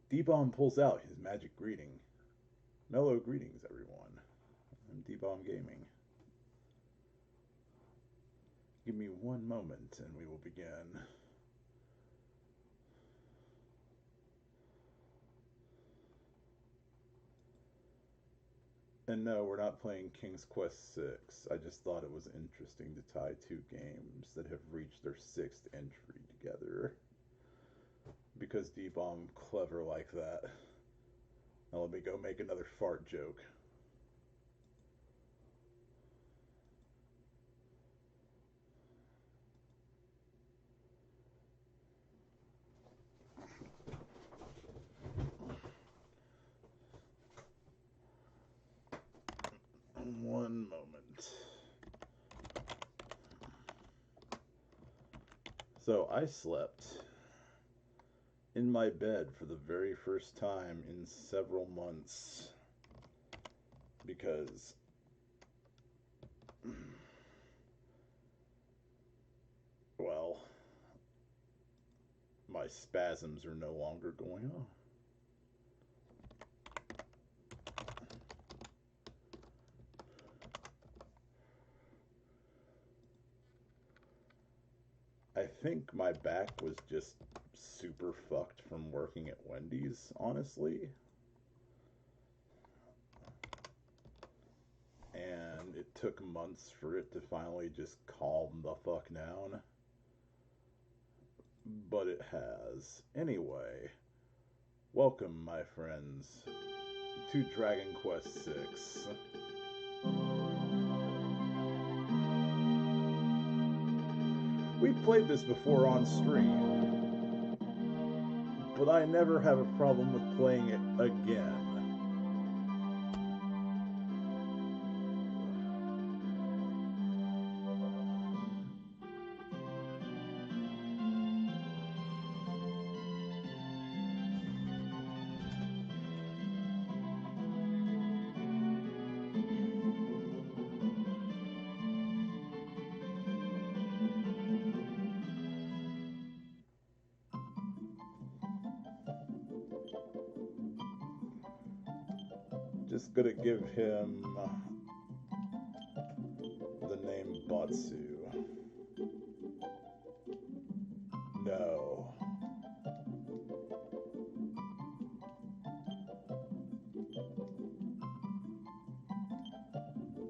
D-Bomb pulls out his magic greeting. Mellow greetings, everyone. I'm D-Bomb Gaming. Give me one moment and we will begin. And no, we're not playing King's Quest 6. I just thought it was interesting to tie two games that have reached their sixth entry together. Because D-Bomb clever like that. Now let me go make another fart joke. One moment. So I slept in my bed for the very first time in several months because well, my spasms are no longer going on. I think my back was just super fucked from working at Wendy's, honestly. And it took months for it to finally just calm the fuck down. But it has. Anyway, welcome, my friends, to Dragon Quest VI. We've played this before on stream, but I never have a problem with playing it again. Just gonna give him the name Botsu. No.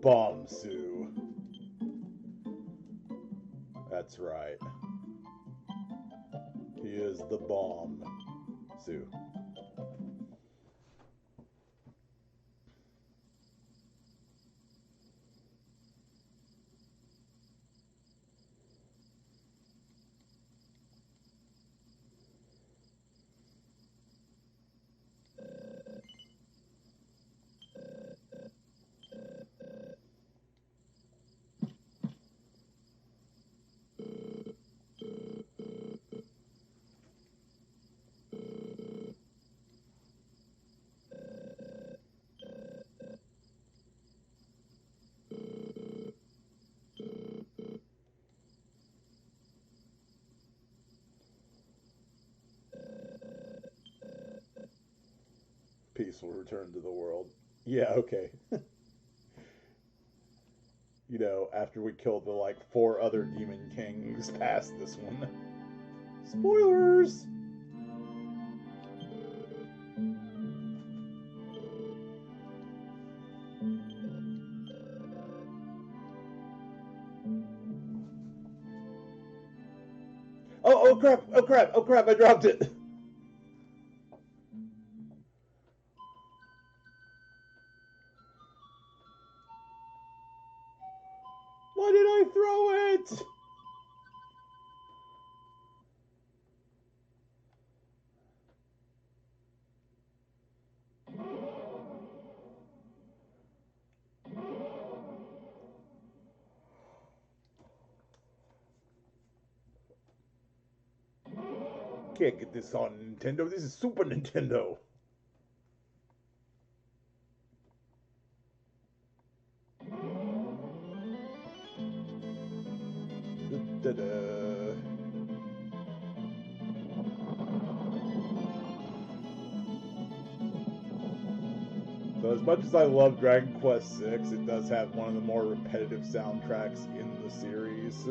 Bombsu. That's right. He is the bomb. Sue. Peace will return to the world. Yeah, okay. You know, after we killed the like four other demon kings past this one. Spoilers! Oh crap, oh crap, oh crap, I dropped it! Why did I throw it? Can't get this on Nintendo. This is Super Nintendo. Da-da. So as much as I love Dragon Quest VI, it does have one of the more repetitive soundtracks in the series.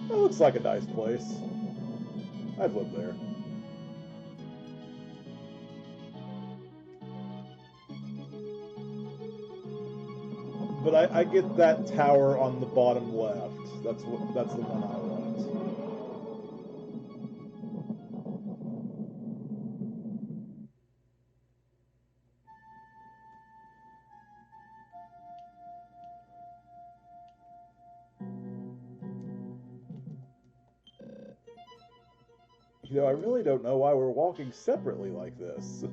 It looks like a nice place. I'd live there. But I get that tower on the bottom left. That's the one I want. You know, I really don't know why we're walking separately like this.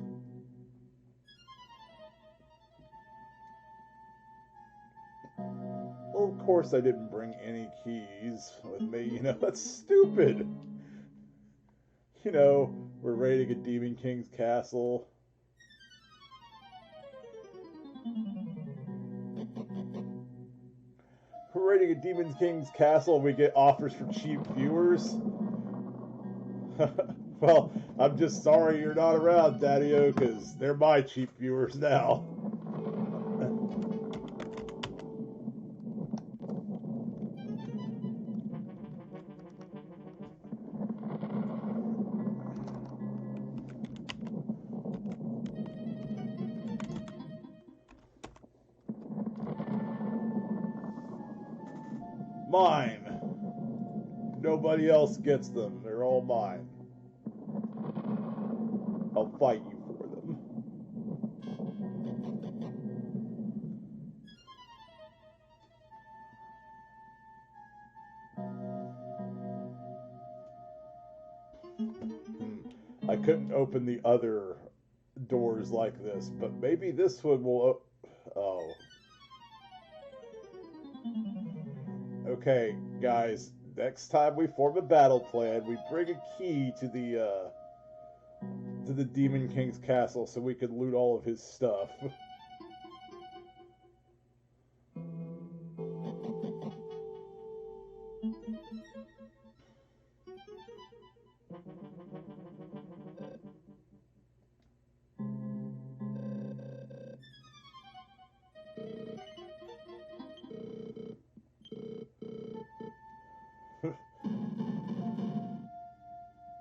Well, of course I didn't bring any keys with me. You know, that's stupid. You know, we're raiding a Demon King's castle. We're raiding a Demon King's castle and we get offers for cheap viewers. Well, I'm just sorry you're not around, Daddy-O, because they're my cheap viewers now. Mine. Nobody else gets them. They're all mine. I'll fight you for them. I couldn't open the other doors like this, but maybe this one will... Oh. Okay, guys. Next time we form a battle plan, we bring a key to the Demon King's castle so we can loot all of his stuff.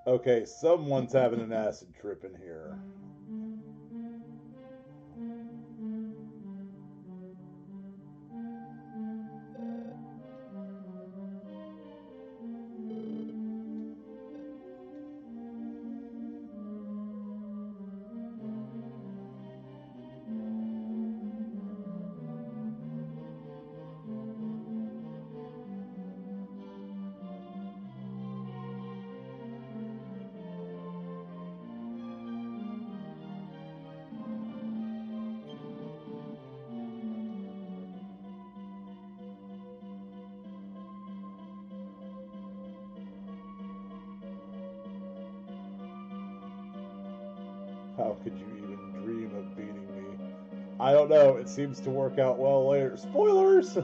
Okay, someone's having an acid trip in here. How could you even dream of beating me? I don't know. It seems to work out well later. Spoilers!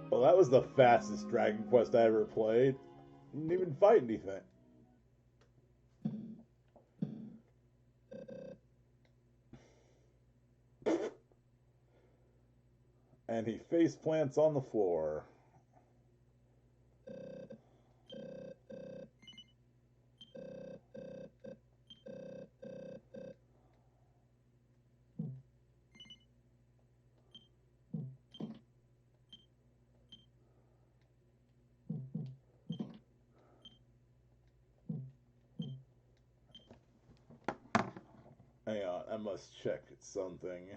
Well, that was the fastest Dragon Quest I ever played. Didn't even fight anything. And he face plants on the floor. Hang on, I must check something.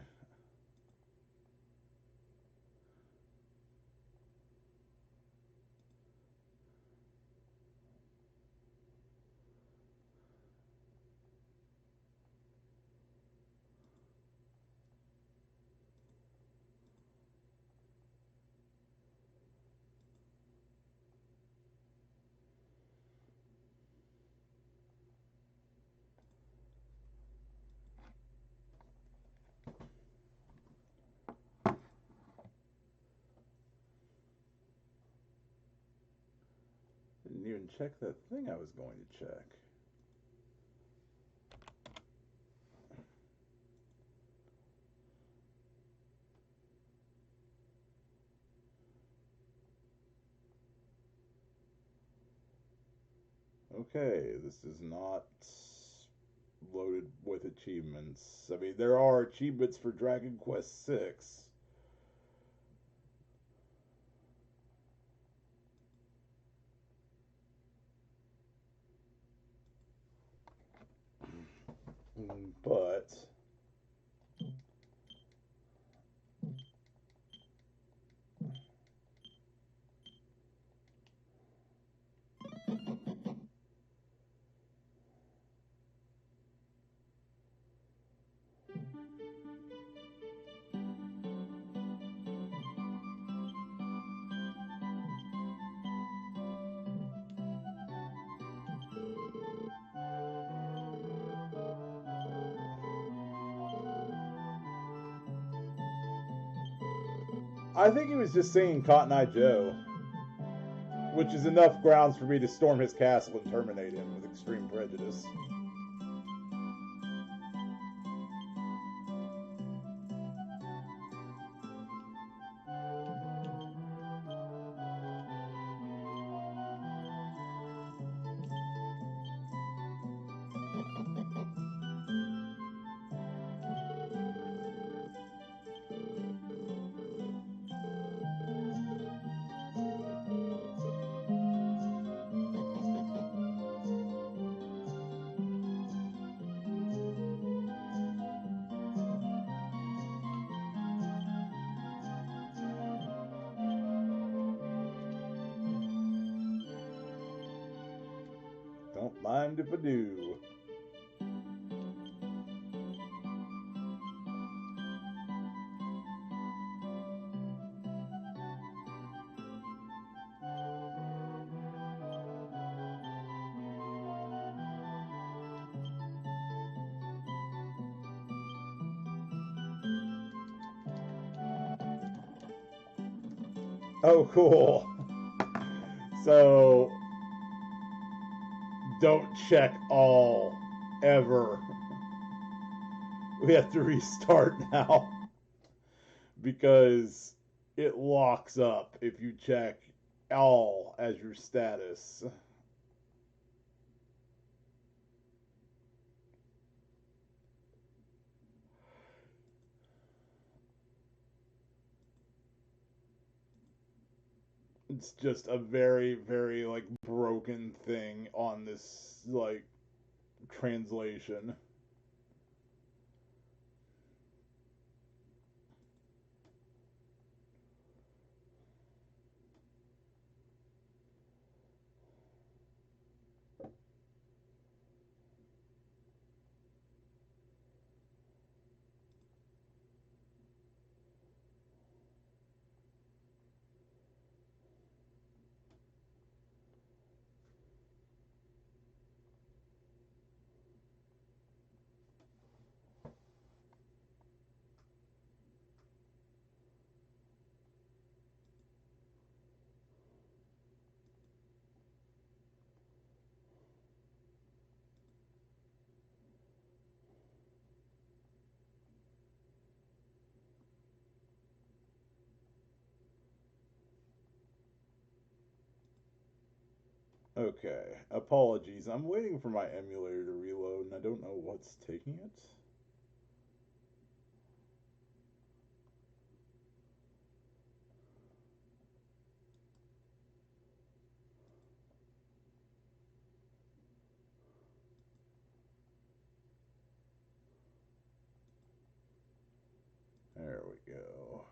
didn't even check that thing I was going to check. Okay, this is not loaded with achievements. I mean, there are achievements for Dragon Quest VI. But I think he was just singing Cotton Eye Joe, which is enough grounds for me to storm his castle and terminate him with extreme prejudice. Don't mind if I do. Oh, cool. So, don't check all, ever. We have to restart now because it locks up if you check all as your status. It's just a very, very like broken thing on this like translation. Okay, apologies. I'm waiting for my emulator to reload and I don't know what's taking it. There we go.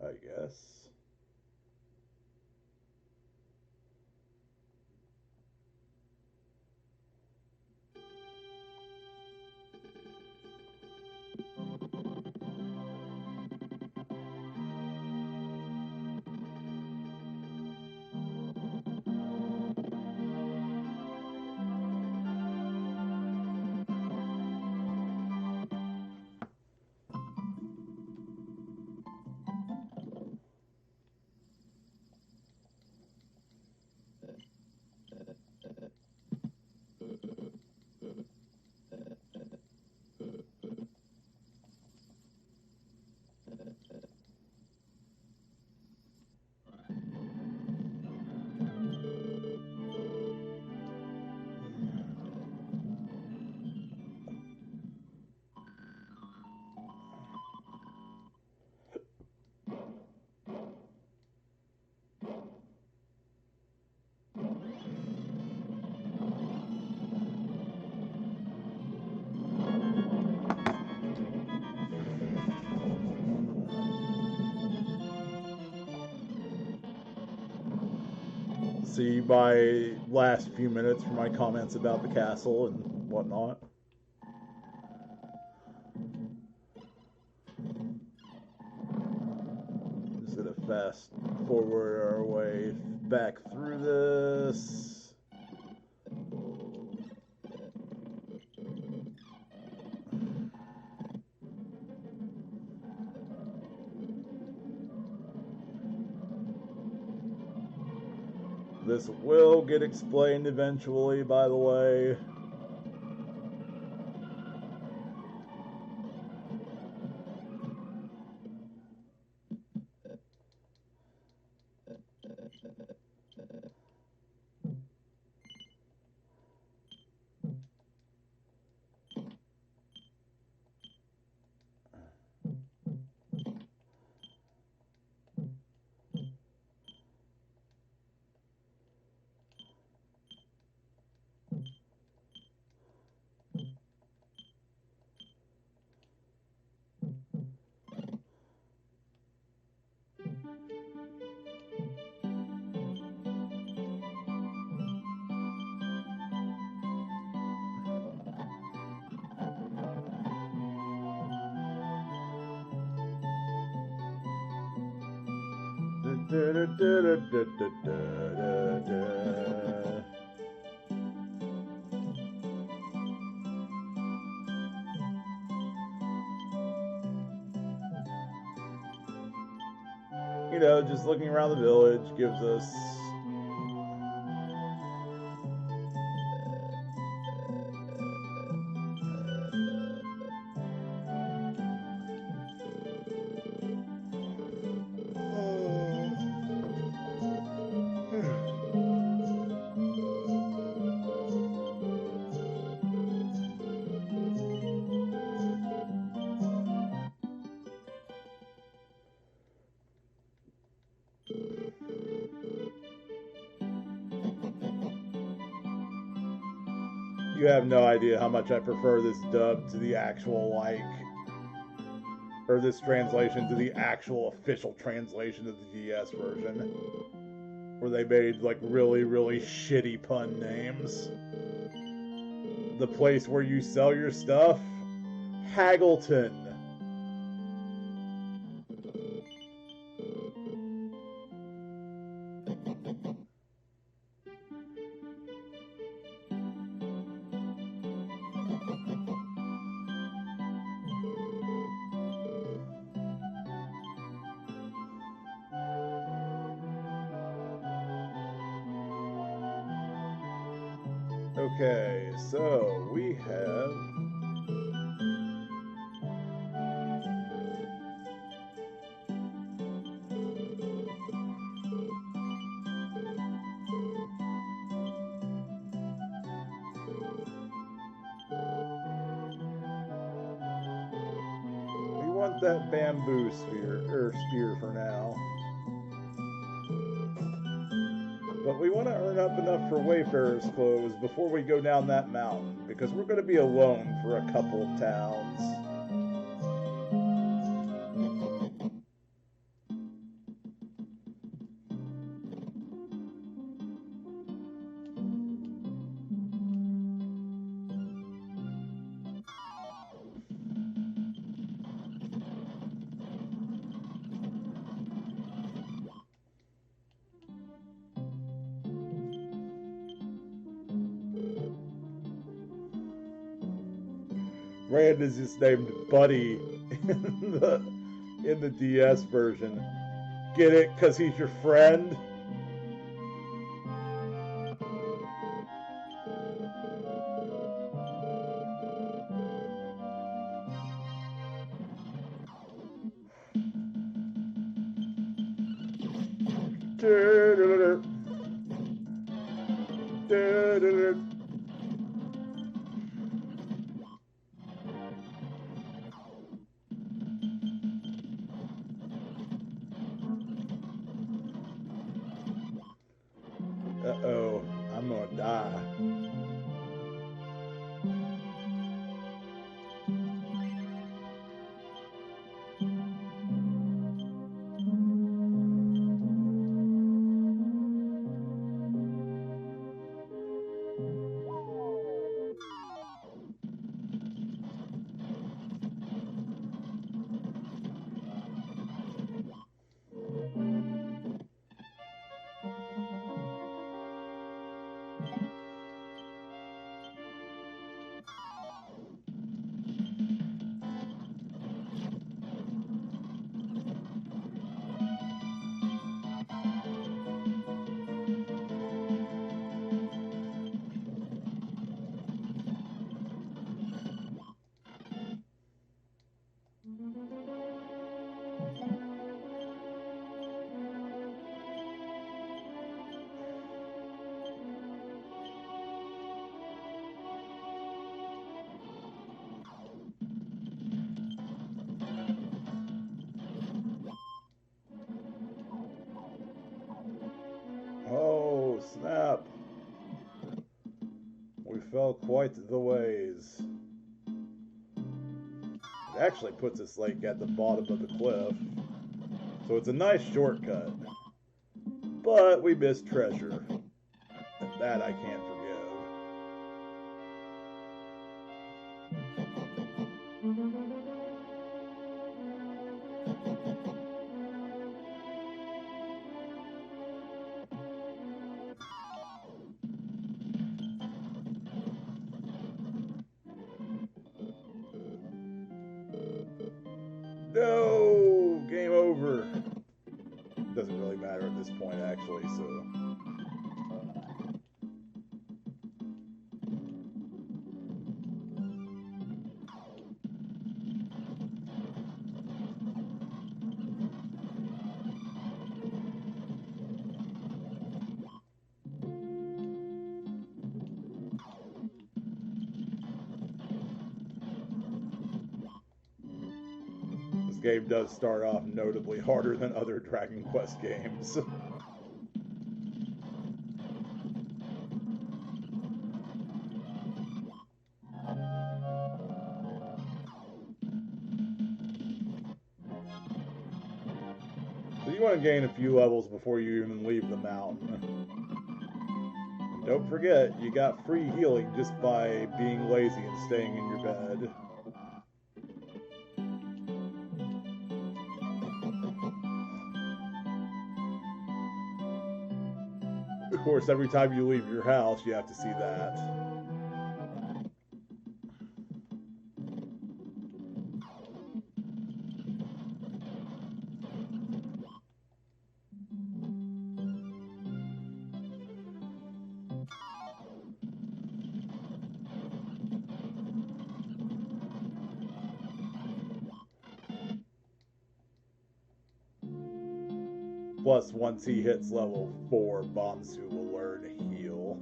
I guess. see my last few minutes for my comments about the castle and whatnot. Just gonna fast forward our way back through this. This will get explained eventually, by the way. You know, just looking around the village gives us you have no idea how much I prefer this dub to the actual, like, or this translation to the actual official translation of the DS version, where they made, like, really, really shitty pun names. The place where you sell your stuff? Haggleton. Okay, so we have that bamboo spear for now. But we want to earn up enough for Wayfarer's clothes before we go down that mountain, because we're going to be alone for a couple of towns. Rand is just named Buddy in the DS version. Get it? Because he's your friend? Uh-oh, I'm gonna die. We fell quite the ways. It actually puts us like at the bottom of the cliff. So it's a nice shortcut. But we missed treasure. And that I can't forgive. No! Game over. Doesn't really matter at this point, actually, so. This game does start off notably harder than other Dragon Quest games. So you want to gain a few levels before you even leave the mountain. And don't forget, you got free healing just by being lazy and staying in your bed. Of course, every time you leave your house, you have to see that. Plus, once he hits level 4, Botsu will learn to heal.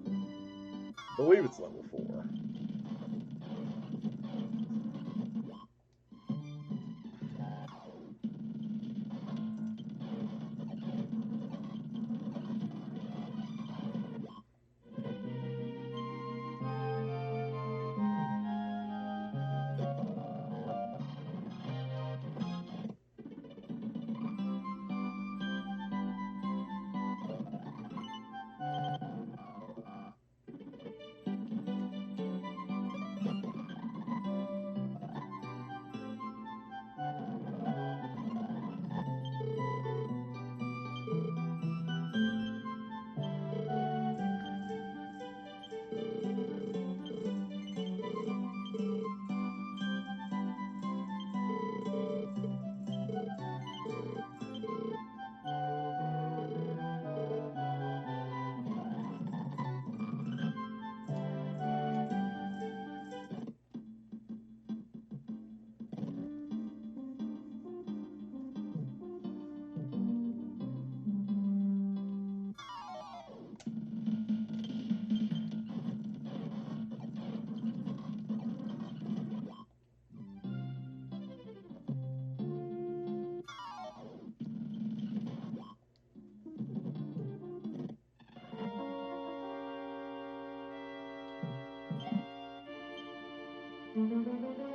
I believe it's level 4.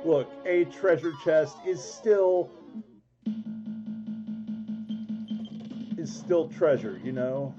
Look, a treasure chest is still treasure, you know?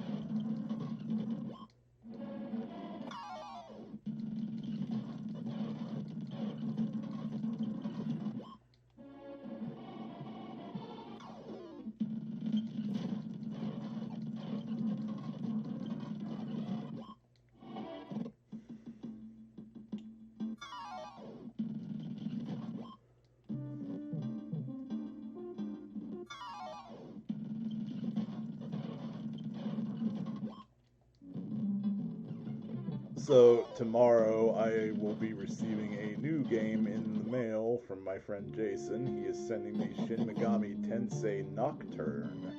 So tomorrow I will be receiving a new game in the mail from my friend Jason. He is sending me Shin Megami Tensei Nocturne.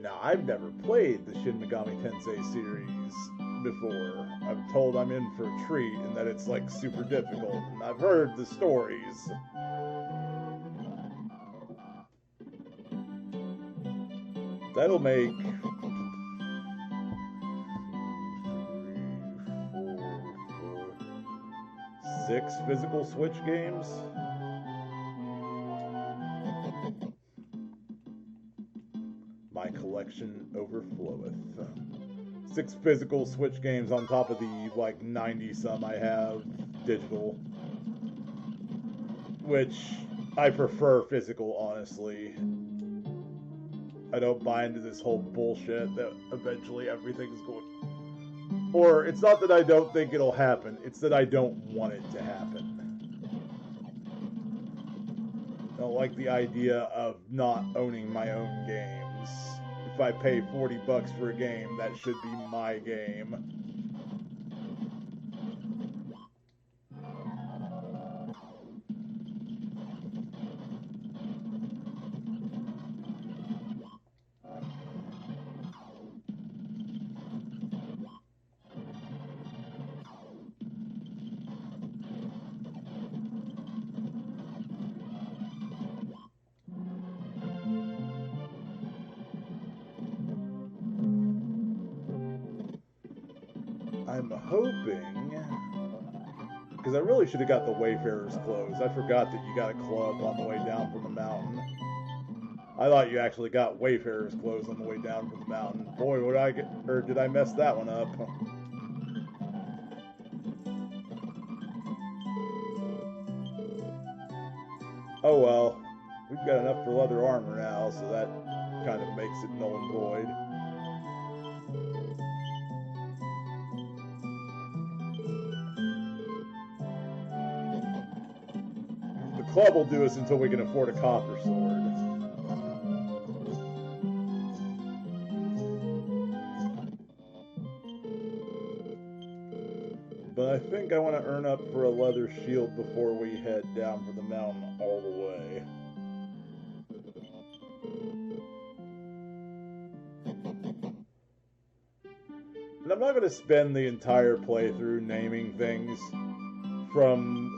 Now, I've never played the Shin Megami Tensei series before. I'm told I'm in for a treat and that it's like super difficult, and I've heard the stories. That'll make 6 physical Switch games. My collection overfloweth. 6 physical Switch games on top of the like 90 some I have digital, which I prefer physical, honestly. I don't buy into this whole bullshit that eventually everything's going. Or it's not that I don't think it'll happen, it's that I don't want it to happen. I don't like the idea of not owning my own games. If I pay $40 for a game, that should be my game. I'm hoping, because I really should have got the Wayfarer's clothes. I forgot that you got a club on the way down from the mountain. I thought you actually got Wayfarer's clothes on the way down from the mountain. Boy, would I get, or did I mess that one up? Oh well, we've got enough for leather armor now, so that kind of makes it null and void. The club will do us until we can afford a copper sword. But I think I want to earn up for a leather shield before we head down for the mountain all the way. And I'm not going to spend the entire playthrough naming things from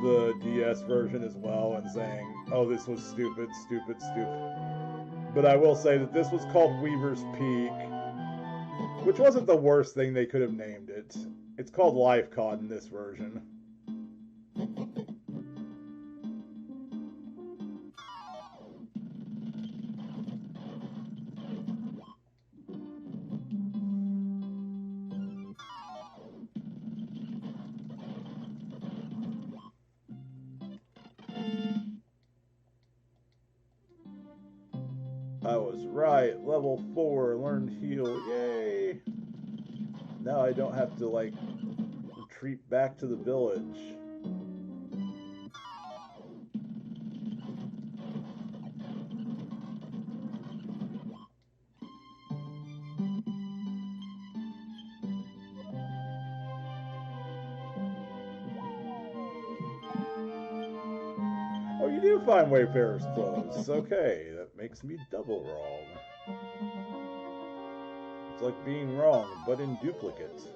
the DS version as well and saying, oh, this was stupid, stupid, stupid. But I will say that this was called Weaver's Peak, which wasn't the worst thing they could have named it. It's called Life Cod in this version. I was right. Level 4, learned heal. Yay! Now I don't have to, like, retreat back to the village. Oh, you do find Wayfarer's clothes. Okay, that makes me double wrong. It's like being wrong, but in duplicate.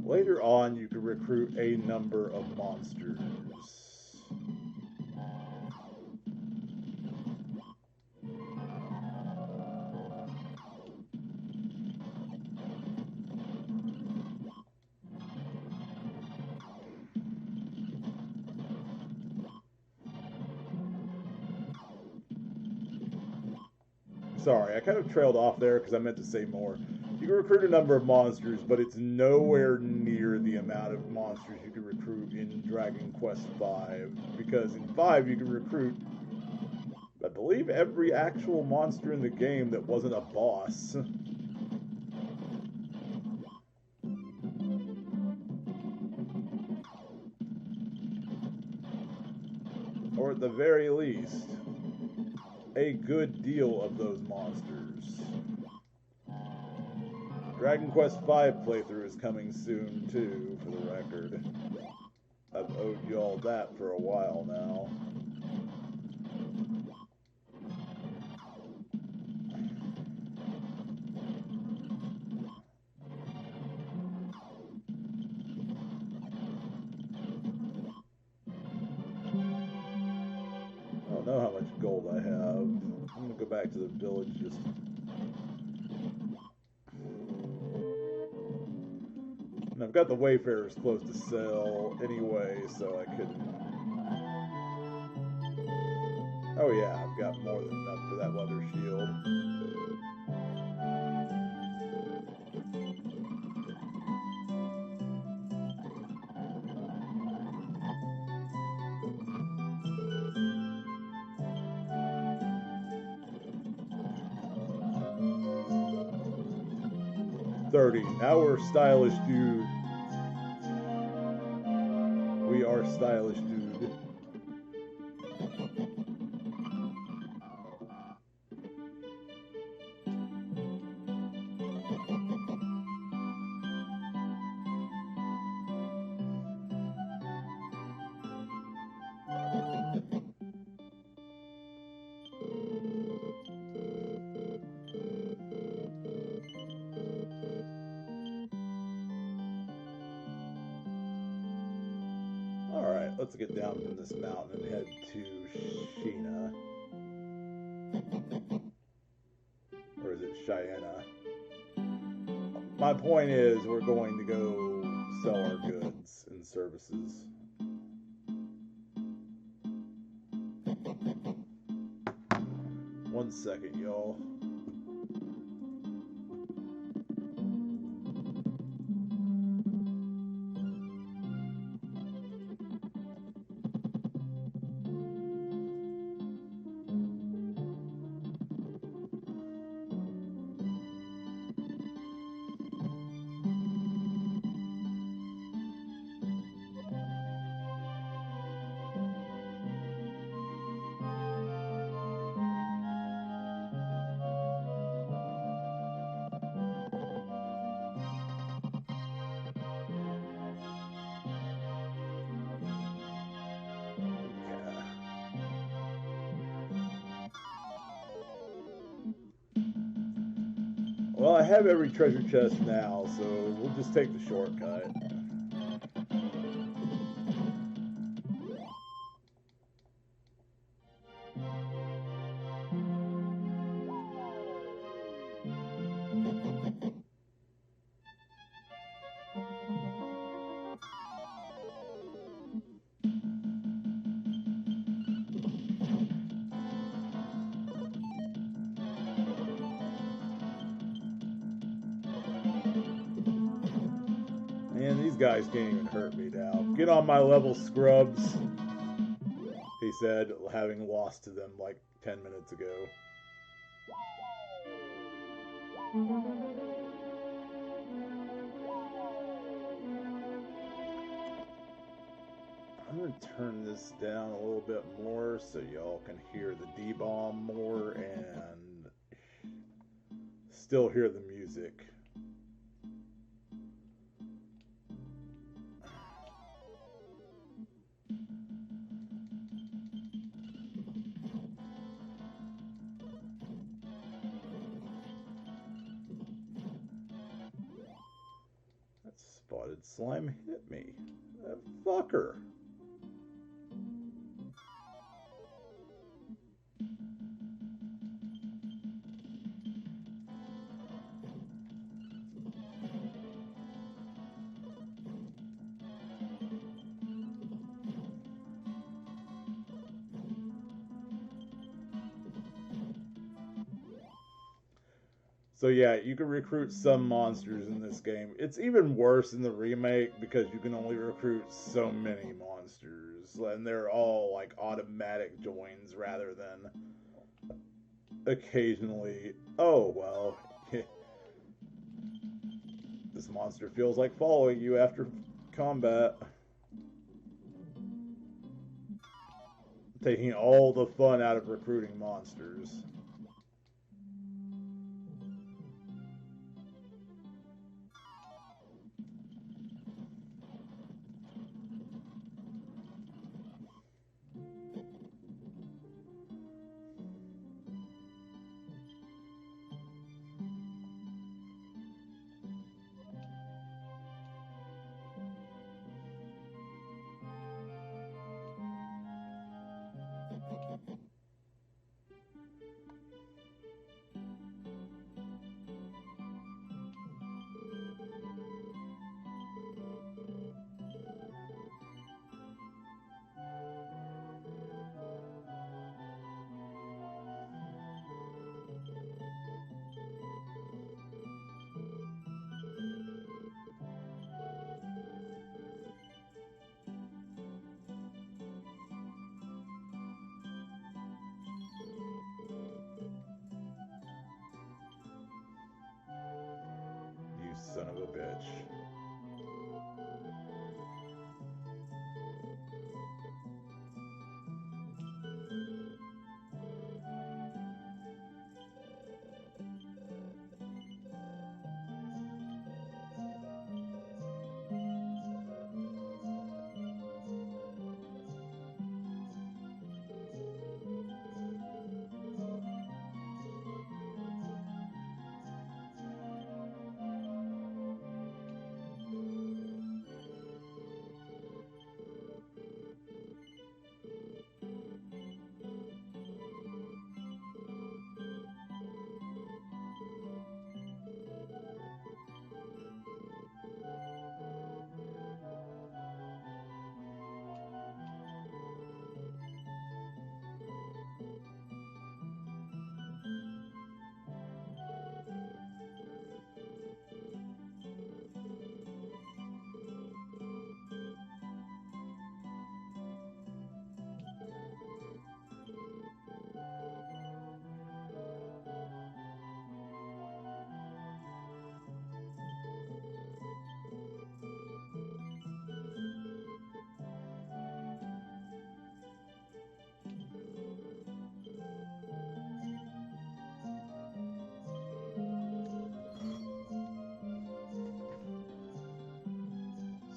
Later on, you can recruit a number of monsters. Sorry, I kind of trailed off there because I meant to say more. You can recruit a number of monsters, but it's nowhere near the amount of monsters you can recruit in Dragon Quest V. Because in 5, you can recruit, I believe, every actual monster in the game that wasn't a boss. Or at the very least, a good deal of those monsters. Dragon Quest V playthrough is coming soon too, for the record. I've owed y'all that for a while now. don't know how much gold I have. I'm gonna go back to the village just. And I've got the Wayfarer's clothes to sell anyway, so I could. Oh yeah, I've got more than enough for that leather shield. Now we're stylish, dude. We are stylish, dude. Alright, let's get down from this mountain and head to Sheena. Or is it Cheyenne? My point is, we're going to go sell our goods and services. One second, y'all. Well, I have every treasure chest now, so we'll just take the shortcut. Man, these guys can't even hurt me now. Get on my level, scrubs, he said, having lost to them like 10 minutes ago. I'm going to turn this down a little bit more so y'all can hear the D-bomb more and still hear the music. That spotted slime hit me. That fucker. So yeah, you can recruit some monsters in this game. It's even worse in the remake because you can only recruit so many monsters, and they're all like automatic joins rather than occasionally, oh well, this monster feels like following you after combat. Taking all the fun out of recruiting monsters. son of a bitch.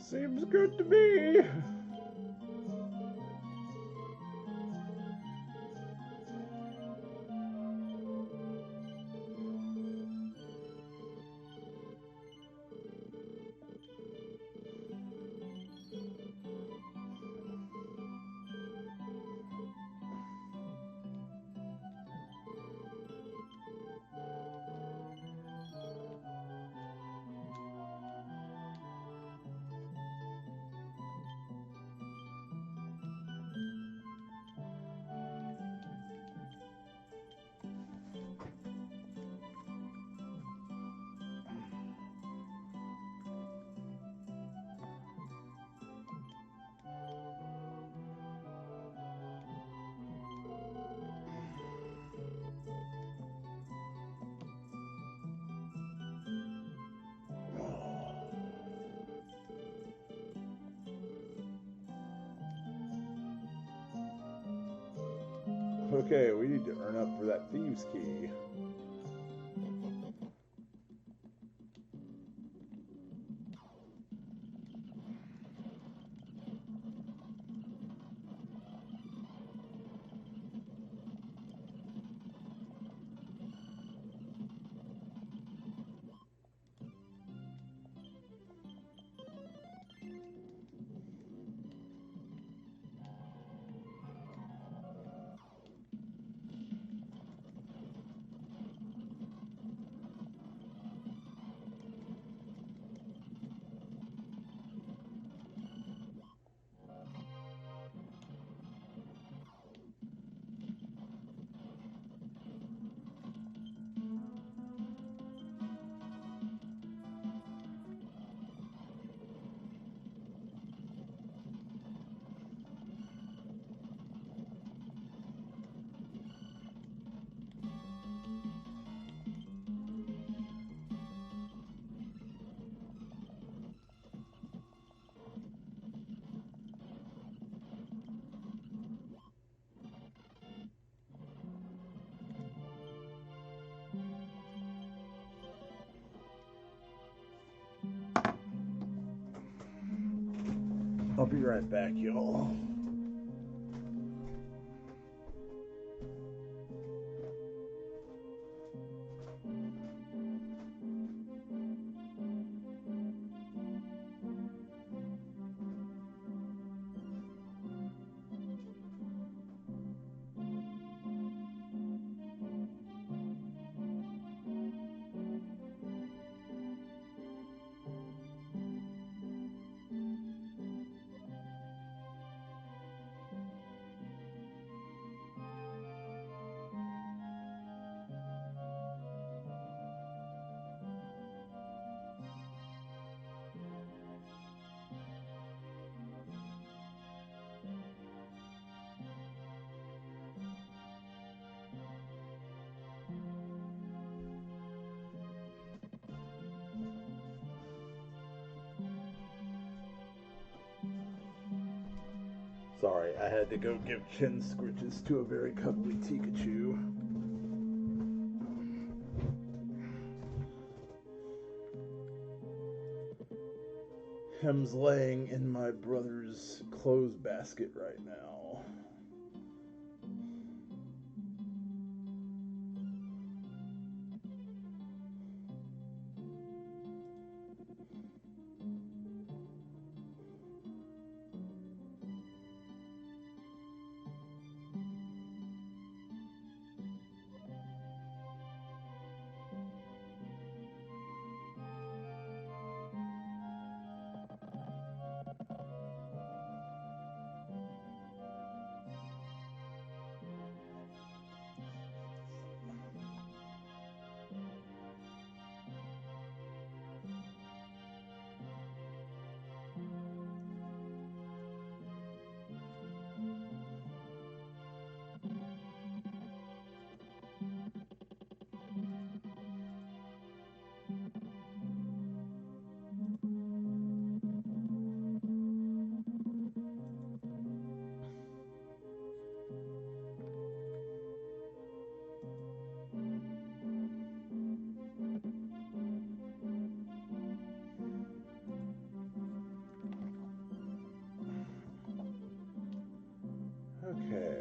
Seems good to me. Okay, we need to earn up for that thieves' key. I'll be right back, y'all. Sorry, I had to go give chin scritches to a very cuddly Pikachu. Him's laying in my brother's clothes basket right now. Okay.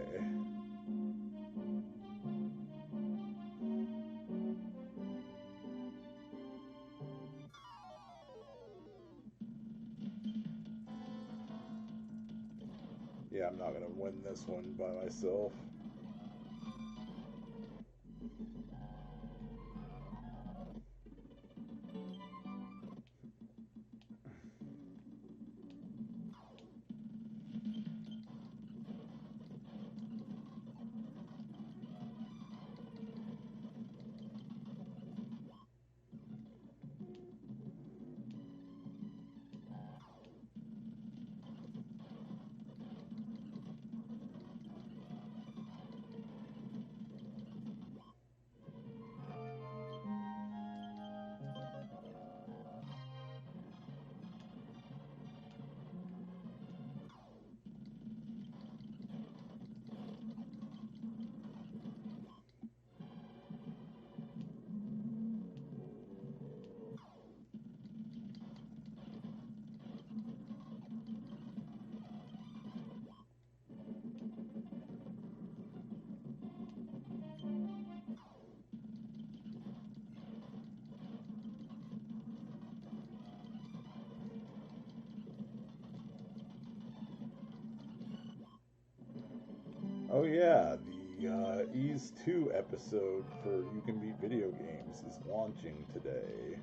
Yeah, I'm not gonna win this one by myself. Oh yeah, the Ease 2 episode for You Can Beat Video Games is launching today.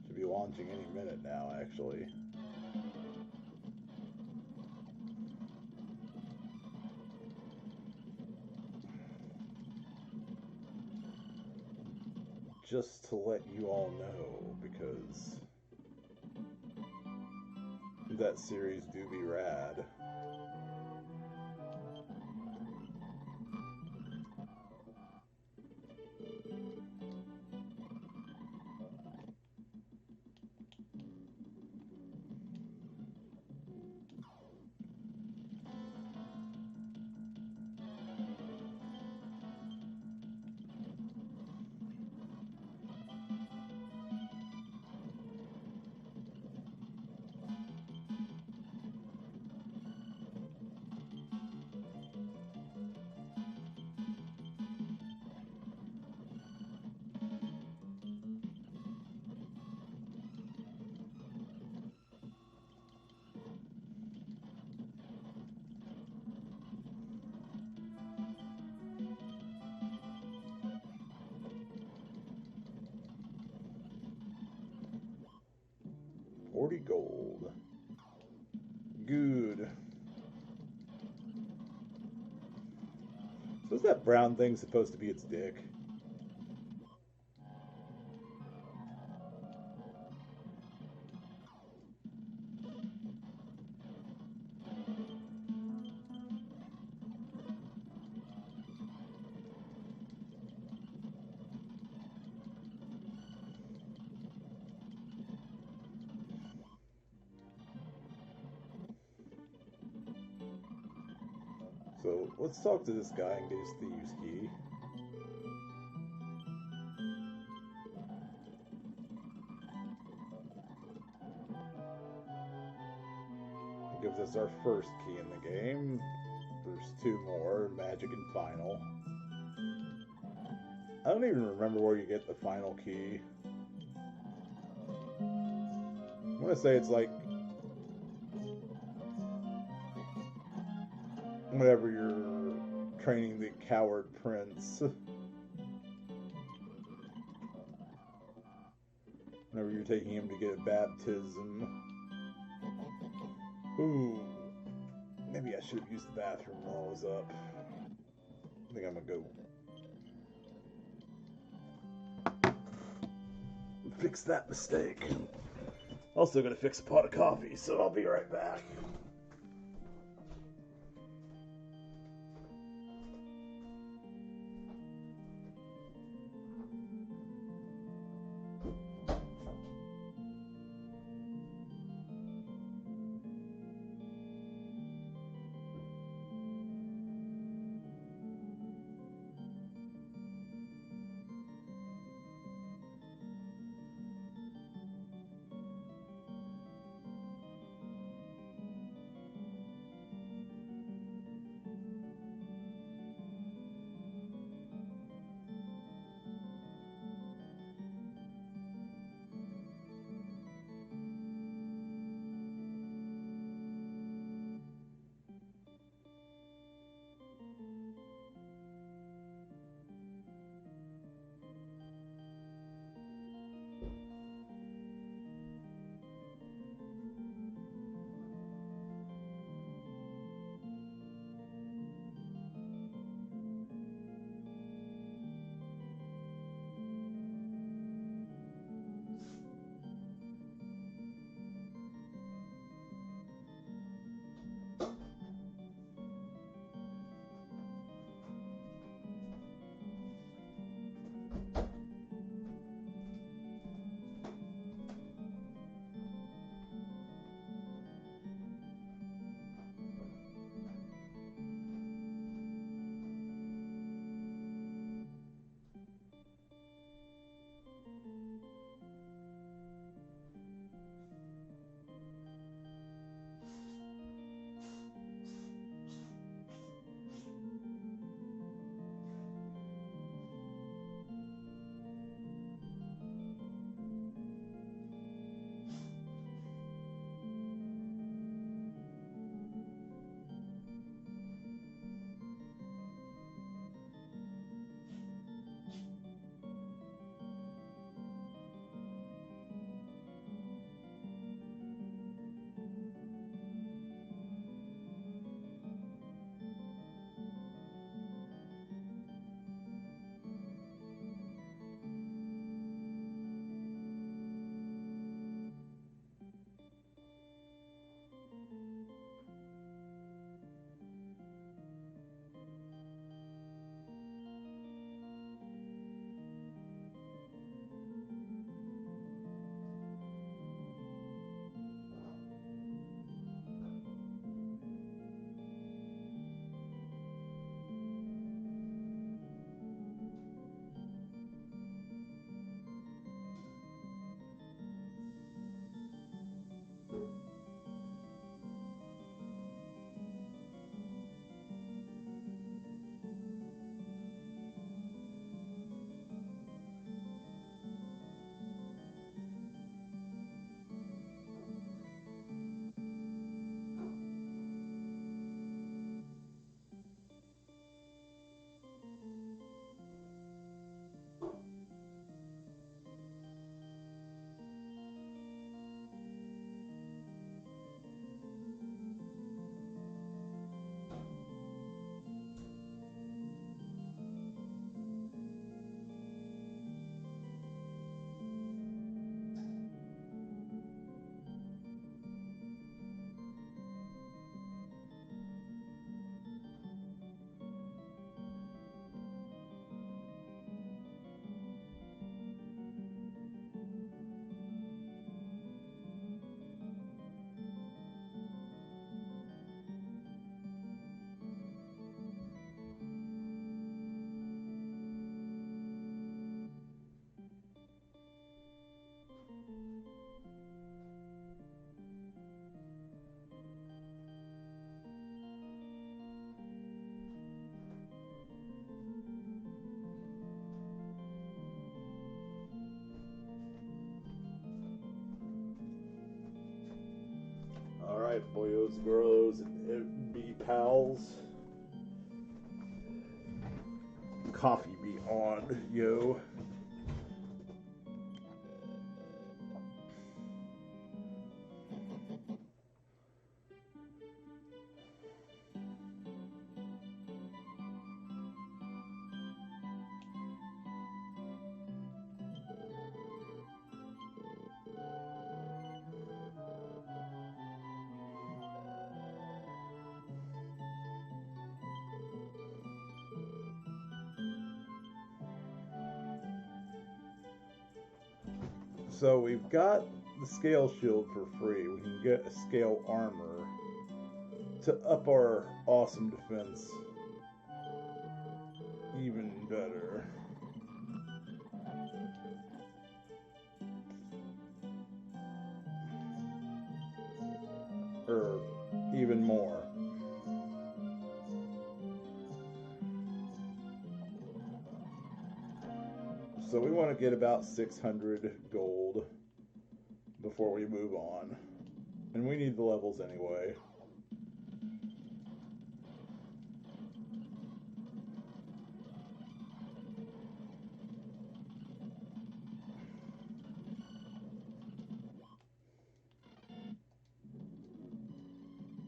Should be launching any minute now, actually. Just to let you all know, because that series do be rad. $40 gold. Good. So is that brown thing supposed to be its dick? So let's talk to this guy and get his thieves key. It gives us our first key in the game. There's two more, magic and final. I don't even remember where you get the final key. I want to say it's like whenever you're training the coward prince. Whenever you're taking him to get a baptism. Ooh. Maybe I should have used the bathroom while I was up. I think I'm gonna go fix that mistake. Also gonna fix a pot of coffee, so I'll be right back. grows, and be pals. Coffee be on, yo. So we've got the scale shield for free. We can get a scale armor to up our awesome defense even better. Or even more. So we want to get about 600 gold before we move on. And we need the levels anyway.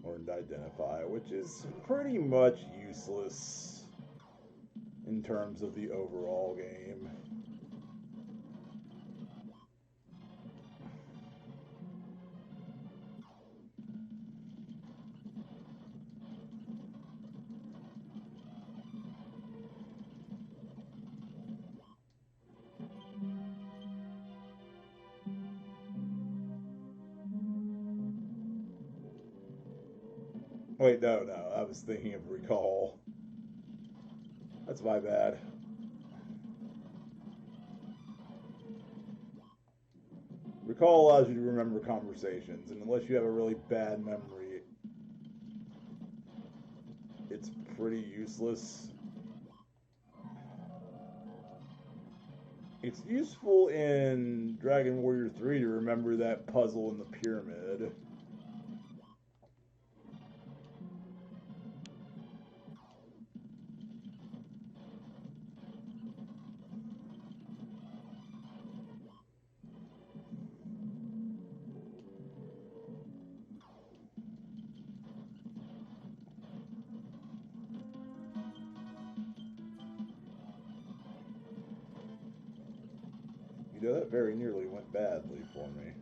Learned identify, which is pretty much useless in terms of the overall game. Wait, no, I was thinking of recall. That's my bad. Recall allows you to remember conversations, and unless you have a really bad memory, it's pretty useless. It's useful in Dragon Warrior 3 to remember that puzzle in the pyramid. You know, that very nearly went badly for me.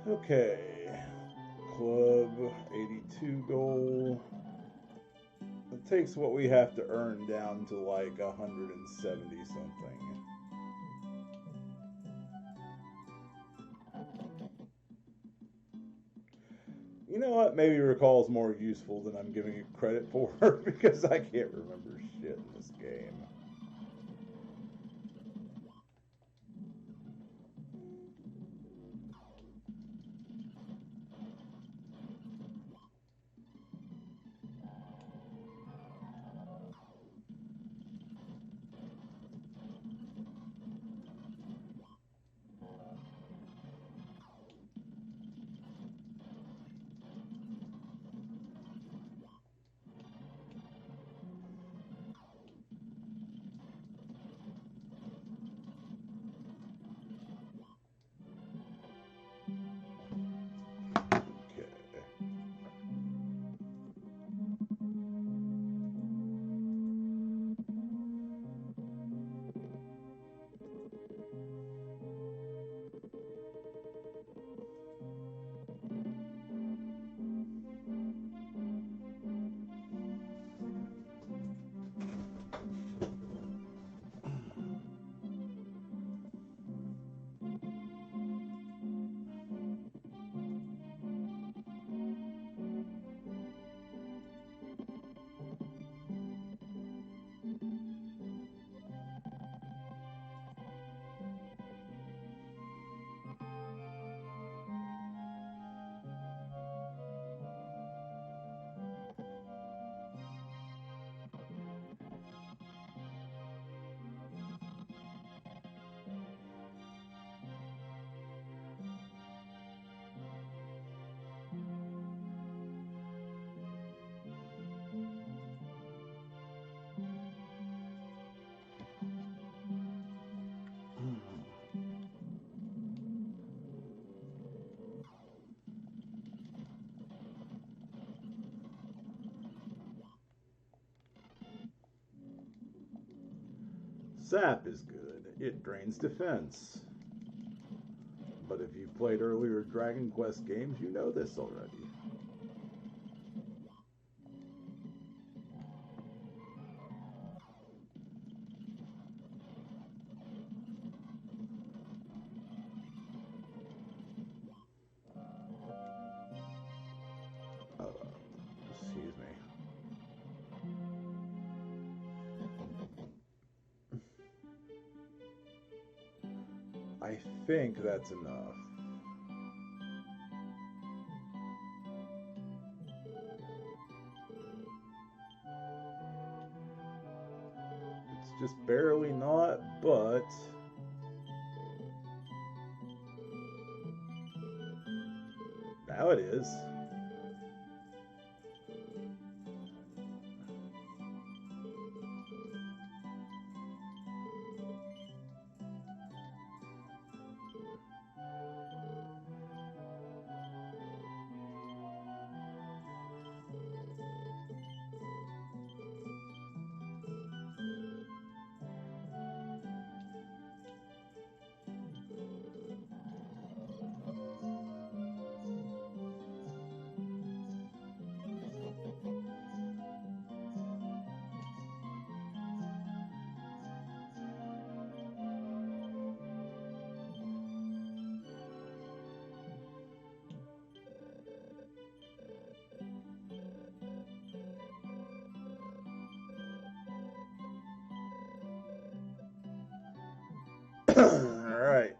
Okay. Club 82 goal. It takes what we have to earn down to like 170 something. You know what? Maybe recall is more useful than I'm giving it credit for because I can't remember shit in this game. Sap is good. It drains defense. But if you've played earlier Dragon Quest games, you know this already. Excuse me. I think that's enough. It's just barely not, but now it is. Alright.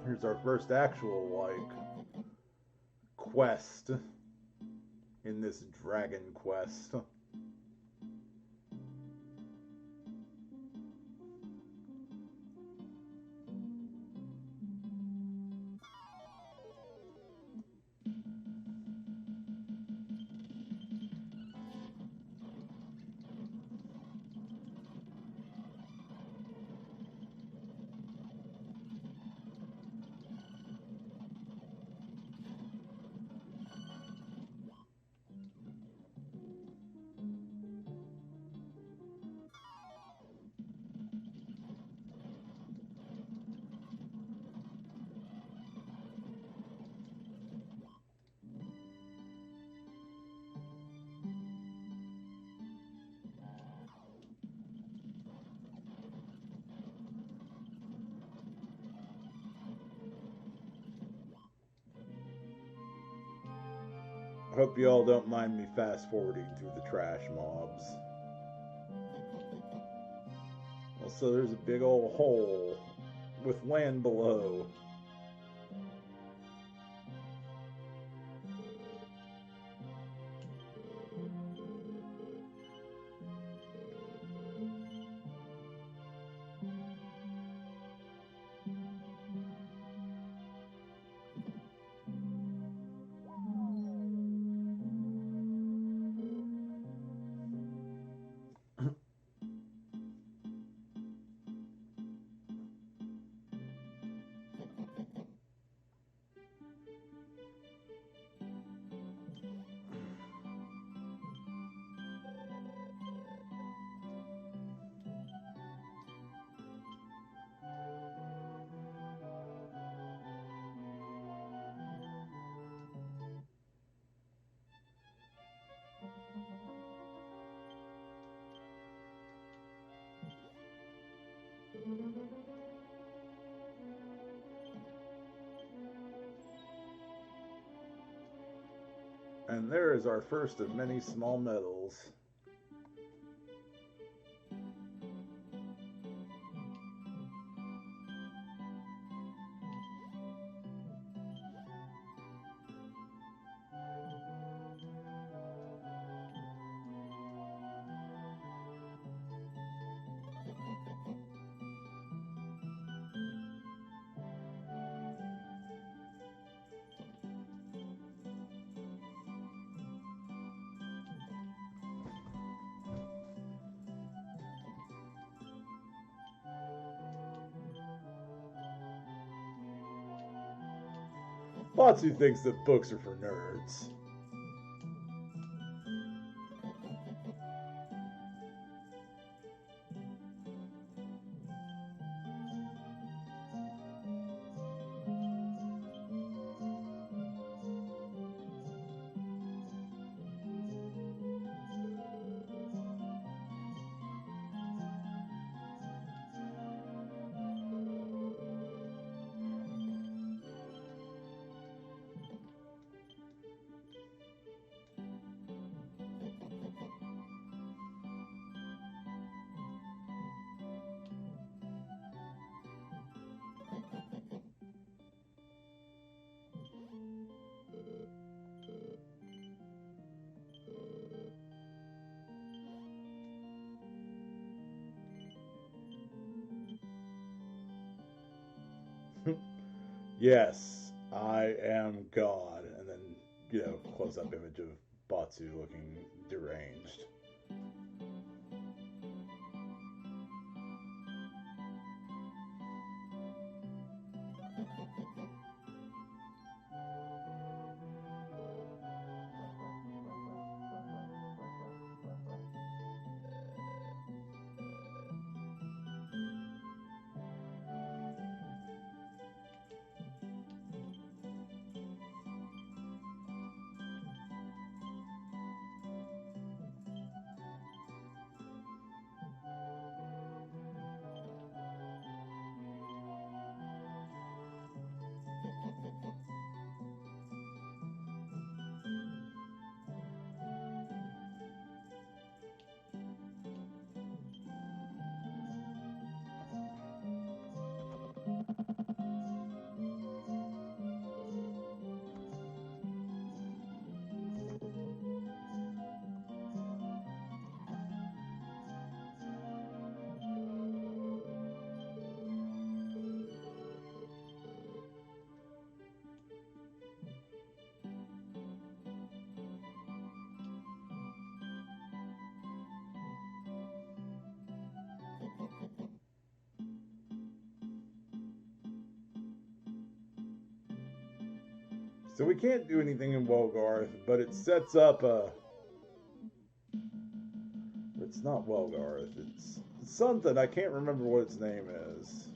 Here's our first actual, like, quest in this Dragon Quest. Hope you all don't mind me fast forwarding through the trash mobs. Also, there's a big old hole with land below. And there is our first of many small medals. Botsu thinks that books are for nerds. Yes, I am God. And then, close up image of Botsu looking deranged. So we can't do anything in Welgarth, but it sets up a... It's not Welgarth. It's something. I can't remember what its name is.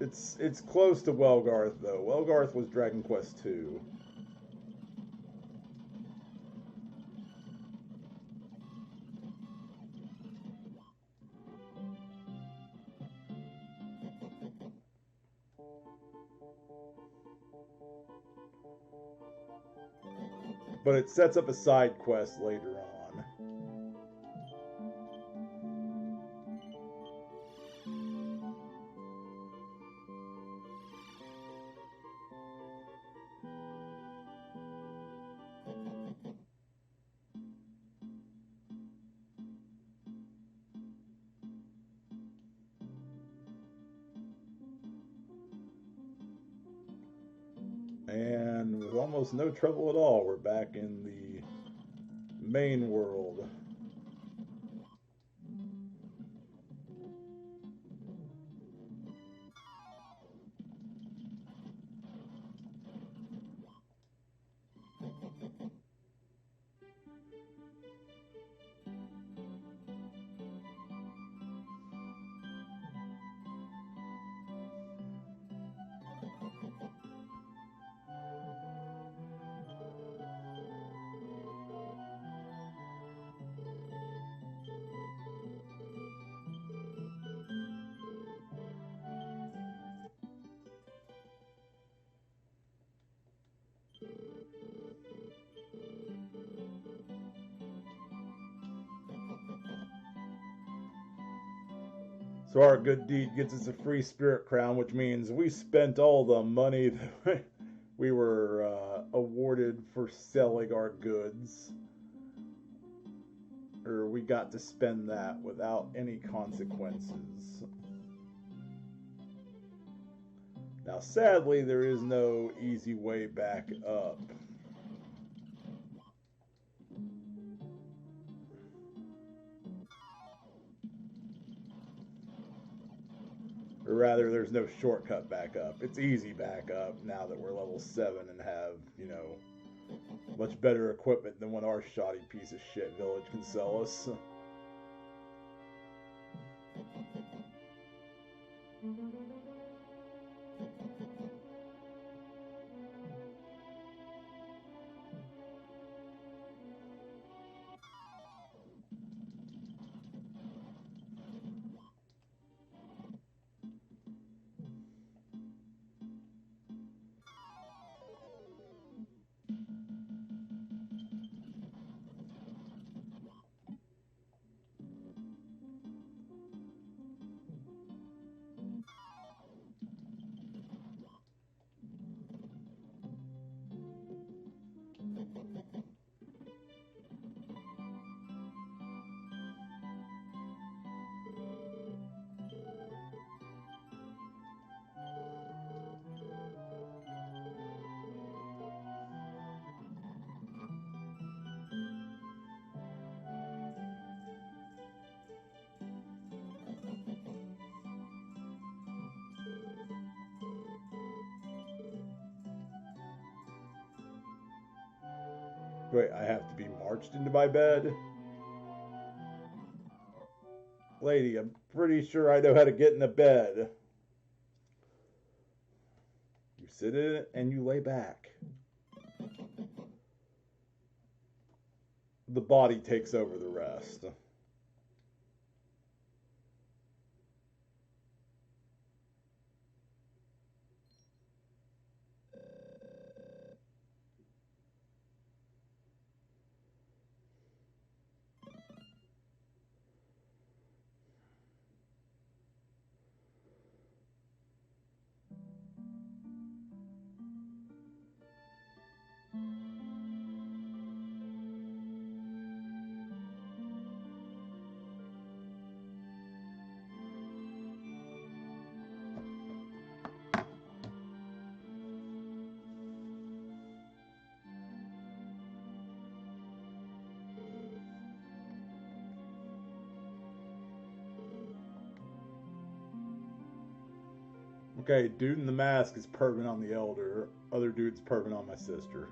It's close to Welgarth, though. Welgarth was Dragon Quest II. But it sets up a side quest later on. And with almost no trouble at all, we're back in the main world. So our good deed gets us a free spirit crown, which means we spent all the money that we were awarded for selling our goods. Or we got to spend that without any consequences. Now, sadly, there is no easy way back up. Or rather, there's no shortcut back up. It's easy back up now that we're level 7 and have, you know, much better equipment than what our shoddy piece of shit village can sell us. Wait, I have to be marched into my bed? Lady, I'm pretty sure I know how to get in the bed. You sit in it and you lay back. The body takes over the rest. Okay, dude in the mask is perving on the elder. Other dude's perving on my sister.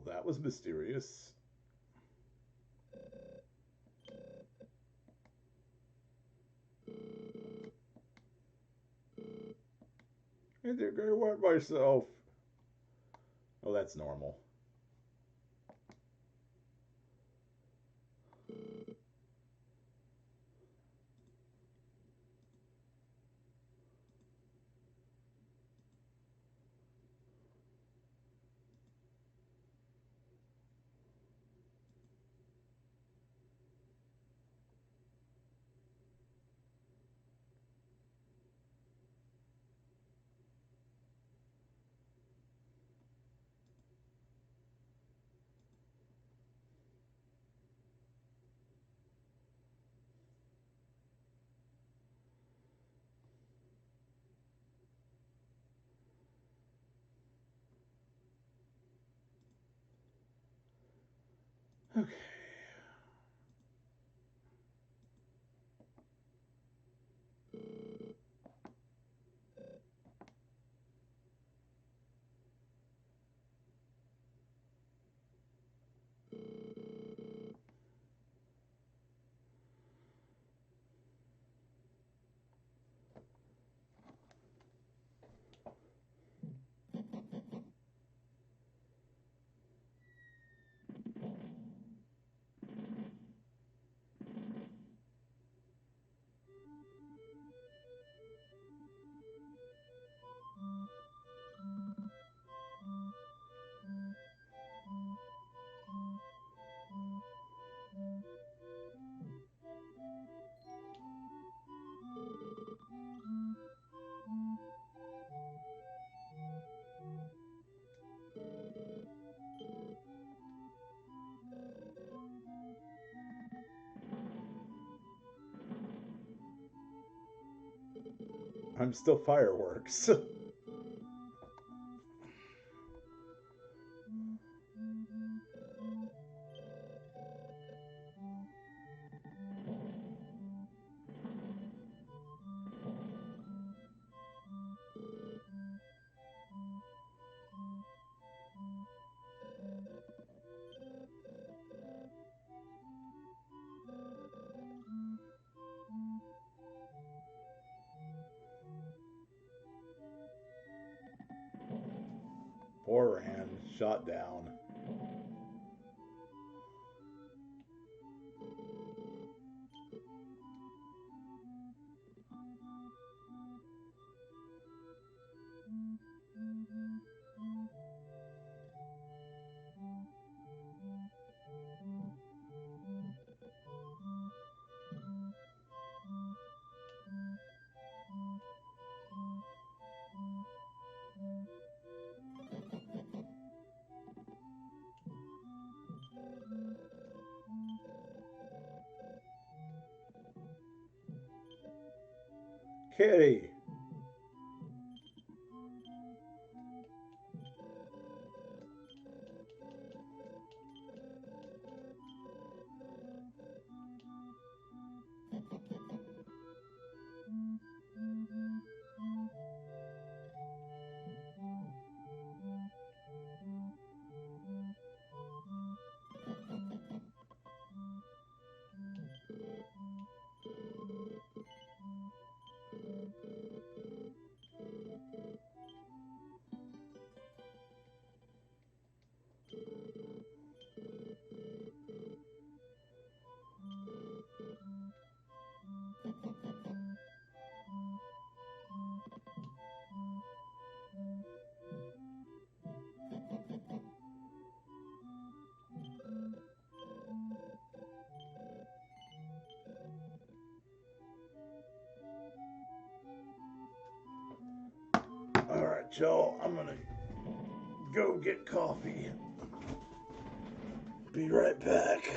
Well, that was mysterious. I think I wet myself. Oh, that's normal. Okay. I'm still fireworks. Poor Rand, shot down. Kitty! Alright, y'all, I'm gonna go get coffee. Be right back.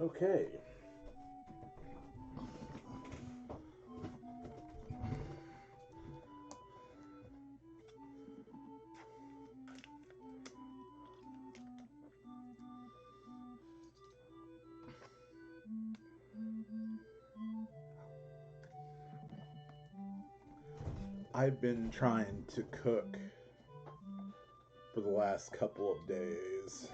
Okay. I've been trying to cook for the last couple of days.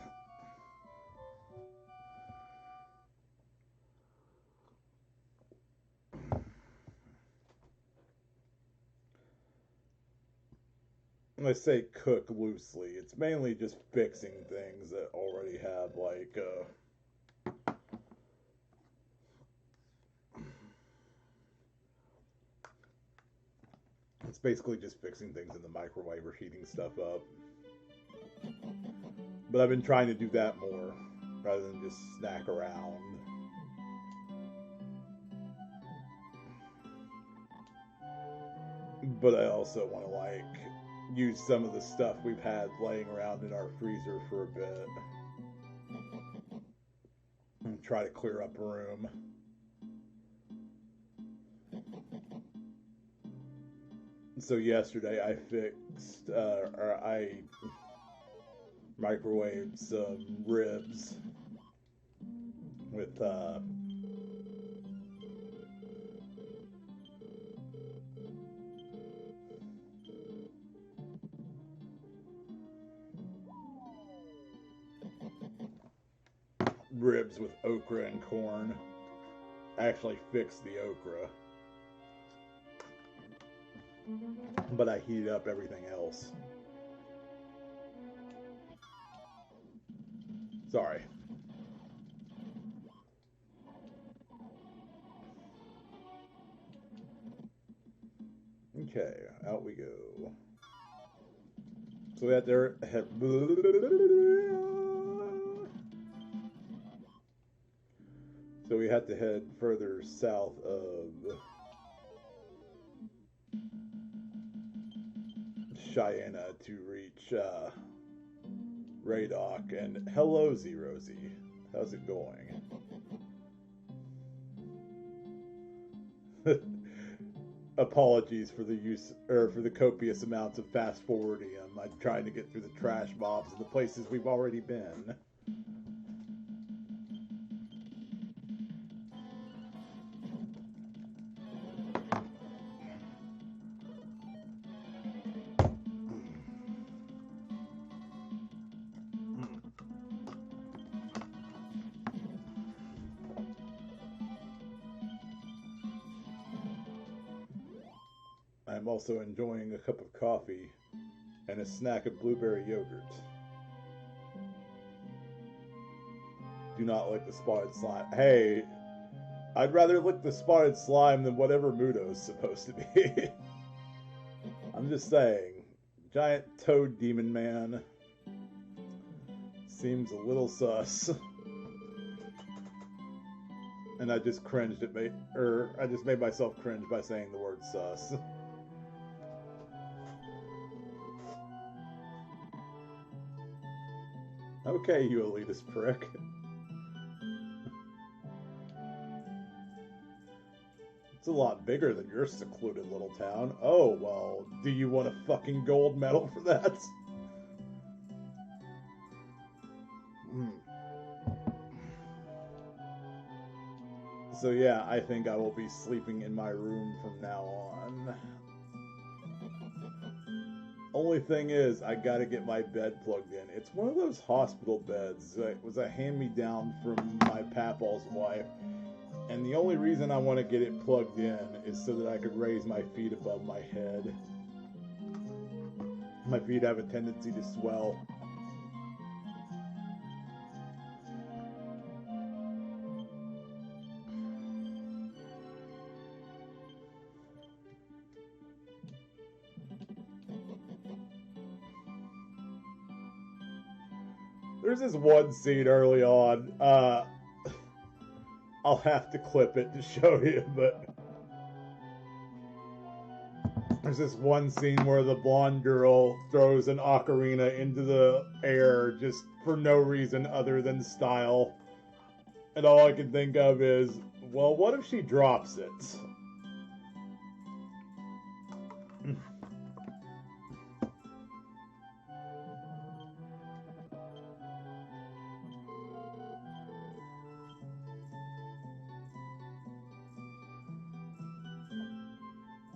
I say cook loosely. It's mainly just fixing things that already have it's basically just fixing things in the microwave or heating stuff up. But I've been trying to do that more rather than just snack around. But I also want to use some of the stuff we've had laying around in our freezer for a bit and try to clear up room. So yesterday I microwaved some ribs with okra and corn. I actually fixed the okra, but I heated up everything else. Sorry. Okay, out we go. So we had there. So we had to head further south of Cheyenne to reach Raydock. And hello, Z-Rosie. How's it going? Apologies for the for the copious amounts of fast forwarding. I'm trying to get through the trash mobs and the places we've already been. I'm also enjoying a cup of coffee and a snack of blueberry yogurt. Do not lick the spotted slime. Hey, I'd rather lick the spotted slime than whatever Muto's supposed to be. I'm just saying. Giant toad demon man seems a little sus. And I just cringed at me, or I just made myself cringe by saying the word sus. Okay, you elitist prick. It's a lot bigger than your secluded little town. Oh, well, do you want a fucking gold medal for that? So yeah, I think I will be sleeping in my room from now on. Only thing is, I gotta get my bed plugged in. It's one of those hospital beds. It was a hand-me-down from my papaw's wife. And the only reason I want to get it plugged in is so that I could raise my feet above my head. My feet have a tendency to swell. There's this one scene early on. I'll have to clip it to show you, but there's this one scene where the blonde girl throws an ocarina into the air just for no reason other than style. And all I can think of is, well, what if she drops it?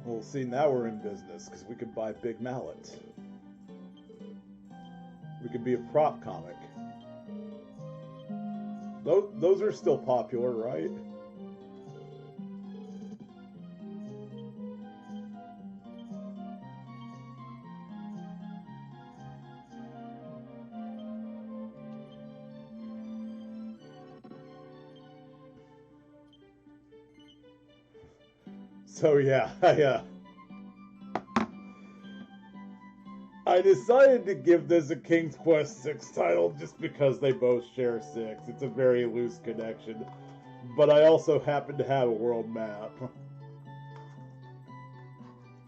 Well, see, now we're in business, because we could buy Big Mallet. We could be a prop comic. Those are still popular, right? So yeah, I decided to give this a King's Quest 6 title just because they both share 6. It's a very loose connection. But I also happen to have a world map.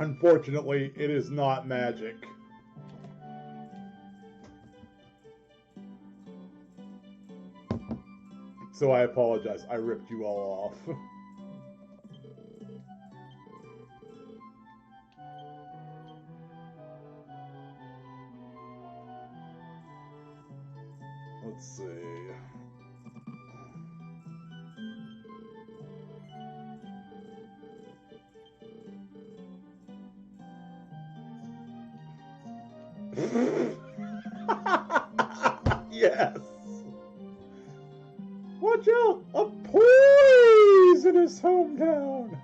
Unfortunately, it is not magic. So I apologize. I ripped you all off. Let's see. Yes! Watch out! A poisonous hometown!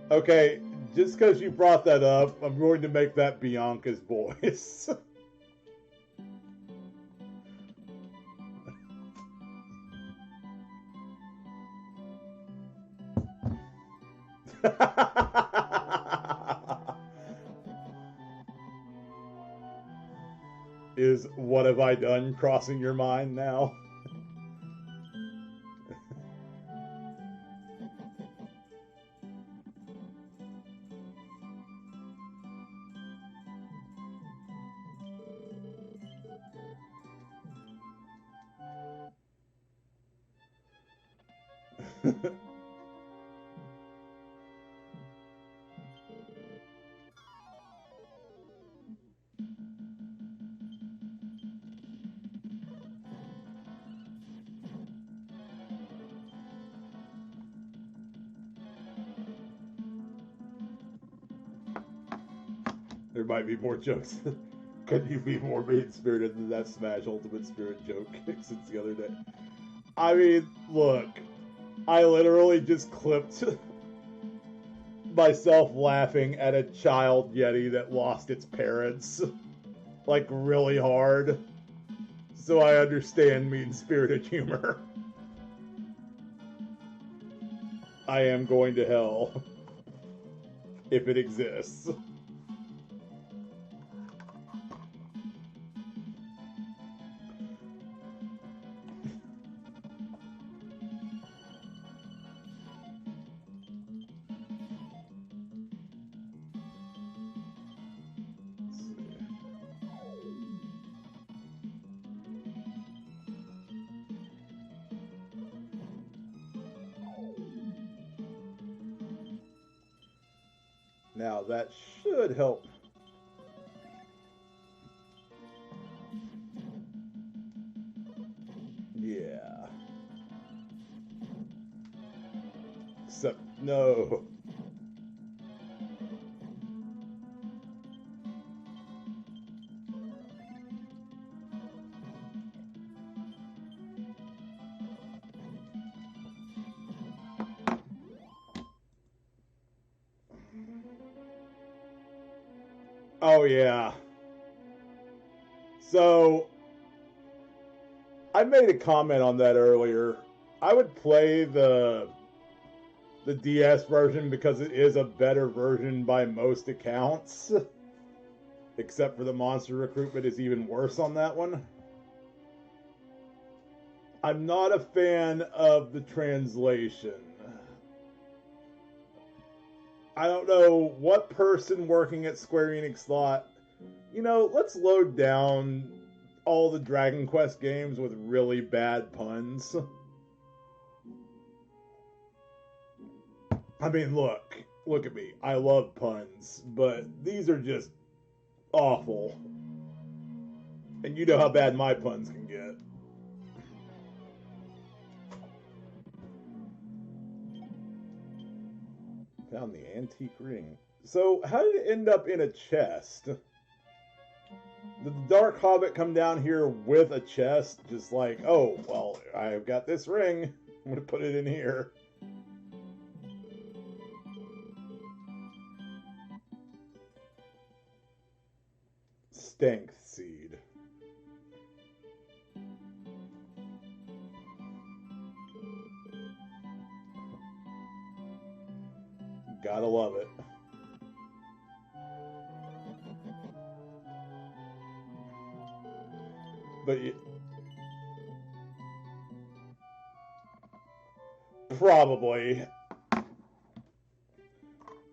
Okay, just because you brought that up, I'm going to make that Bianca's voice. Is what have I done crossing your mind now? There might be more jokes. Could you be more mean-spirited than that Smash Ultimate Spirit joke since the other day? I mean, look, I literally just clipped myself laughing at a child Yeti that lost its parents. like really hard. So I understand mean-spirited humor. I am going to hell. If it exists. Now that should help. Yeah. Except, no. Oh, yeah. So, I made a comment on that earlier. I would play the DS version because it is a better version by most accounts. Except for the monster recruitment is even worse on that one. I'm not a fan of the translation. I don't know what person working at Square Enix thought, you know, let's load down all the Dragon Quest games with really bad puns. I mean, look at me. I love puns, but these are just awful. And you know how bad my puns can get. Found the antique ring. So, how did it end up in a chest? Did the Dark Hobbit come down here with a chest? Just like, oh, well, I've got this ring. I'm going to put it in here. Stank seed. Gotta love it. But probably.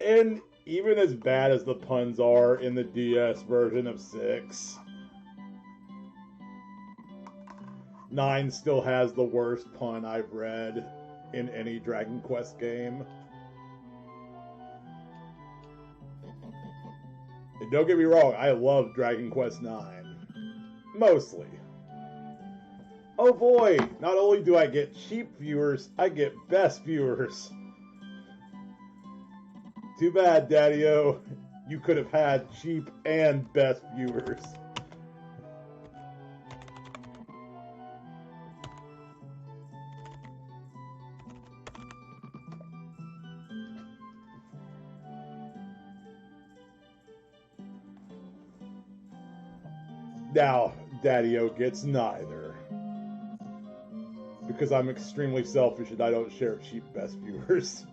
And even as bad as the puns are in the DS version of 6, 9 still has the worst pun I've read in any Dragon Quest game. And don't get me wrong, I love Dragon Quest 9. Mostly. Oh boy, not only do I get cheap viewers, I get best viewers. Too bad, Daddy-O. You could have had cheap and best viewers. Now, Daddy-O gets neither. Because I'm extremely selfish and I don't share cheap best viewers.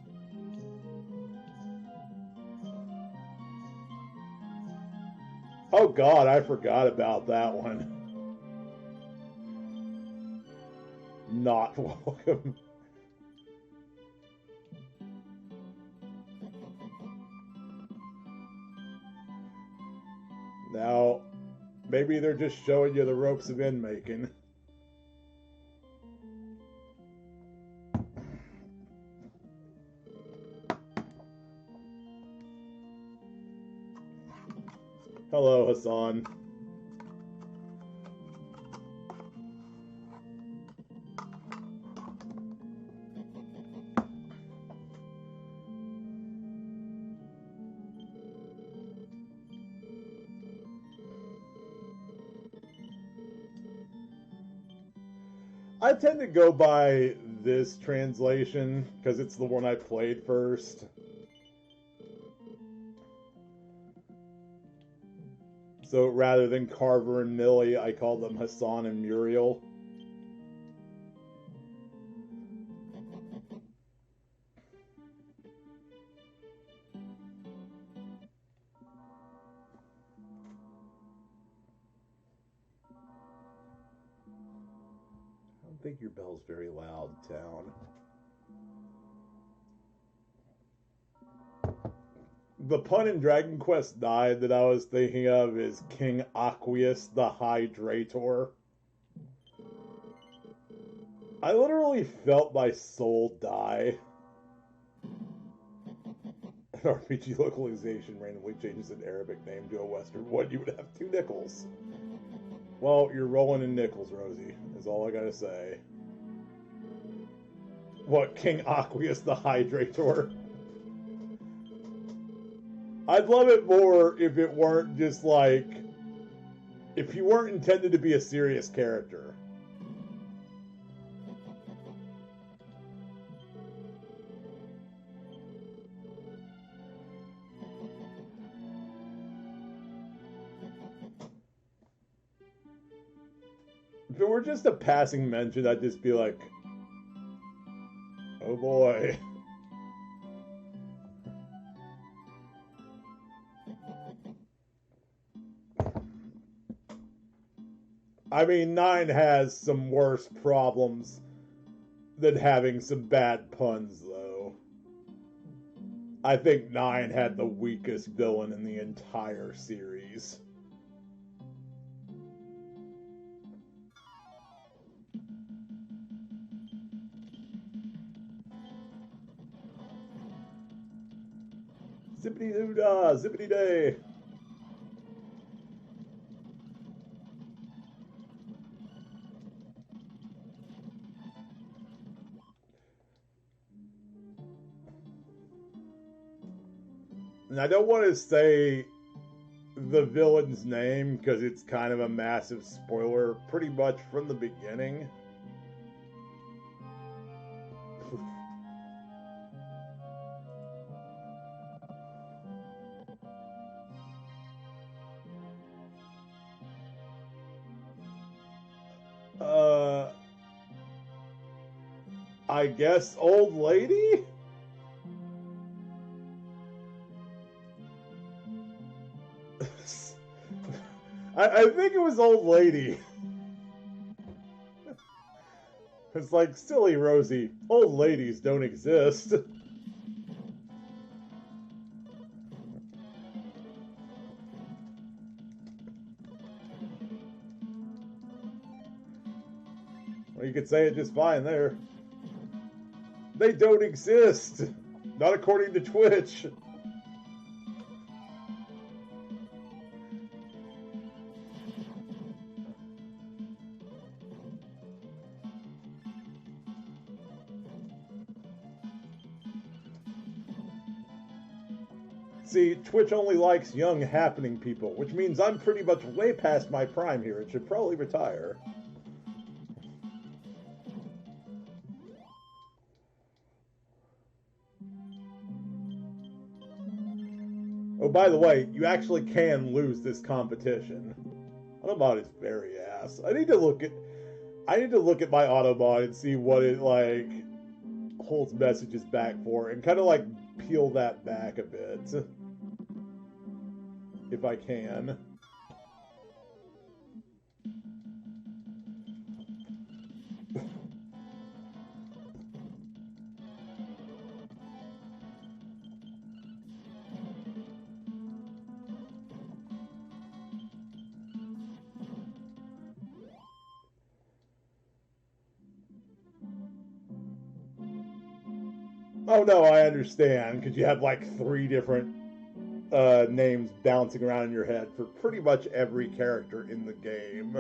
Oh god, I forgot about that one. Not welcome. Now, maybe they're just showing you the ropes of in making. Hello, Hassan. I tend to go by this translation because it's the one I played first. So rather than Carver and Millie, I call them Hassan and Muriel. I don't think your bell's very loud, town. The pun in Dragon Quest IX that I was thinking of is King Aqueous the Hydrator. I literally felt my soul die. An RPG localization randomly changes an Arabic name to a Western one, you would have 2 nickels. Well, you're rolling in nickels, Rosie, is all I gotta say. What, King Aqueous the Hydrator? I'd love it more if it weren't just like... if he weren't intended to be a serious character. If it were just a passing mention, I'd just be like, oh boy. I mean, 9 has some worse problems than having some bad puns, though. I think 9 had the weakest villain in the entire series. Zippity doo dah, zippity day. And I don't want to say the villain's name because it's kind of a massive spoiler pretty much from the beginning. I guess old lady? I think it was old lady. It's like, silly Rosie, old ladies don't exist. Well, you could say it just fine there. They don't exist. Not according to Twitch. See, Twitch only likes young, happening people, which means I'm pretty much way past my prime here and should probably retire. Oh, by the way, you actually can lose this competition. Autobot is very ass. I need to look at my Autobot and see what it like holds messages back for and kind of like peel that back a bit. If I can. Oh no, I understand, because you have like 3 different names bouncing around in your head for pretty much every character in the game.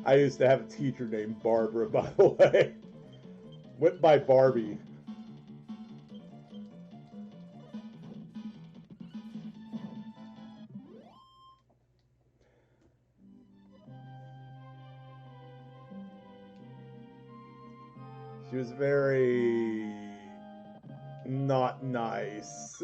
I used to have a teacher named Barbara, by the way. Went by Barbie. She was very not nice.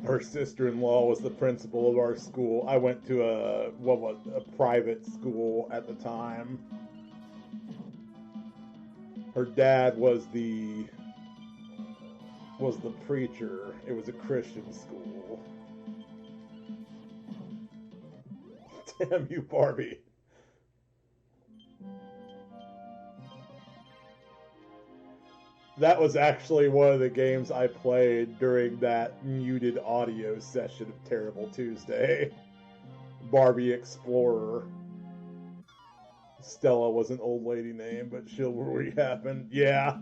Her sister-in-law was the principal of our school. I went to a private school at the time. Her dad was the preacher. It was a Christian school. Damn you, Barbie. That was actually one of the games I played during that muted audio session of Terrible Tuesday. Barbie Explorer. Stella was an old lady name, but chivalry happened. Yeah.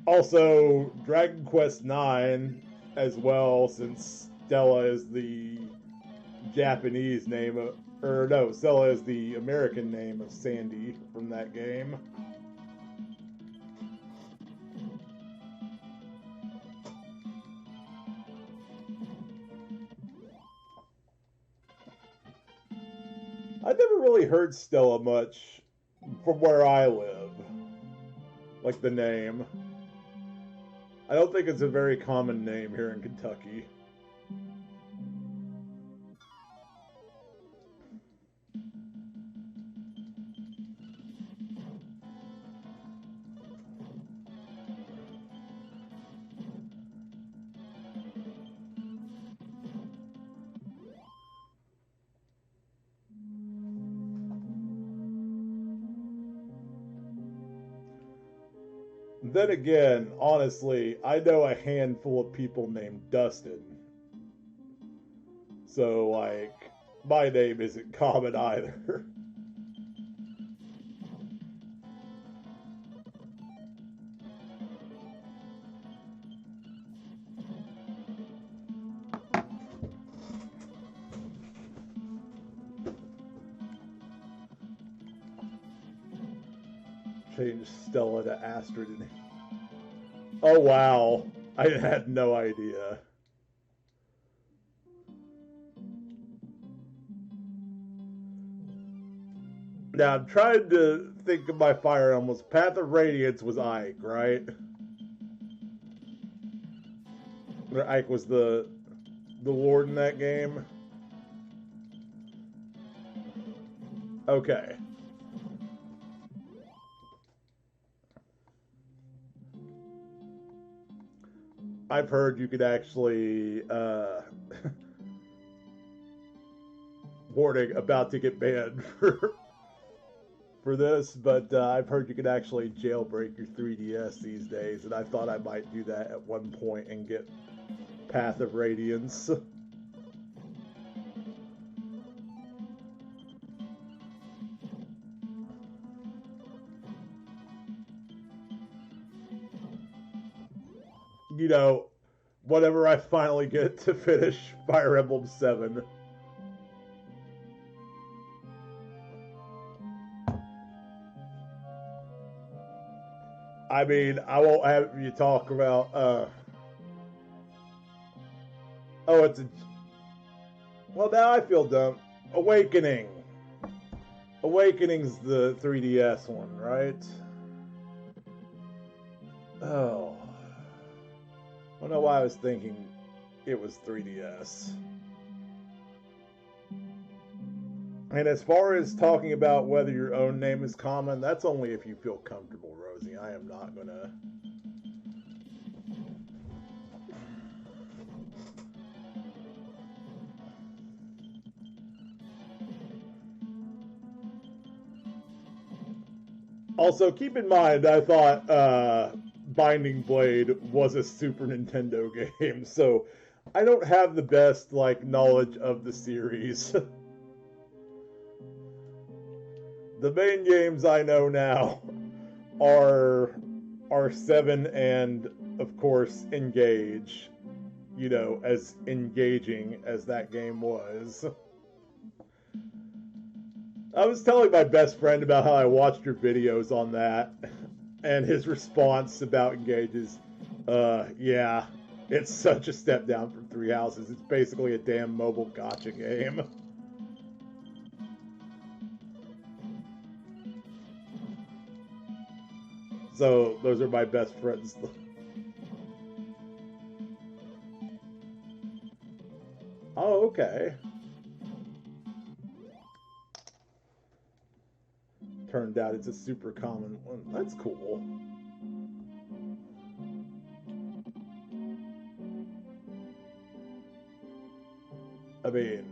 Also, Dragon Quest IX as well, since Stella is the Japanese name of, or no, Stella is the American name of Sandy from that game. I never really heard Stella much from where I live. Like the name. I don't think it's a very common name here in Kentucky. Then again, honestly, I know a handful of people named Dustin. So, like, my name isn't common either. Change Stella to Astrid. Oh, wow. I had no idea. Now, I'm trying to think of my Fire Emblems. Path of Radiance was Ike, right? Or Ike was the Lord in that game? Okay. I've heard you could actually warning, about to get banned for this, but I've heard you could actually jailbreak your 3DS these days, and I thought I might do that at one point and get Path of Radiance. You know, whenever I finally get to finish Fire Emblem 7. I mean, I won't have you talk about, oh, it's a, well, now I feel dumb. Awakening. Awakening's the 3DS one, right? Oh. I don't know why I was thinking it was 3DS. And as far as talking about whether your own name is common, that's only if you feel comfortable, Rosie. I am not gonna... Also, keep in mind, I thought Binding Blade was a Super Nintendo game, so I don't have the best, like, knowledge of the series. The main games I know now are 7 and of course, engage. You know, as engaging as that game was. I was telling my best friend about how I watched your videos on that, and his response about Engage is, yeah, it's such a step down from Three Houses. It's basically a damn mobile gacha game. So, those are my best friends. Oh, okay. Turned out it's a super common one. That's cool. I mean,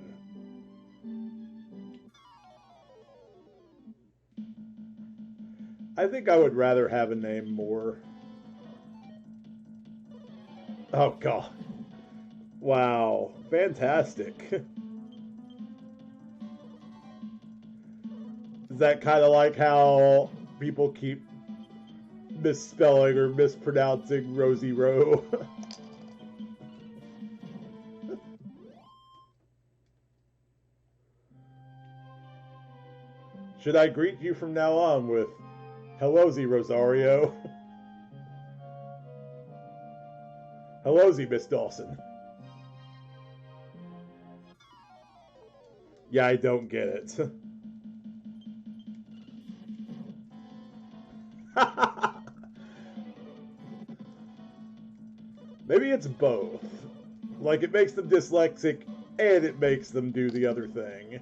I think I would rather have a name more. Oh, God. Wow. Fantastic. Is that kind of like how people keep misspelling or mispronouncing Rosie Rowe? Should I greet you from now on with "Hello-zy, Rosario"? Hello-zy, Miss Dawson. Yeah, I don't get it. Maybe it's both. Like, it makes them dyslexic, and it makes them do the other thing.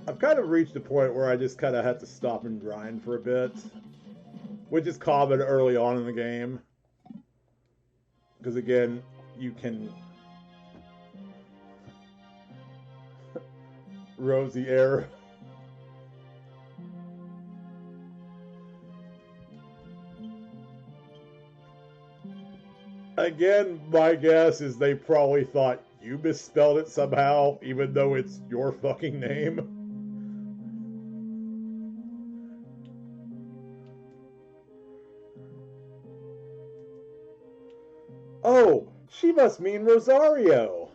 I've kind of reached a point where I just kind of have to stop and grind for a bit, which is common early on in the game. Because again, you can Rosie error. Again, my guess is they probably thought you misspelled it somehow, even though it's your fucking name. Oh, she must mean Rosario.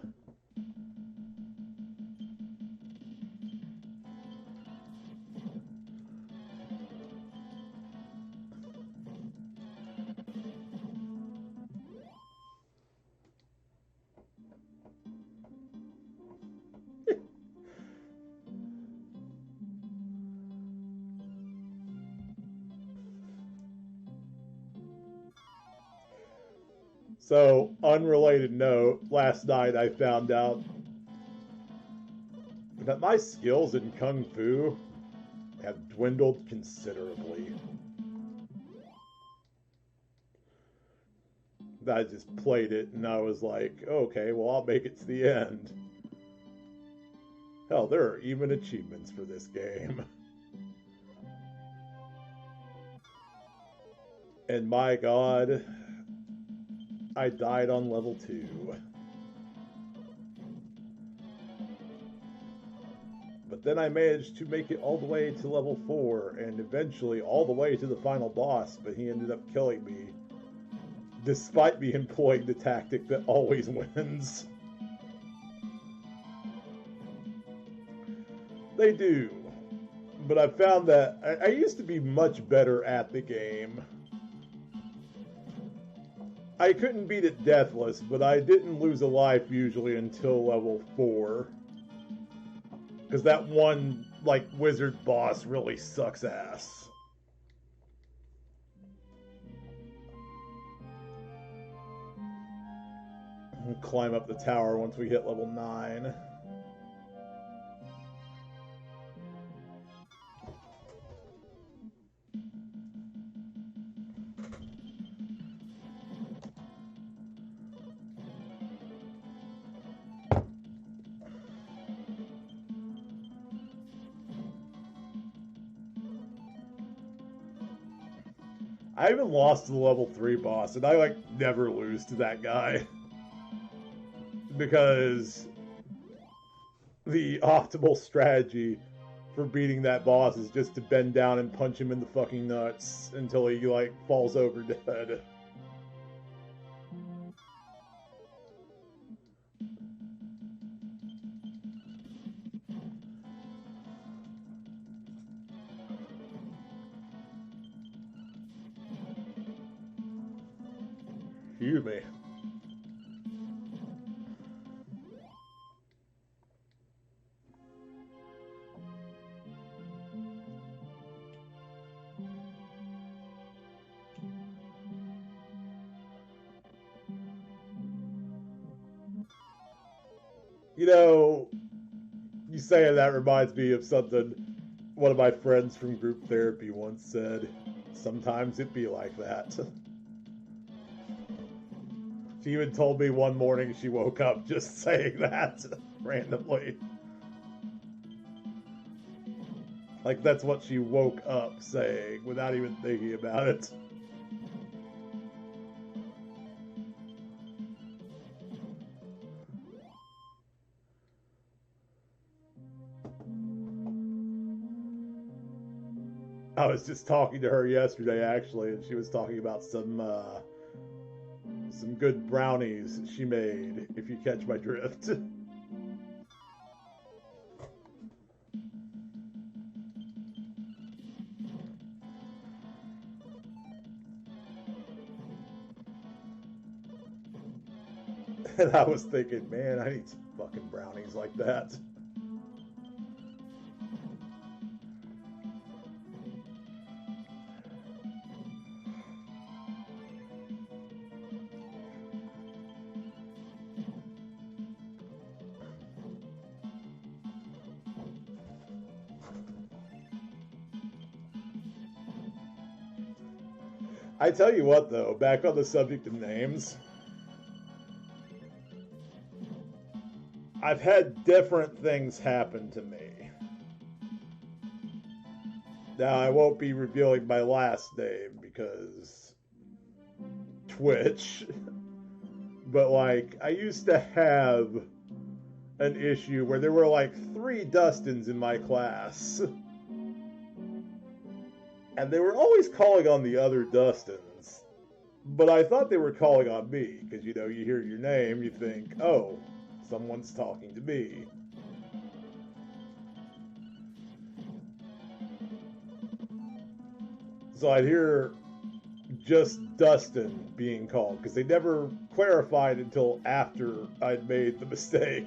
So, unrelated note, last night I found out that my skills in Kung Fu have dwindled considerably. I just played it and I was like, okay, well, I'll make it to the end. Hell, there are even achievements for this game. And my god, I died on level 2. But then I managed to make it all the way to level 4 and eventually all the way to the final boss, but he ended up killing me, despite me employing the tactic that always wins. They do. But I found that I used to be much better at the game. I couldn't beat it deathless, but I didn't lose a life usually until level 4. Because that one, like, wizard boss really sucks ass. We'll climb up the tower once we hit level 9. I even lost to the level 3 boss, and I like never lose to that guy. Because the optimal strategy for beating that boss is just to bend down and punch him in the fucking nuts until he like falls over dead. Excuse me. You know, you saying that reminds me of something one of my friends from group therapy once said. Sometimes it be like that. She even told me one morning she woke up just saying that randomly. Like that's what she woke up saying without even thinking about it. I was just talking to her yesterday actually, and she was talking about some good brownies she made, if you catch my drift. And I was thinking, man, I need some fucking brownies like that. I tell you what, though, back on the subject of names, I've had different things happen to me. Now, I won't be revealing my last name because Twitch, but like, I used to have an issue where there were like 3 Dustins in my class. And they were always calling on the other Dustins. But I thought they were calling on me, because, you know, you hear your name, you think, oh, someone's talking to me. So I'd hear just Dustin being called, because they never clarified until after I'd made the mistake.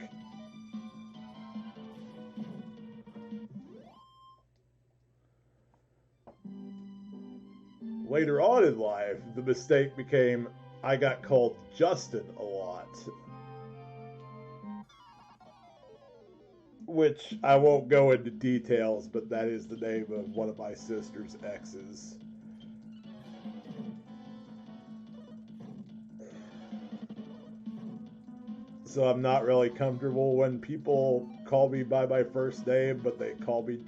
Later on in life, the mistake became I got called Justin a lot. Which I won't go into details, but that is the name of one of my sister's exes. So I'm not really comfortable when people call me by my first name, but they call me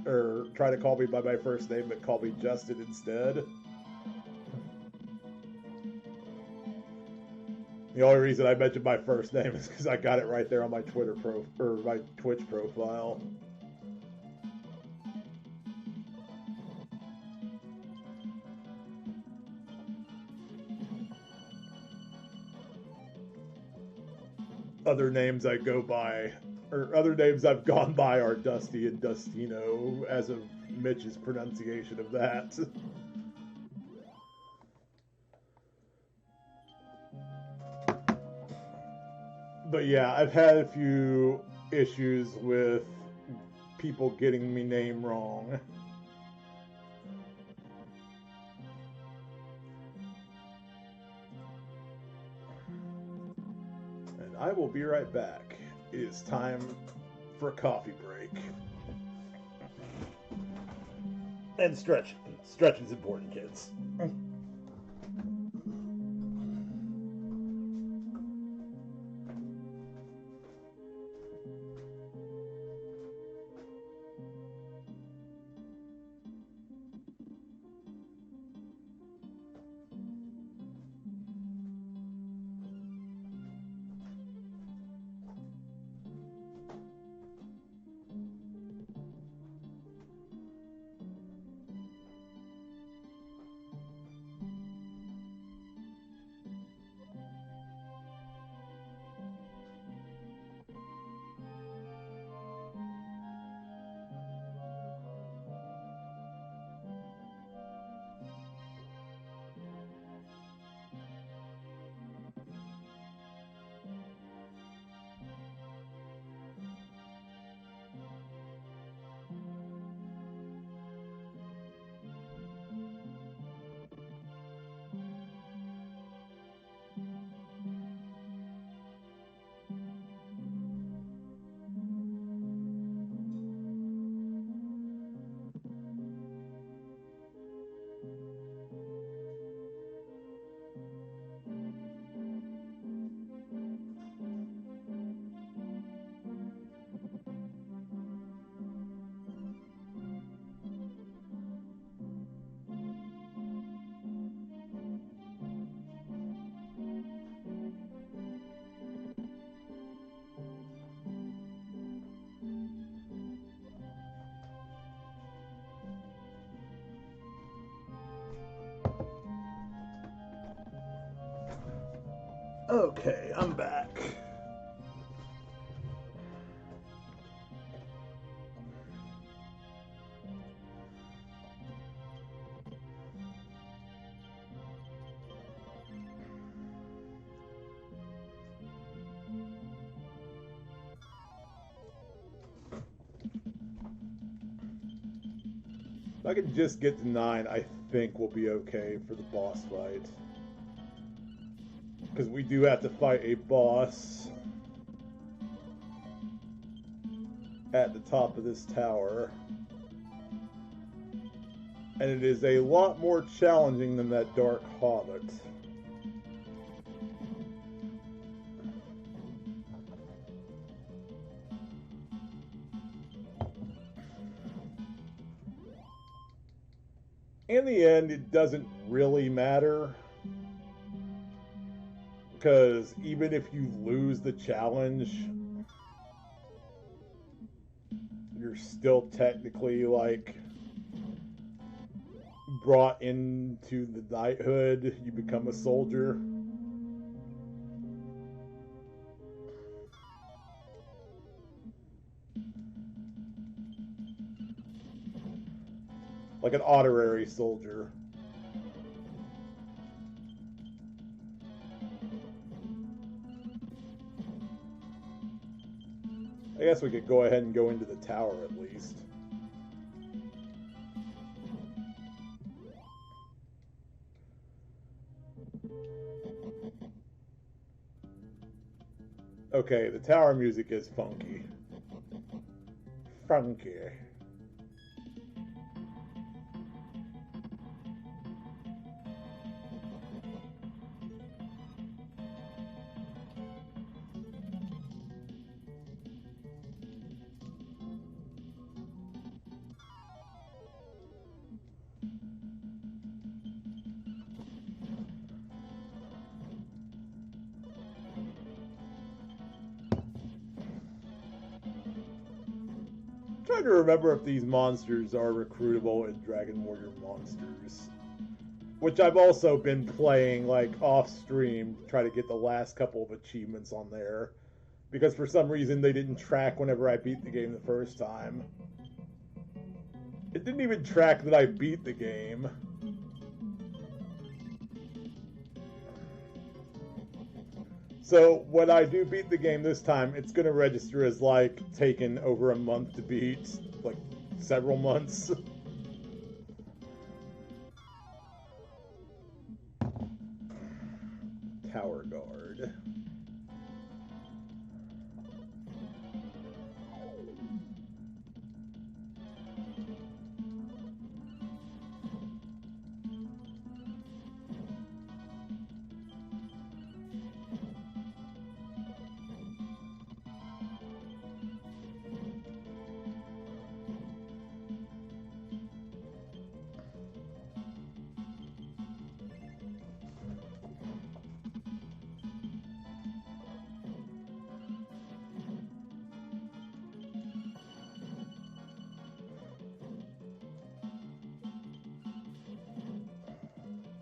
or try to call me by my first name, but call me Justin instead. The only reason I mentioned my first name is because I got it right there on my my Twitch profile. Other names I go by, or other names I've gone by, are Dusty and Dustino, as of Mitch's pronunciation of that. But yeah, I've had a few issues with people getting me name wrong. And I will be right back. It is time for a coffee break. And stretch. Stretching's important, kids. Okay, I'm back. If I can just get to 9, I think we'll be okay for the boss fight. Because we do have to fight a boss at the top of this tower. And it is a lot more challenging than that Dark Hobbit. In the end, it doesn't really matter. Because even if you lose the challenge, you're still technically, like, brought into the knighthood. You become a soldier. Like an honorary soldier. I guess we could go ahead and go into the tower at least. Okay, the tower music is funky. Funky. Trying to remember if these monsters are recruitable in Dragon Warrior Monsters, which I've also been playing like off stream to try to get the last couple of achievements on there, because for some reason they didn't track whenever I beat the game the first time. It didn't even track that I beat the game. So when I do beat the game this time, it's going to register as like taken over a month to beat, like several months. Tower Guard.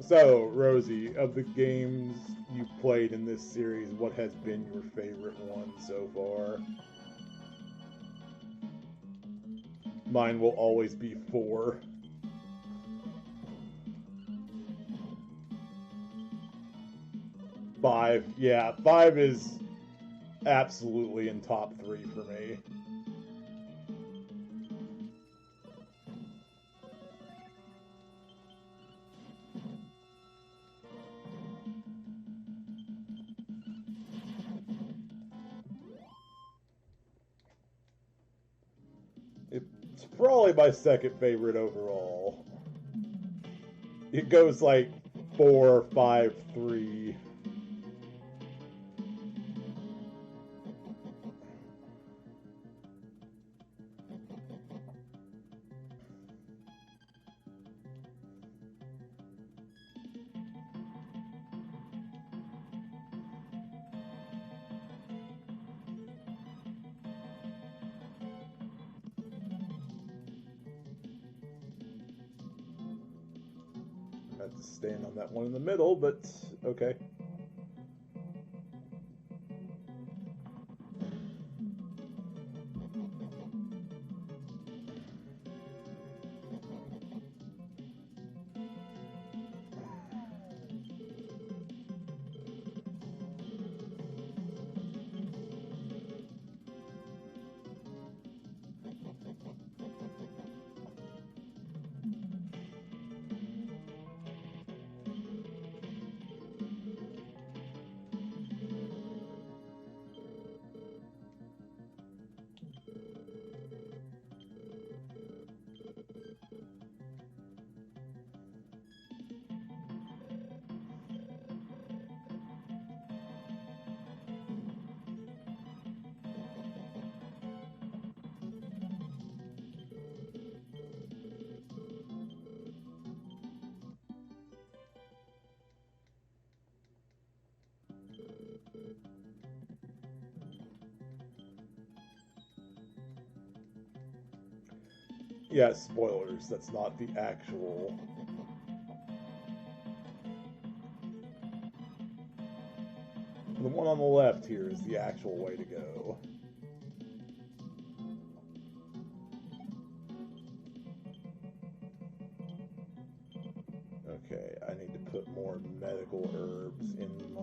So, Rosie, of the games you've played in this series, what has been your favorite one so far? Mine will always be 4. Five, yeah, 5 is absolutely in top 3 for me. It's probably my second favorite overall. It goes like 4, 5, 3. I have to stand on that one in the middle, but okay. Yeah, spoilers. That's not the actual. The one on the left here is the actual way to go. Okay, I need to put more medical herbs in my...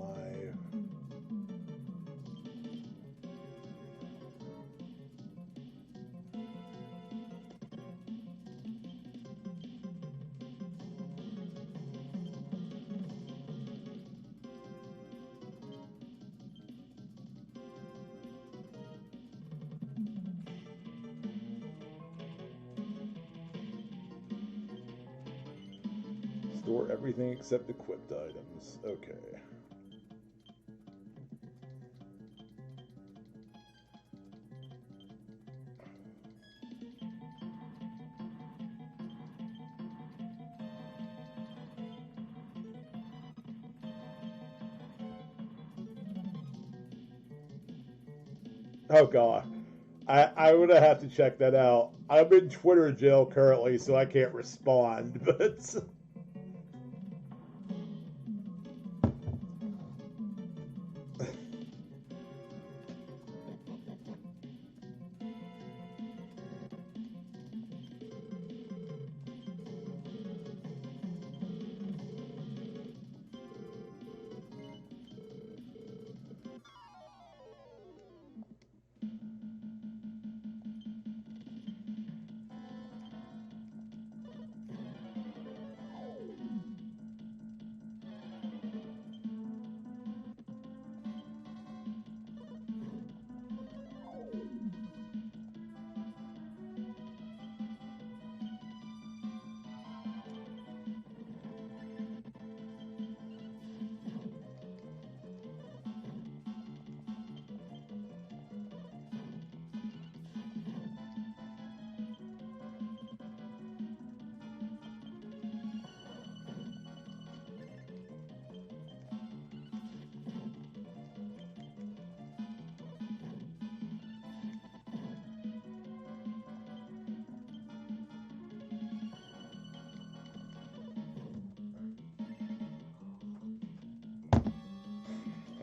Store everything except equipped items. Okay. Oh god. I would have to check that out. I'm in Twitter jail currently, so I can't respond, but...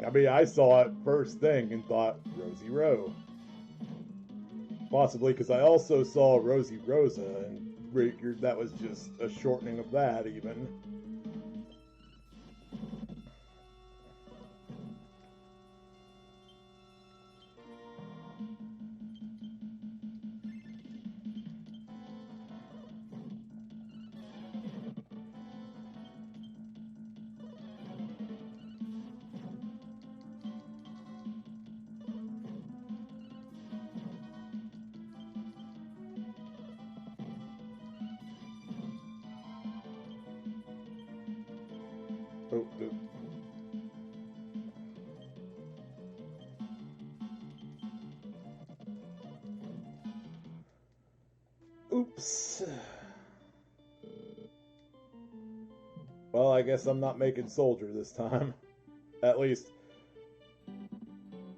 I mean, I saw it first thing and thought, Rosie Rowe. Possibly because I also saw Rosie Rosa and figured that was just a shortening of that, even. Oh, oops. Well, I guess I'm not making soldier this time. At least,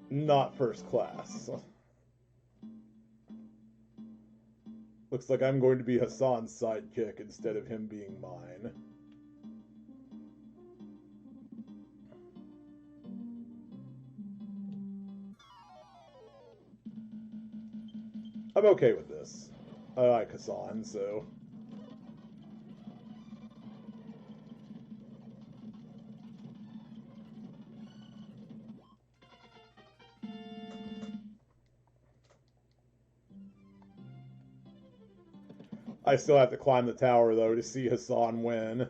not first class. Looks like I'm going to be Hassan's sidekick instead of him being mine. I'm okay with this. I like Hassan, so... I still have to climb the tower, though, to see Hassan win.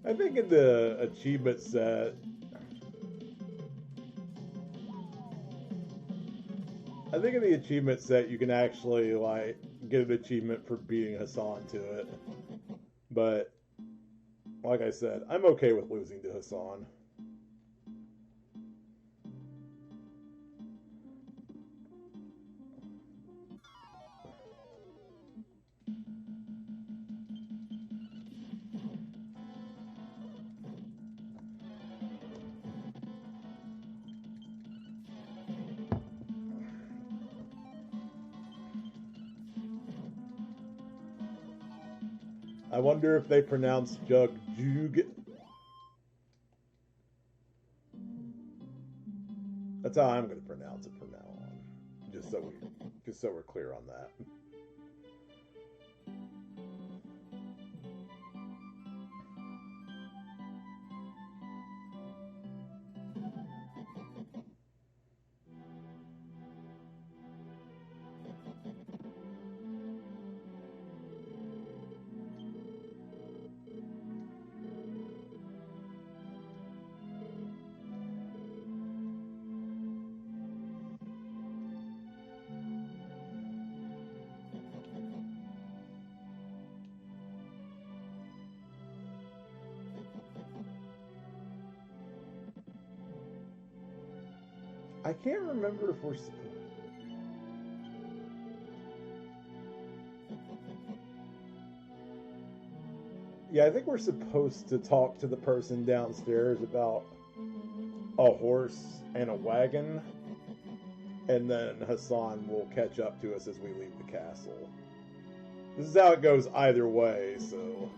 I think in the achievement set, you can actually like get an achievement for beating Hassan to it. But like I said, I'm okay with losing to Hassan. I wonder if they pronounce Jug Jug. That's how I'm going to pronounce it from now on. Just so we're clear on that. I can't remember if we're. Yeah, I think we're supposed to talk to the person downstairs about a horse and a wagon, and then Hassan will catch up to us as we leave the castle. This is how it goes either way, so.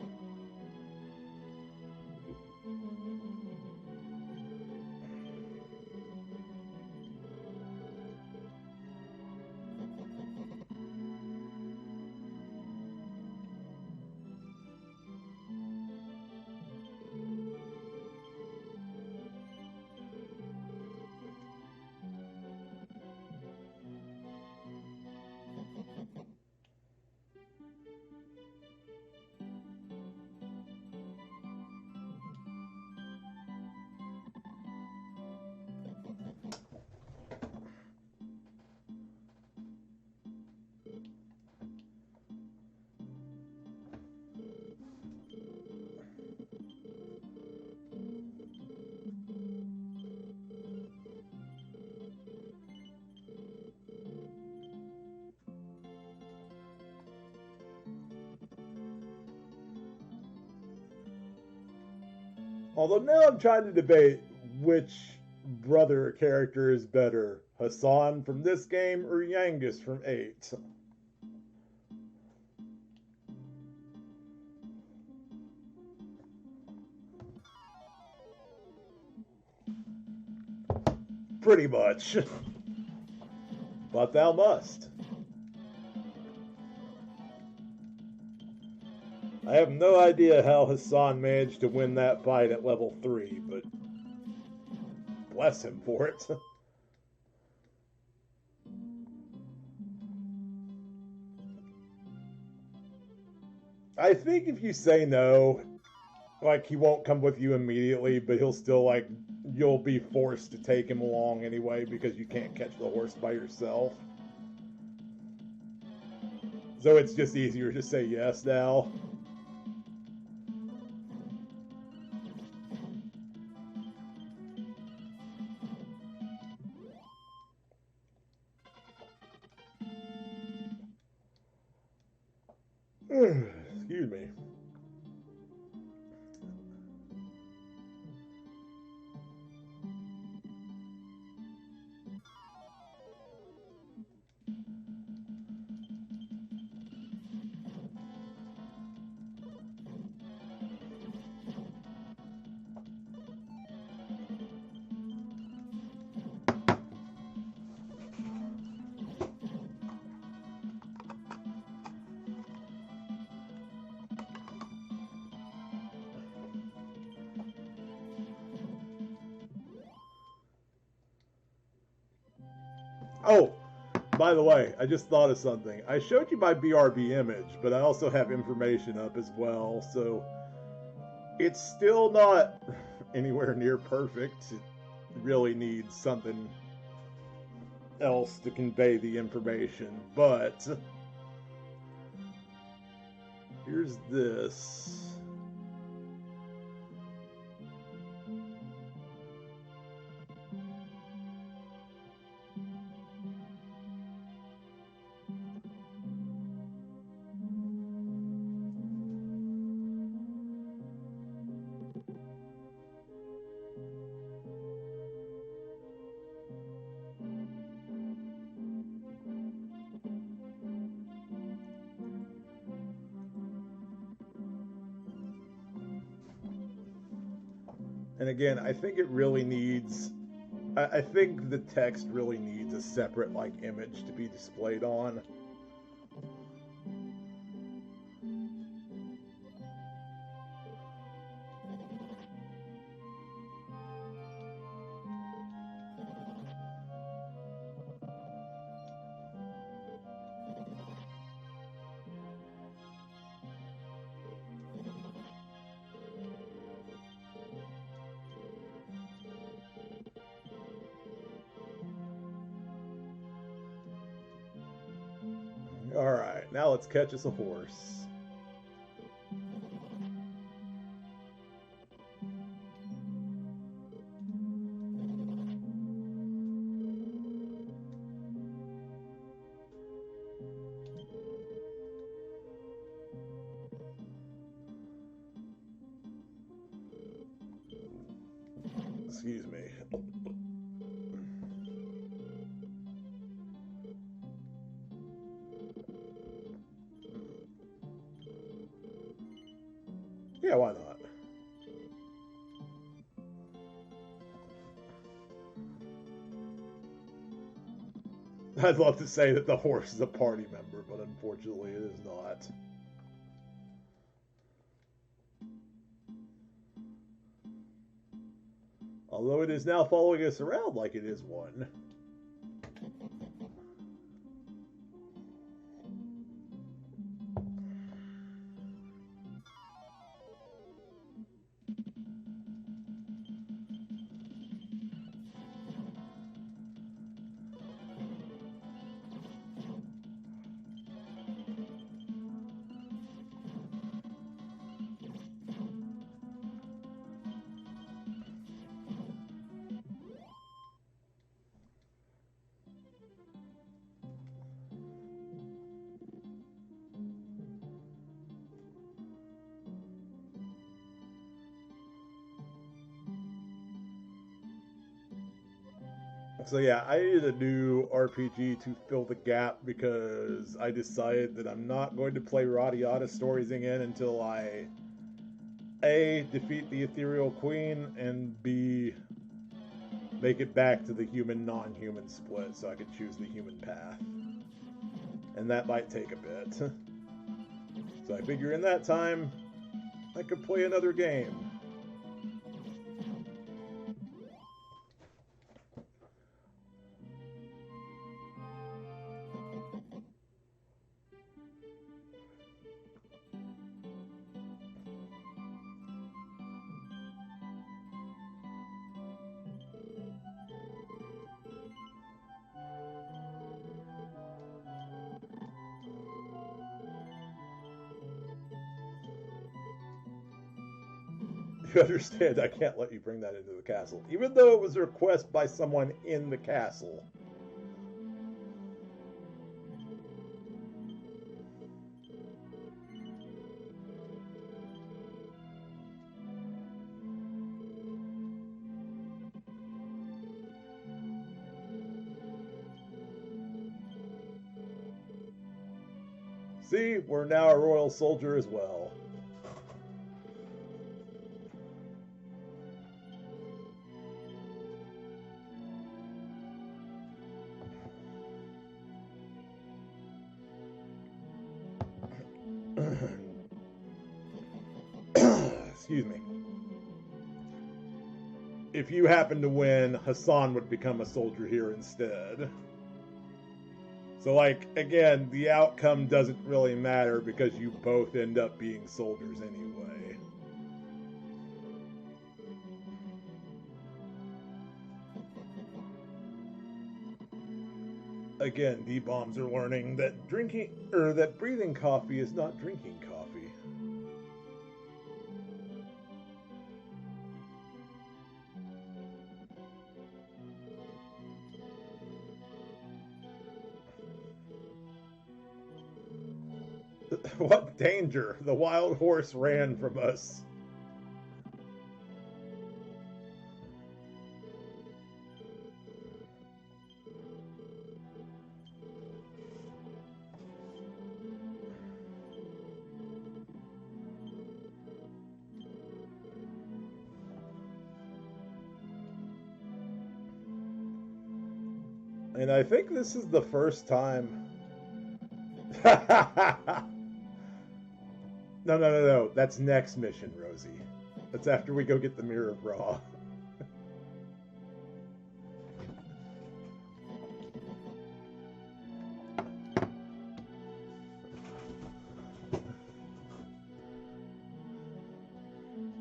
Although now I'm trying to debate which brother character is better, Hassan from this game or Yangus from 8. Pretty much. But thou must. I have no idea how Hassan managed to win that fight at level 3, but bless him for it. I think if you say no, like he won't come with you immediately, but he'll still like you'll be forced to take him along anyway because you can't catch the horse by yourself. So it's just easier to say yes now. Excuse me. Oh, by the way, I just thought of something. I showed you my BRB image, but I also have information up as well. So It's still not anywhere near perfect. It really needs something else to convey the information, but here's this. And again, I think it really needs. I think the text really needs a separate like image to be displayed on. All right, now let's catch us a horse. Excuse me. Yeah, why not? I'd love to say that the horse is a party member, but unfortunately it is not. Although it is now following us around like it is one. So yeah, I needed a new RPG to fill the gap because I decided that I'm not going to play Radiata Stories again until I A, defeat the Ethereal Queen, and B, make it back to the human non-human split so I could choose the human path. And that might take a bit. So I figure in that time, I could play another game. You understand, I can't let you bring that into the castle, even though it was a request by someone in the castle. See, we're now a royal soldier as well. Excuse me. If you happen to win, Hassan would become a soldier here instead. So, like, again, the outcome doesn't really matter because you both end up being soldiers anyway. Again, D-bombs are learning that that breathing coffee is not drinking coffee. What danger! The wild horse ran from us. And I think this is the first time. No. That's next mission, Rosie. That's after we go get the Mirror of Ra.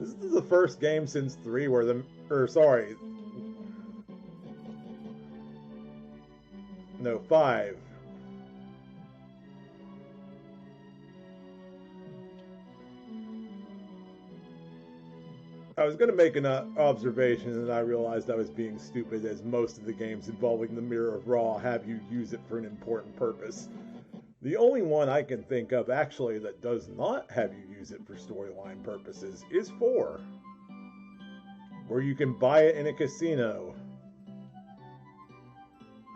This is the first game since 3 where no, 5. I was going to make an observation, and I realized I was being stupid, as most of the games involving the Mirror of Ra have you use it for an important purpose. The only one I can think of, actually, that does not have you use it for storyline purposes is 4, where you can buy it in a casino.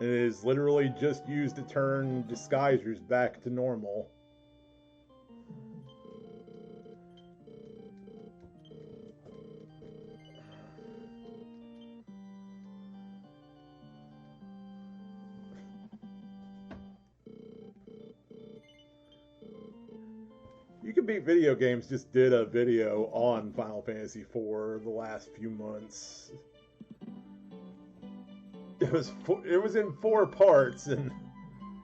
It is literally just used to turn disguisers back to normal. You Can Beat Video Games just did a video on Final Fantasy IV the last few months. It was in 4 parts, and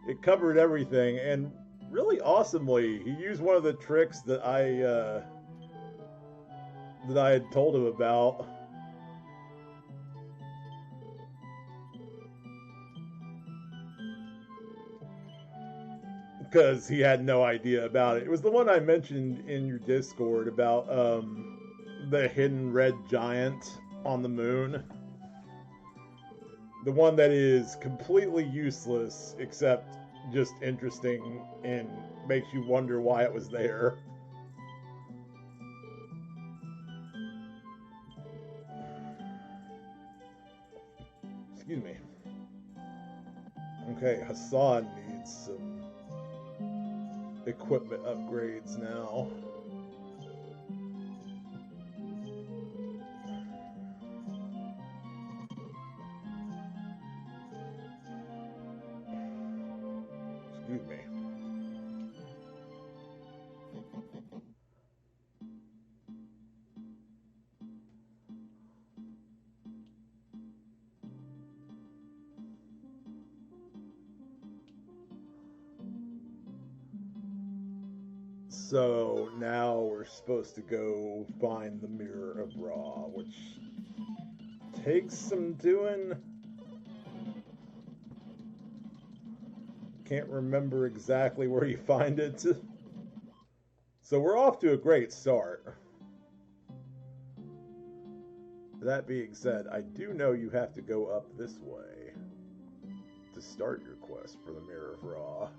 it covered everything, and really awesomely, he used one of the tricks that I had told him about. Because he had no idea about it. It was the one I mentioned in your Discord about the hidden red giant on the moon. The one that is completely useless, except just interesting and makes you wonder why it was there. Excuse me. Okay, Hassan needs some equipment upgrades now. Excuse me. So now we're supposed to go find the Mirror of Ra, which takes some doing. Can't remember exactly where you find it. So we're off to a great start. That being said, I do know you have to go up this way to start your quest for the Mirror of Ra.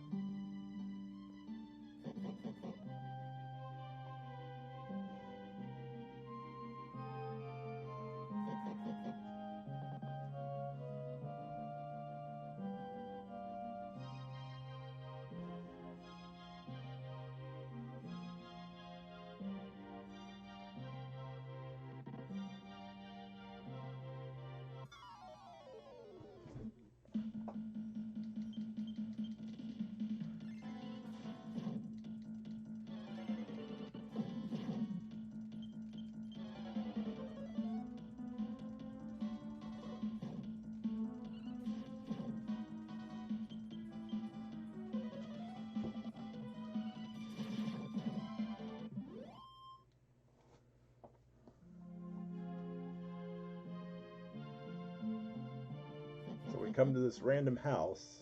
So we come to this random house,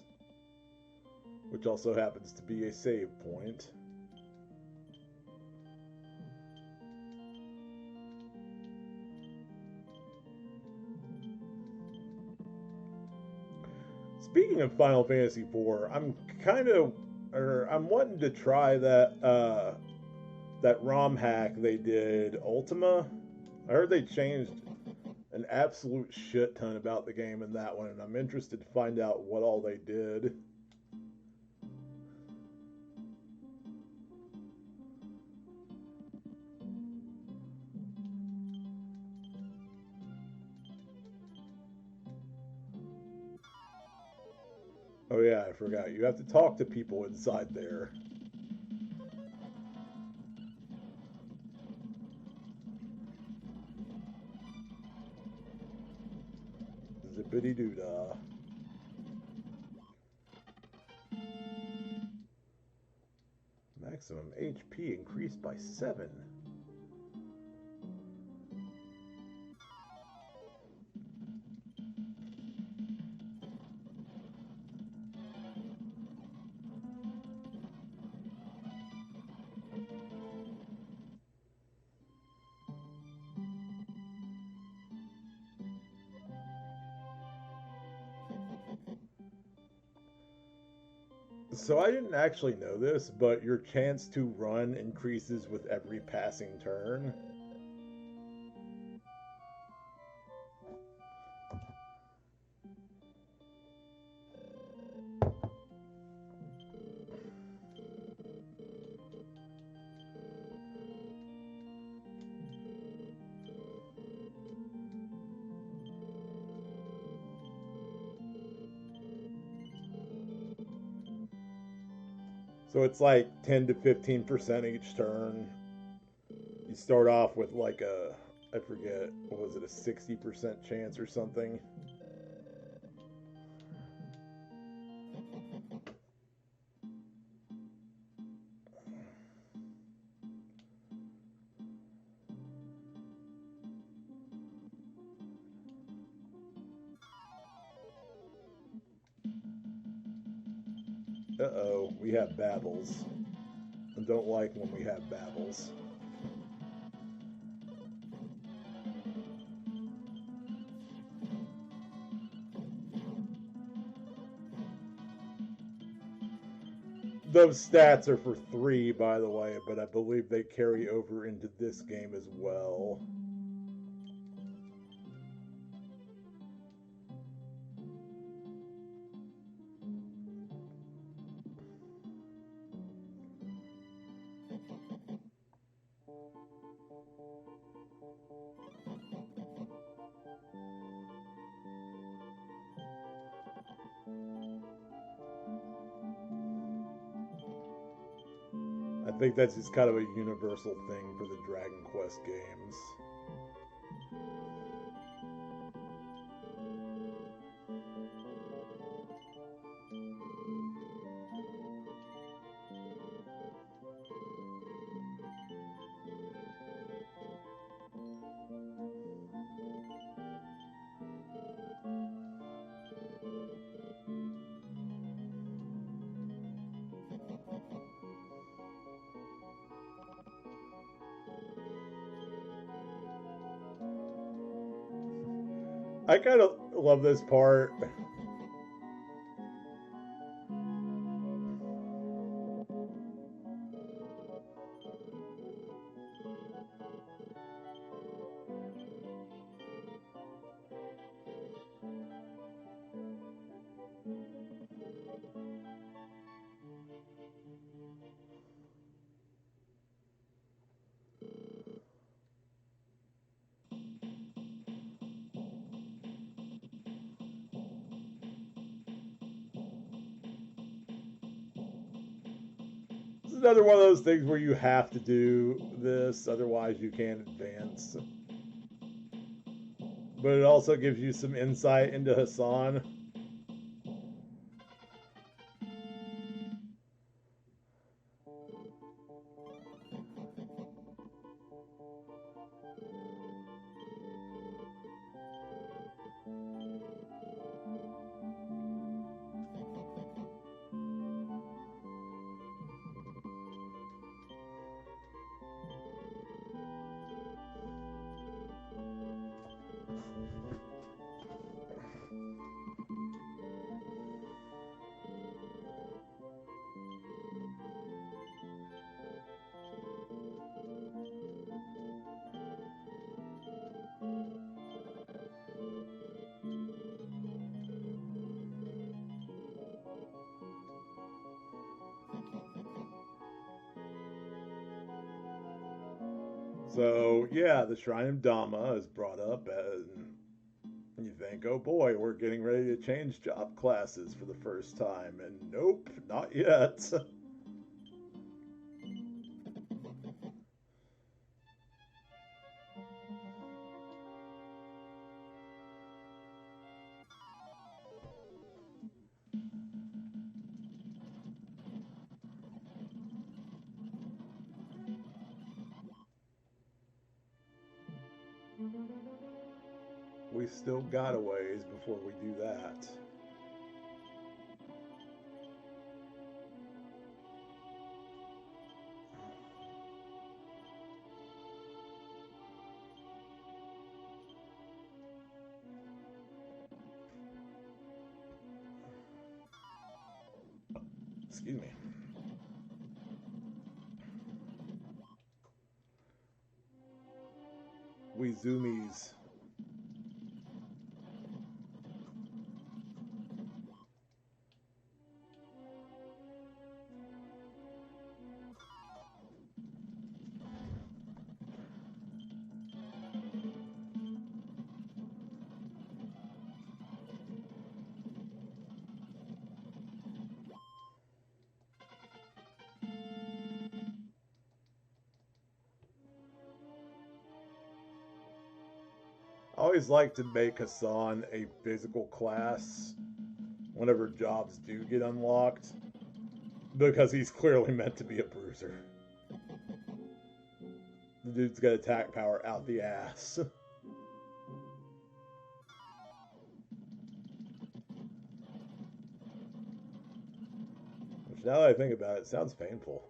which also happens to be a save point. Speaking of Final Fantasy IV, I'm wanting to try that ROM hack they did, Ultima. I heard they changed an absolute shit ton about the game in that one, and I'm interested to find out what all they did. Oh yeah, I forgot. You have to talk to people inside there. Zippity doo dah. Maximum HP increased by 7. So I didn't actually know this, but your chance to run increases with every passing turn. So it's like 10 to 15% each turn. You start off with like I forget, what was it, a 60% chance or something? Uh-oh, we have babbles. I don't like when we have babbles. Those stats are for 3, by the way, but I believe they carry over into this game as well. I think that's just kind of a universal thing for the Dragon Quest games. I kind of love this part. This is another one of those things where you have to do this, otherwise you can't advance. But it also gives you some insight into Hassan. So yeah, the Shrine of Dama is brought up, and you think, oh boy, we're getting ready to change job classes for the first time, and nope, not yet. We still got a ways before we do that. Excuse me. We zoomies. I always like to make Hassan a physical class whenever jobs do get unlocked, because he's clearly meant to be a bruiser. The dude's got attack power out the ass. Which, now that I think about it, sounds painful.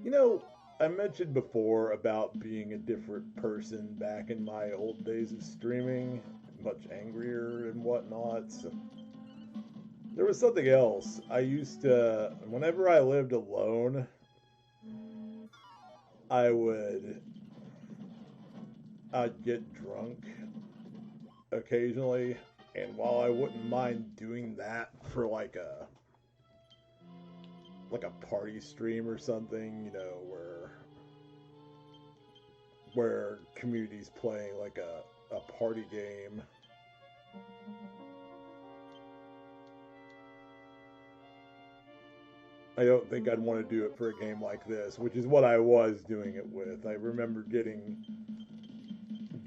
You know, I mentioned before about being a different person back in my old days of streaming, much angrier and whatnot. So there was something else. I used to, whenever I lived alone, I would, I'd get drunk occasionally, and while I wouldn't mind doing that for like a party stream or something, where community's playing like a party game. I don't think I'd want to do it for a game like this, which is what I was doing it with. I remember getting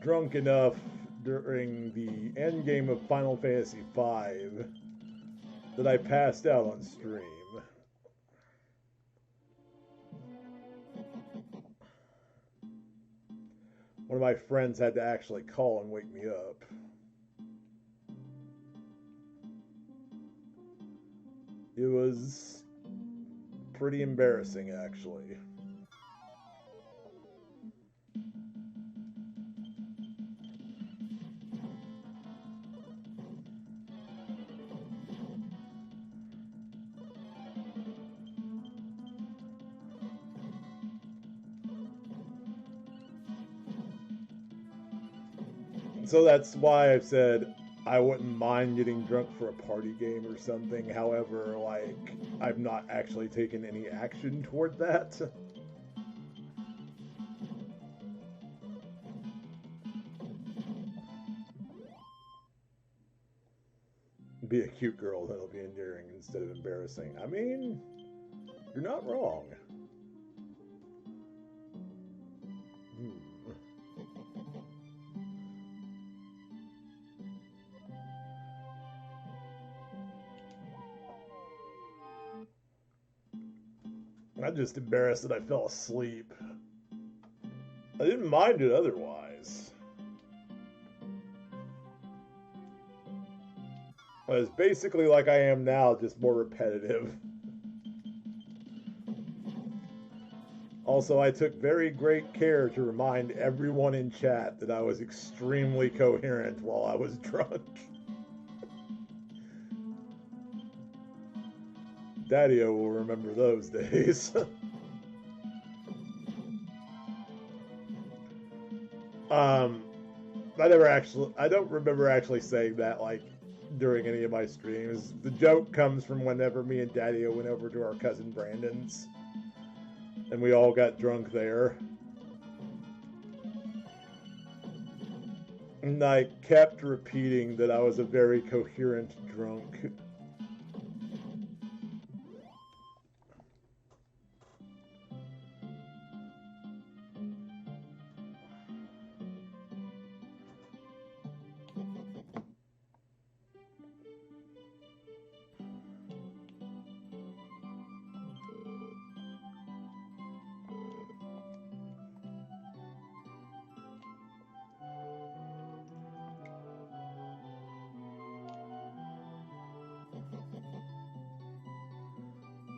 drunk enough during the end game of Final Fantasy V that I passed out on stream. One of my friends had to actually call and wake me up. It was pretty embarrassing, actually. So that's why I've said I wouldn't mind getting drunk for a party game or something. However, like, I've not actually taken any action toward that. Be a cute girl that'll be endearing instead of embarrassing. I mean, you're not wrong. I'm just embarrassed that I fell asleep. I didn't mind it otherwise. It was basically like I am now, just more repetitive. Also, I took very great care to remind everyone in chat that I was extremely coherent while I was drunk. Daddy-o will remember those days. I don't remember actually saying that, like, during any of my streams. The joke comes from whenever me and Daddy-o went over to our cousin Brandon's, and we all got drunk there. And I kept repeating that I was a very coherent drunk.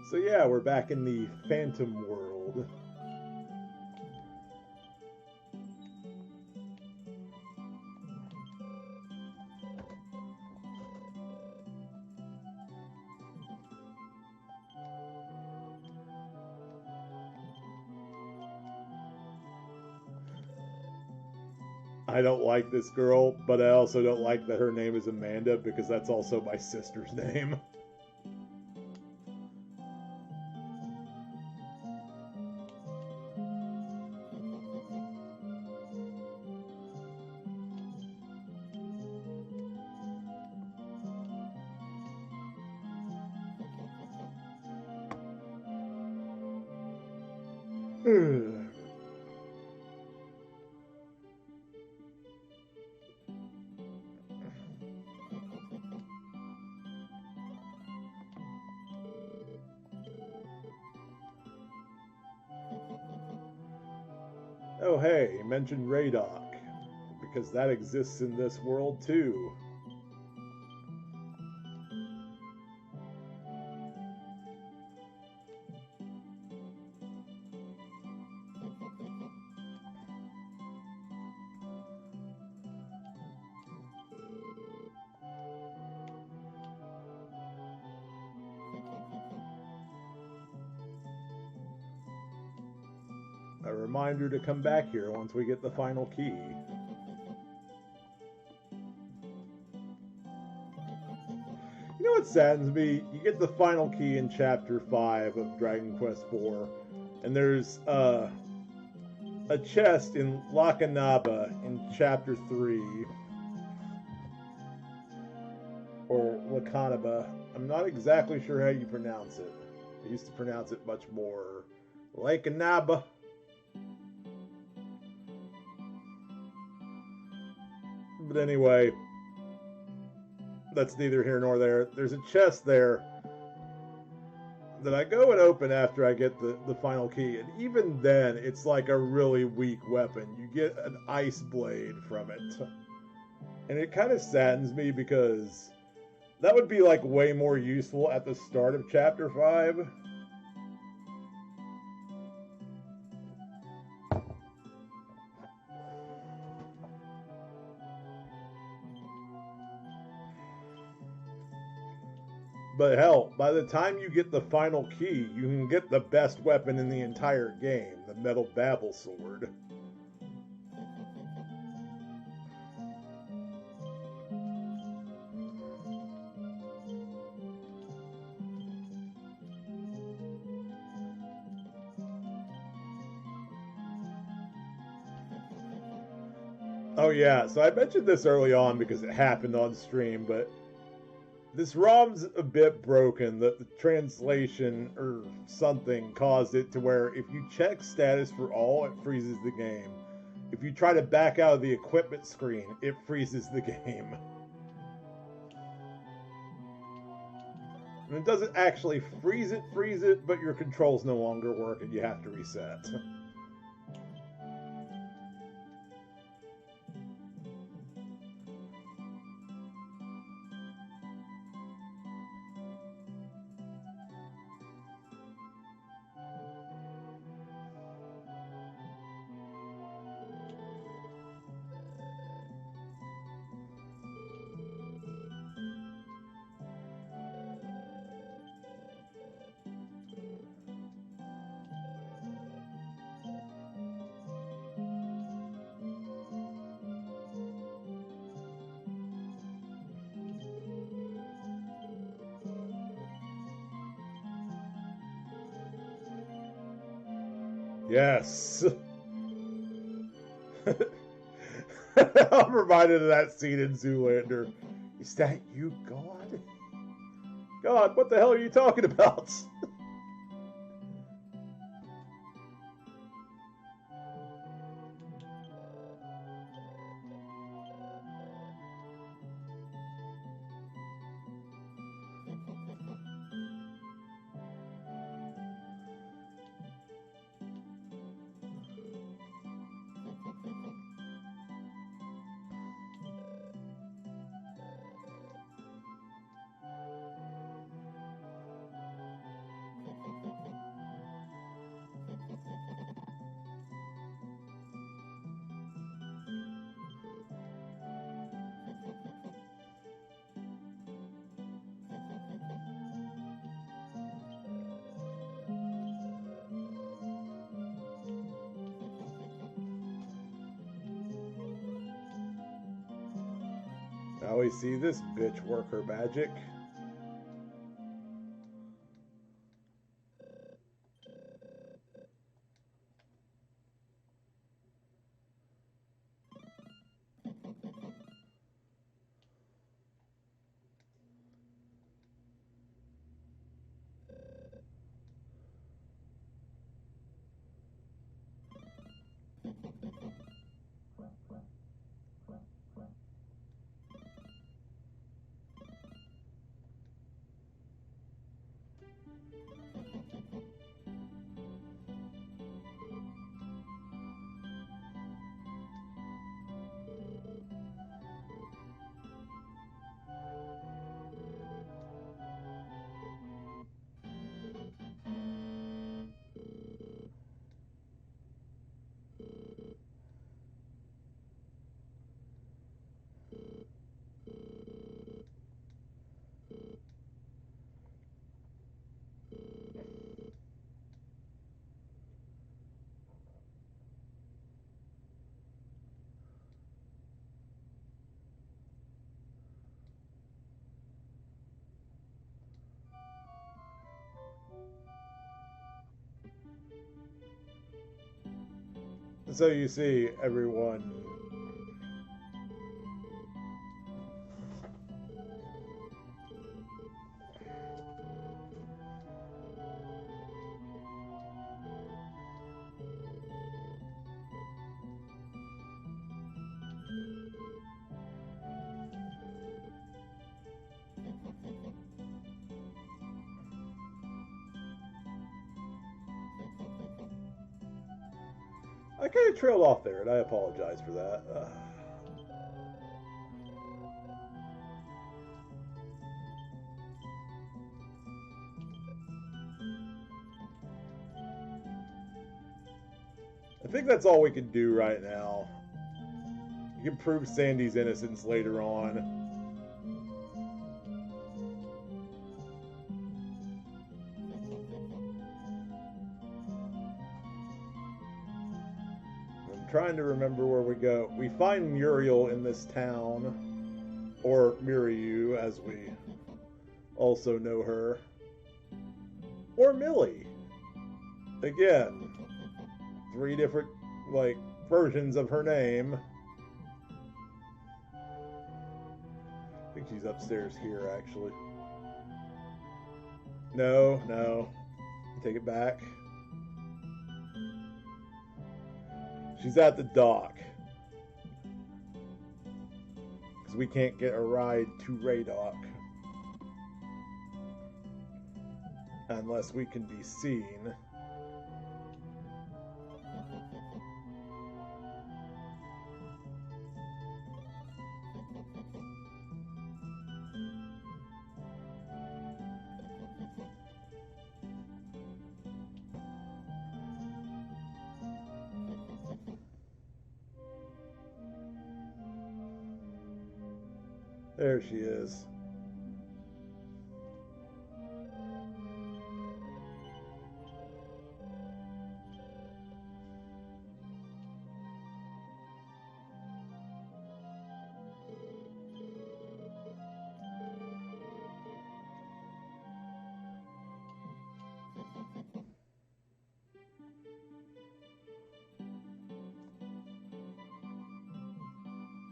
So yeah, we're back in the Phantom world. I don't like this girl, but I also don't like that her name is Amanda, because that's also my sister's name. Oh hey, you mentioned Radok, because that exists in this world too. A reminder to come back here once we get the final key. You know what saddens me? You get the final key in Chapter 5 of Dragon Quest IV, and there's a chest in Lakanaba in Chapter 3. Or Lakanaba. I'm not exactly sure how you pronounce it. I used to pronounce it much more Lakanaba. But anyway, that's neither here nor there. There's a chest there that I go and open after I get the final key. And even then, it's like a really weak weapon. You get an ice blade from it. And it kind of saddens me because that would be like way more useful at the start of Chapter 5. But hell, by the time you get the final key, you can get the best weapon in the entire game, the Metal Babel Sword. Oh yeah, so I mentioned this early on because it happened on stream, but This ROM's a bit broken. The translation or something caused it to where if you check status for all, it freezes the game. If you try to back out of the equipment screen, it freezes the game. And it doesn't actually freeze it, but your controls no longer work and you have to reset. Yes. I'm reminded of that scene in Zoolander. Is that you, God? God, what the hell are you talking about? Now we see this bitch work her magic. So you see, everyone. I kind of trailed off there, and I apologize for that. I think that's all we can do right now. You can prove Sandy's innocence later on. Trying to remember where we go. We find Muriel in this town, or Miriu as we also know her, or Millie. Again, 3 different versions of her name. she's upstairs here, actually. No, no. Take it back. She's at the dock. Because we can't get a ride to Raydock. Unless we can be seen. There she is.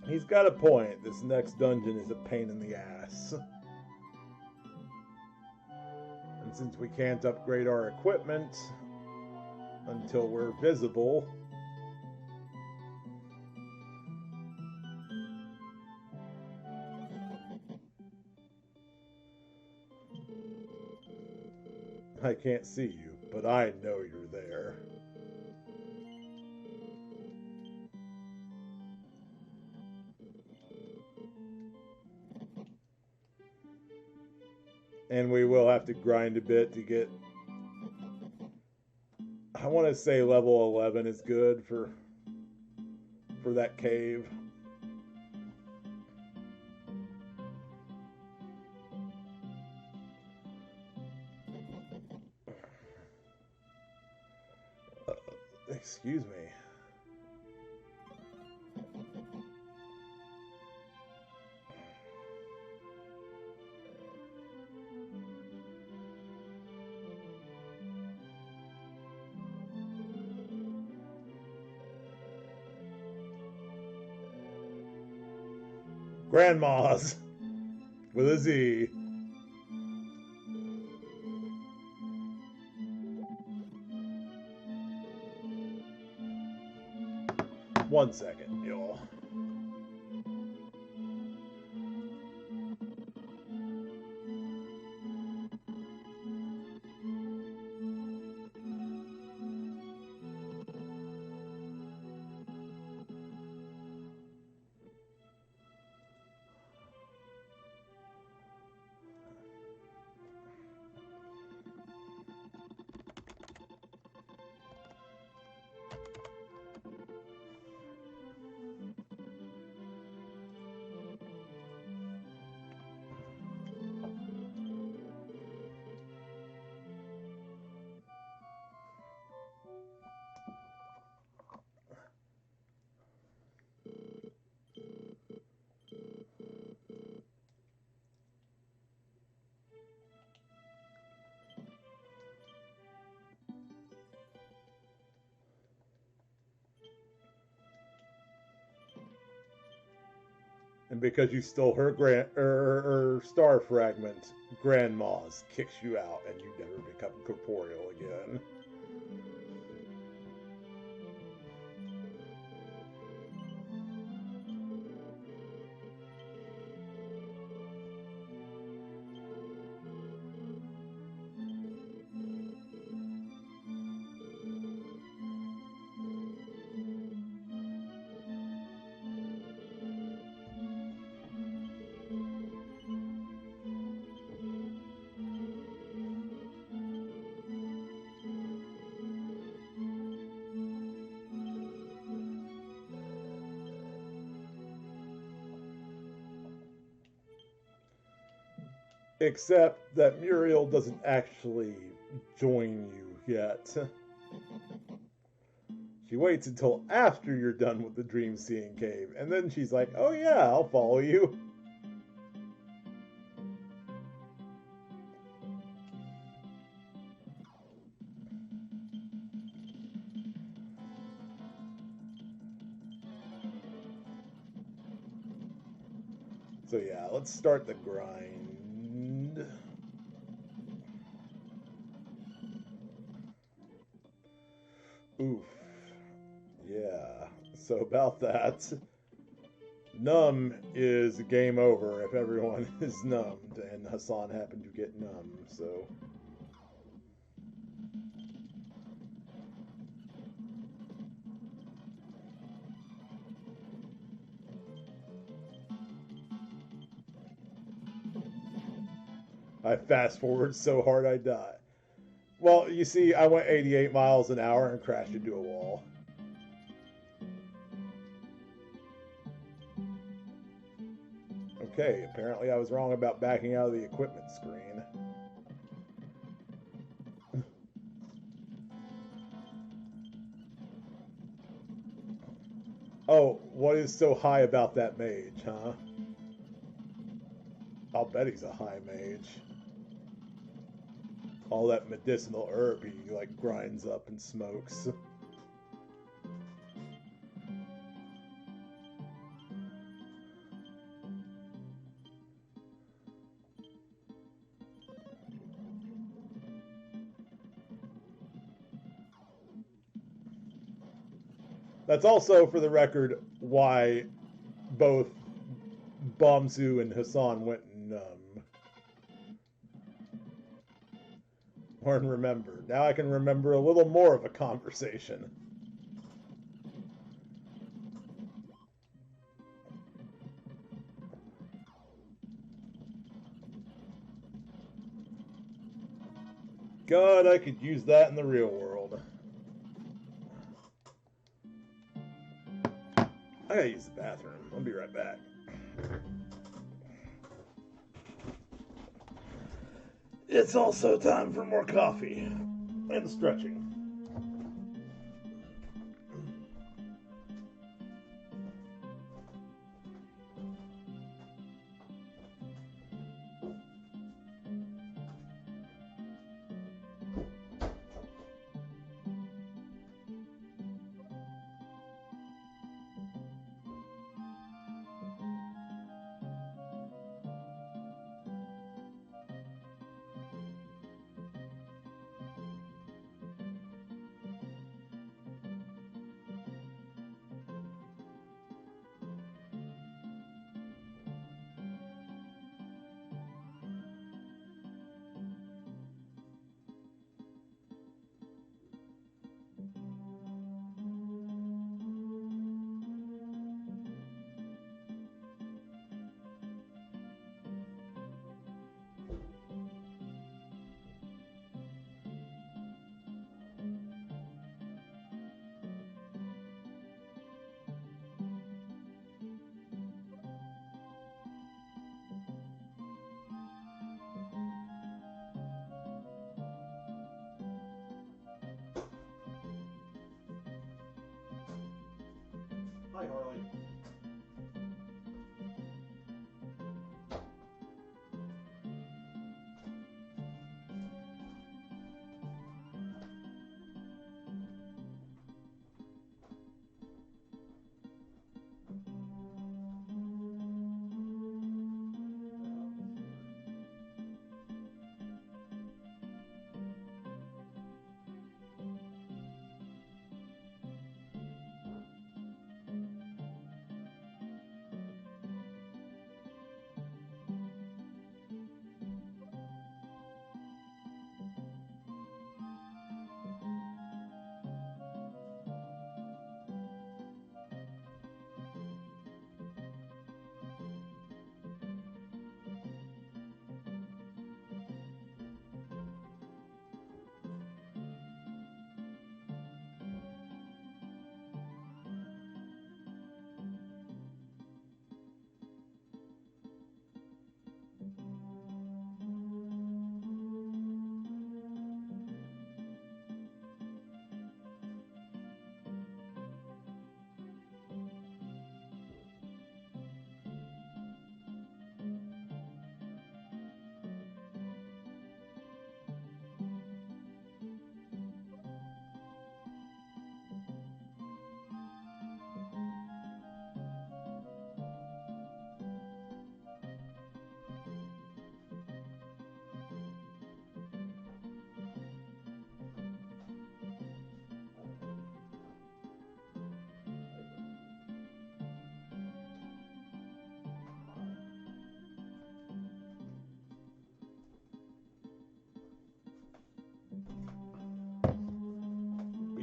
He's got a point. This next dungeon is a pain in the ass. And since we can't upgrade our equipment until we're visible, I can't see you, but I know you're there. And we will have to grind a bit to get... I want to say level 11 is good for that cave. Excuse me. Grandmas with a Z. One second, y'all. And because you stole her star fragment, Grandma's kicks you out and you never become corporeal again. Except that Muriel doesn't actually join you yet. She waits until after you're done with the Dream Seeing Cave, and then she's like, oh yeah, I'll follow you. So yeah, let's start the grind. Oof. Yeah. So about that, numb is game over if everyone is numbed, and Hassan happened to get numb, so. I fast forward so hard I die. Well, you see, I went 88 miles an hour and crashed into a wall. Okay, apparently I was wrong about backing out of the equipment screen. Oh, what is so high about that mage, huh? I'll bet he's a high mage. All that medicinal herb he like grinds up and smokes. That's also, for the record, why both Botsu and Hassan went numb. Or remember. Now I can remember a little more of a conversation. God, I could use that in the real world. I gotta use the bathroom. I'll be right back. It's also time for more coffee and stretching. Hi, Harley.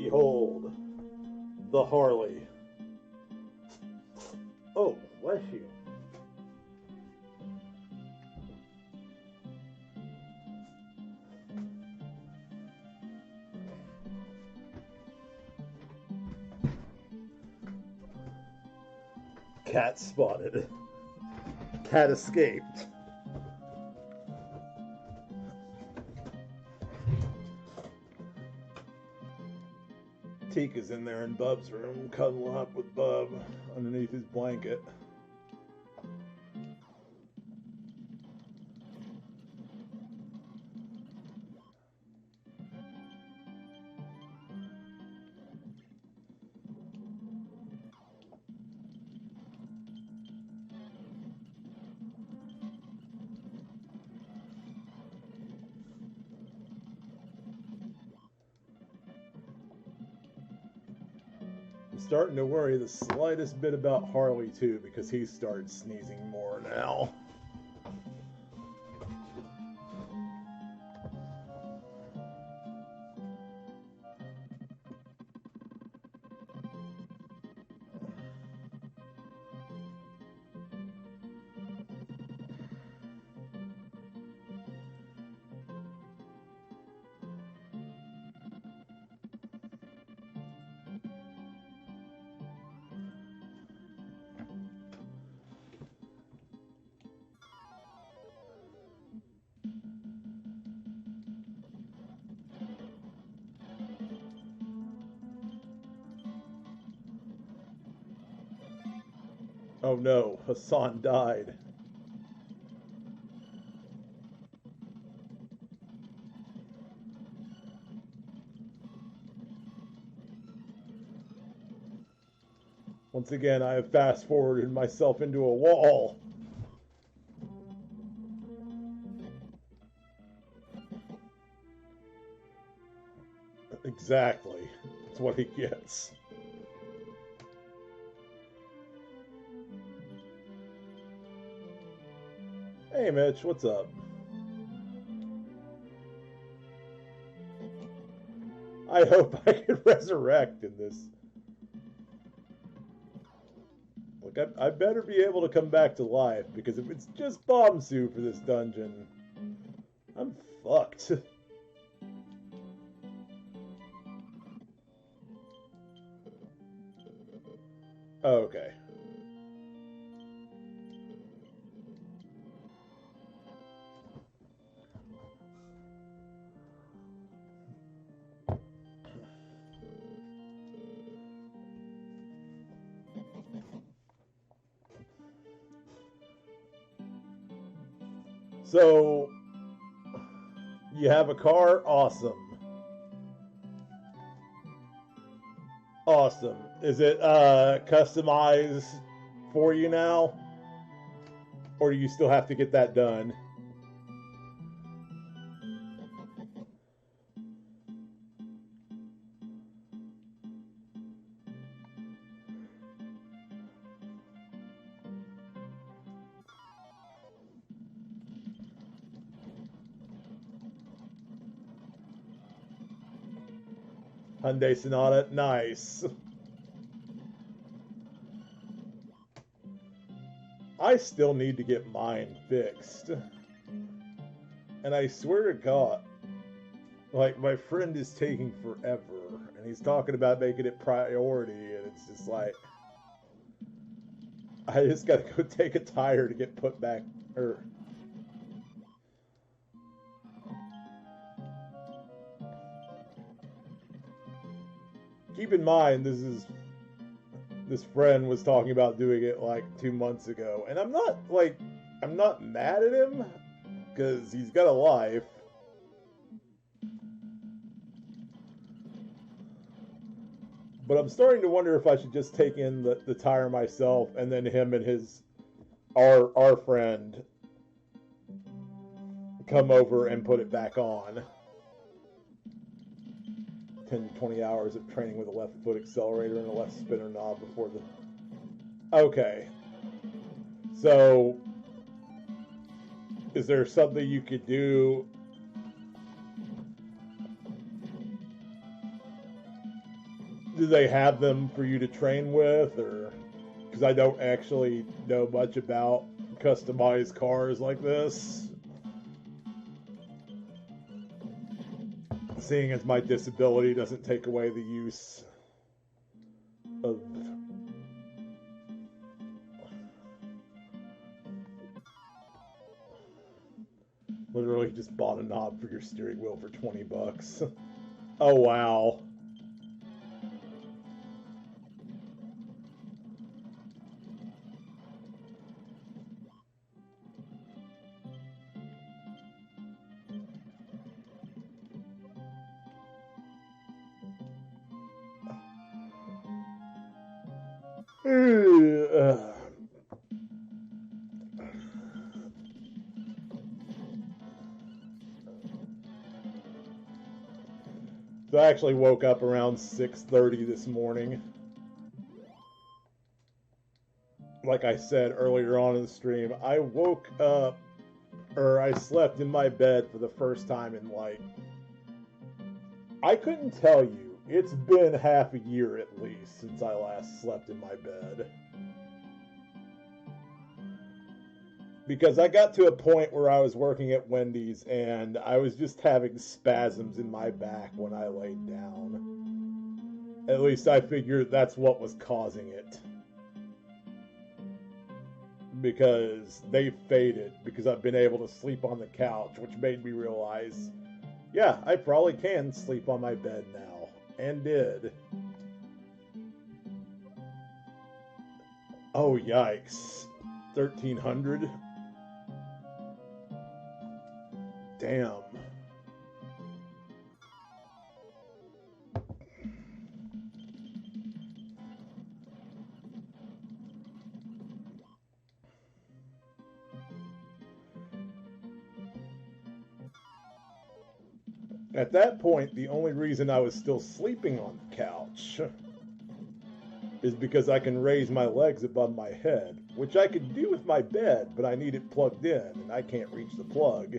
Behold, the Harley. Oh, bless you. Cat spotted. Cat escaped. Tika's in there in Bub's room, cuddling up with Bub underneath his blanket. I'm starting to worry the slightest bit about Harley too, because he starts sneezing more now. Oh no, Hassan died. Once again, I have fast forwarded myself into a wall. Exactly. That's what he gets. Hey Mitch, what's up? I hope I can resurrect in this. Look, I better be able to come back to life, because if it's just Botsu for this dungeon, I'm fucked. Okay. So, you have a car? Awesome. Awesome. Is it customized for you now? Or do you still have to get that done? Hyundai Sonata, nice. I still need to get mine fixed. And I swear to God, like, my friend is taking forever. And he's talking about making it priority. And it's just like, I just gotta go take a tire to get put back. Or, keep in mind, this friend was talking about doing it like 2 months ago, and I'm not mad at him, because he's got a life. But I'm starting to wonder if I should just take in the tire myself, and then him and our friend come over and put it back on. 10 to 20 hours of training with a left foot accelerator and a left spinner knob before the... Okay. So, is there something you could do? Do they have them for you to train with, or because I don't actually know much about customized cars like this, seeing as my disability doesn't take away the use of literally just bought a knob for your steering wheel for $20. Oh wow. So I actually woke up around 6:30 this morning. Like I said earlier on in the stream, I woke up, or I slept in my bed for the first time in like, I couldn't tell you, it's been half a year at least since I last slept in my bed. Because I got to a point where I was working at Wendy's and I was just having spasms in my back when I laid down. At least I figured that's what was causing it. Because they faded because I've been able to sleep on the couch, which made me realize, yeah, I probably can sleep on my bed now. And did. Oh, yikes. 1,300? Damn. At that point, the only reason I was still sleeping on the couch is because I can raise my legs above my head, which I could do with my bed, but I need it plugged in, and I can't reach the plug.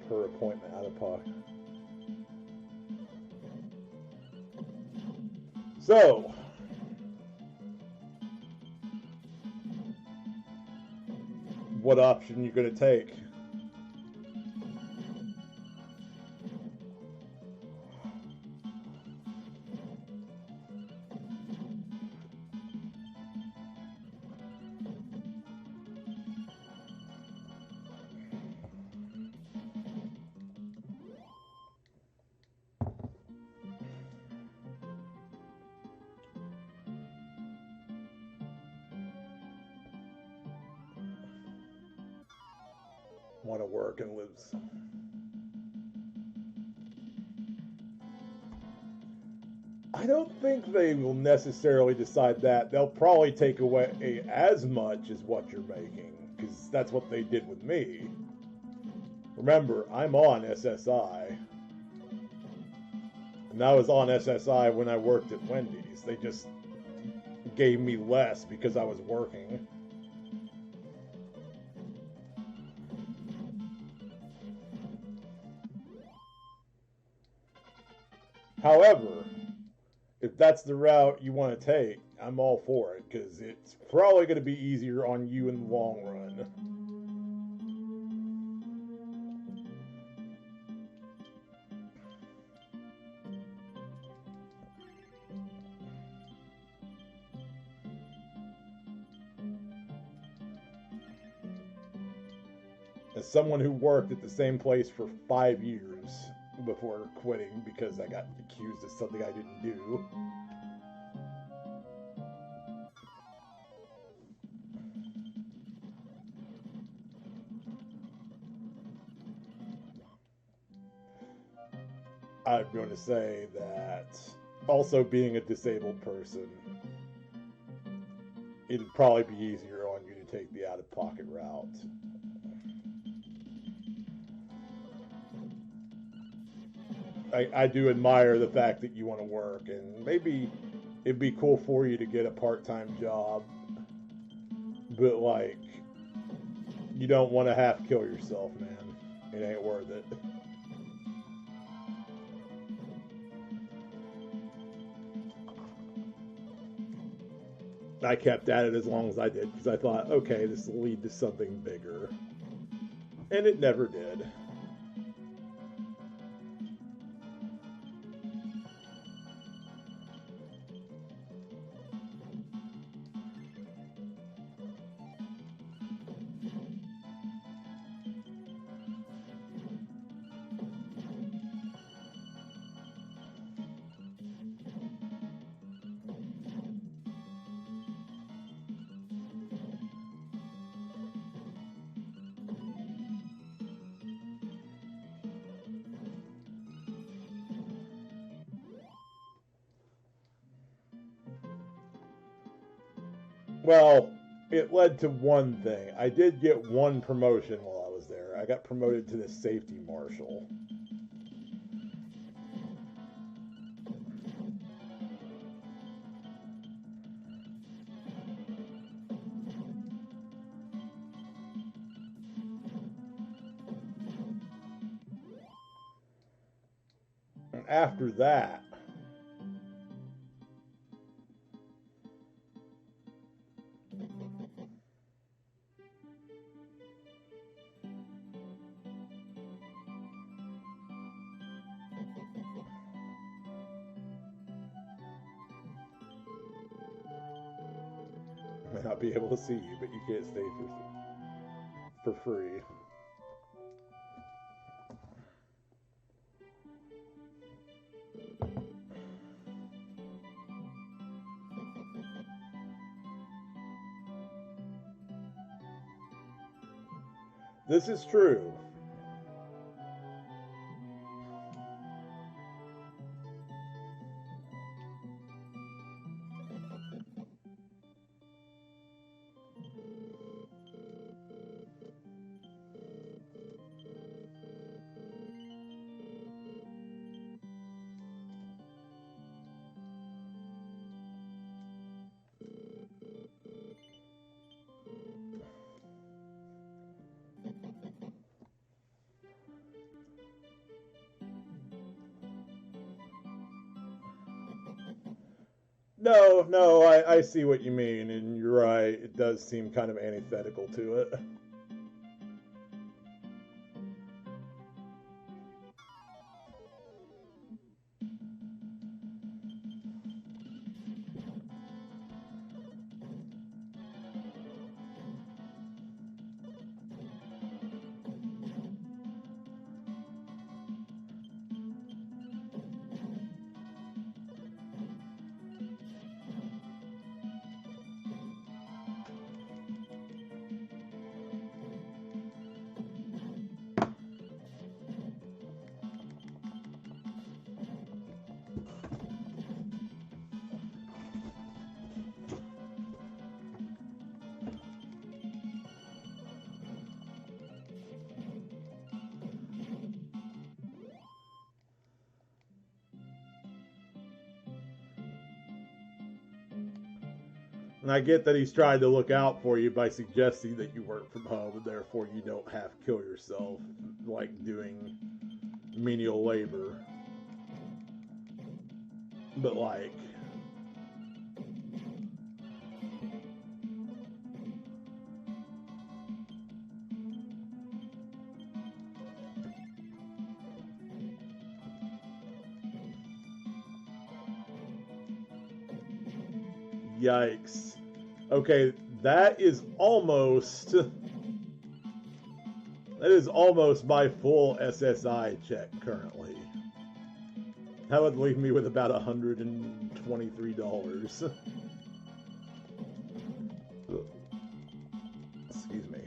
Per appointment, out of pocket. So, what option you going to take? Want to work and live. I don't think they will necessarily decide that. They'll probably take away as much as what you're making, because that's what they did with me. Remember, I'm on SSI. And I was on SSI when I worked at Wendy's. They just gave me less because I was working. However, if that's the route you want to take, I'm all for it, because it's probably going to be easier on you in the long run. As someone who worked at the same place for 5 years before quitting because I got accused of something I didn't do, I'm going to say that also being a disabled person, it'd probably be easier on you to take the out-of-pocket route. I do admire the fact that you want to work, and maybe it'd be cool for you to get a part-time job, but like You don't want to half kill yourself, man. It ain't worth it. I kept at it as long as I did because I thought, okay, this will lead to something bigger. And it never did. Well, it led to one thing. I did get one promotion while I was there. I got promoted to the safety marshal. And after that, I may not be able to see you, but you can't stay for free. This is true. No, I see what you mean, and you're right. It does seem kind of antithetical to it. And I get that he's trying to look out for you by suggesting that you work from home and therefore you don't have to kill yourself, like doing menial labor. But, like, yikes. Okay, that is almost my full SSI check currently. That would leave me with about $123. Excuse me.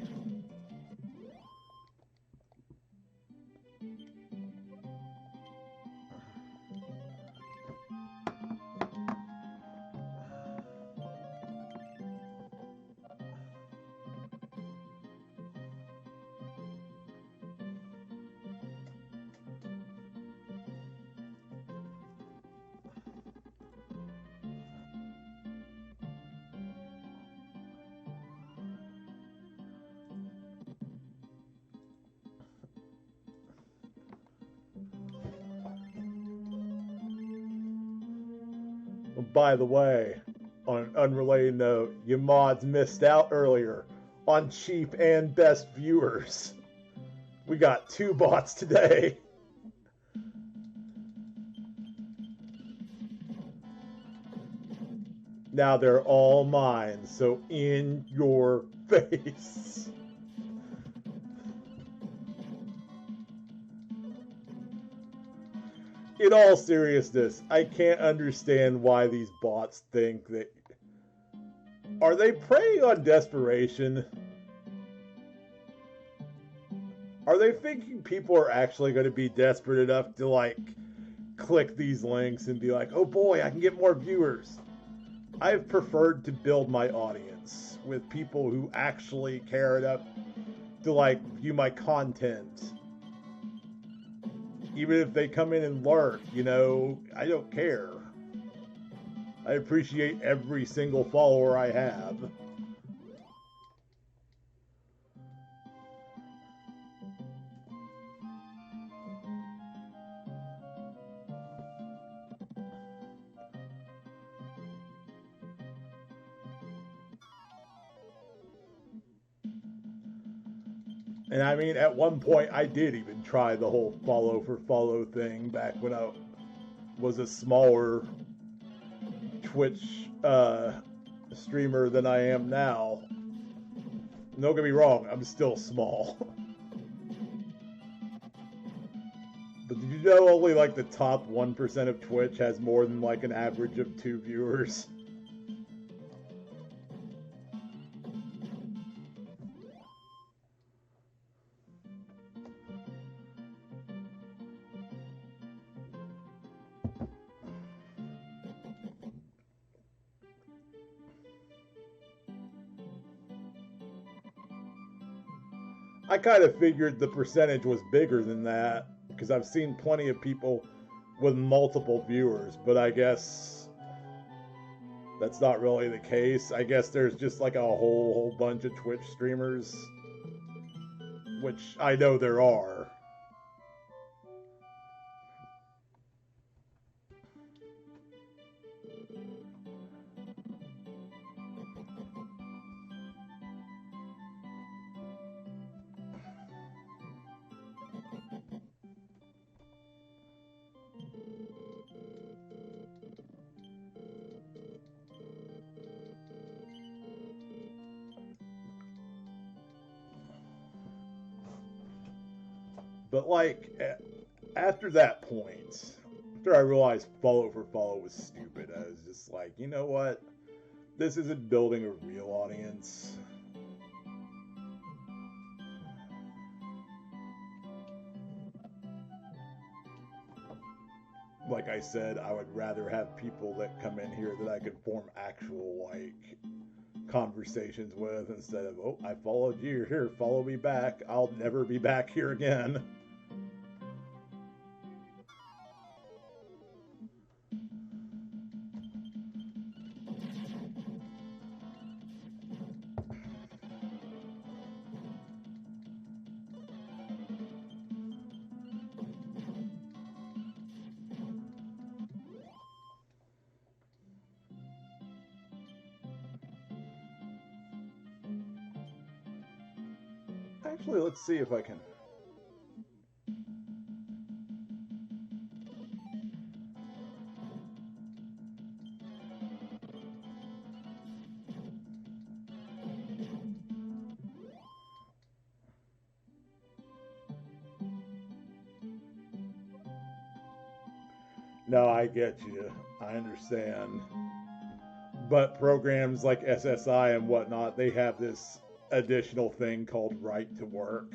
By the way, on an unrelated note, you mods missed out earlier on cheap and best viewers. We got 2 bots today. Now they're all mine, so in your face. In all seriousness, I can't understand why these bots think that... Are they preying on desperation? Are they thinking people are actually going to be desperate enough to, like, click these links and be like, oh boy, I can get more viewers? I've preferred to build my audience with people who actually care enough to, like, view my content. Even if they come in and lurk, you know, I don't care. I appreciate every single follower I have. And I mean, at one point, I did even try the whole follow for follow thing back when I was a smaller Twitch streamer than I am now. Don't get me wrong, I'm still small. But did you know only like the top 1% of Twitch has more than like an average of 2 viewers? I kind of figured the percentage was bigger than that because I've seen plenty of people with multiple viewers, but I guess that's not really the case. I guess there's just like a whole bunch of Twitch streamers, which I know there are. But like, after that point, after I realized follow for follow was stupid, I was just like, you know what? This isn't building a real audience. Like I said, I would rather have people that come in here that I could form actual, like, conversations with instead of, oh, I followed you, here, follow me back. I'll never be back here again. Actually, let's see if I can. No, I get you. I understand. But programs like SSI and whatnot, they have this additional thing called right to work.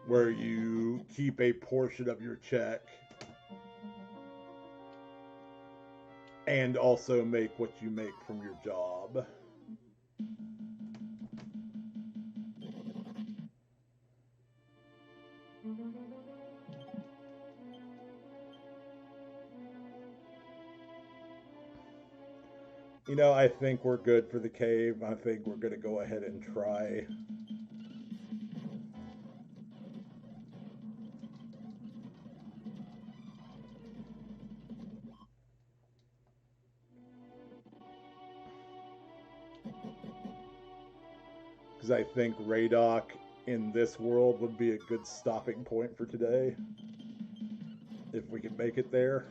Where you keep a portion of your check and also make what you make from your job. You know, I think we're good for the cave. I think we're going to go ahead and try. because I think Raydock in this world would be a good stopping point for today, if we can make it there.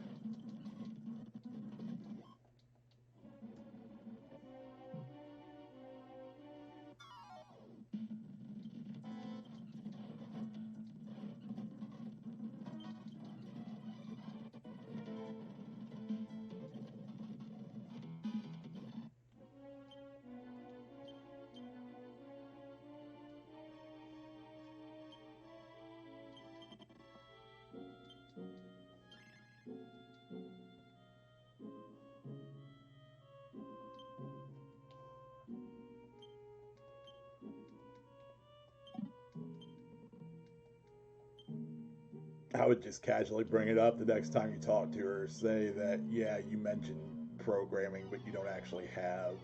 I would just casually bring it up the next time you talk to her. Say that, yeah, you mentioned programming, but you don't actually have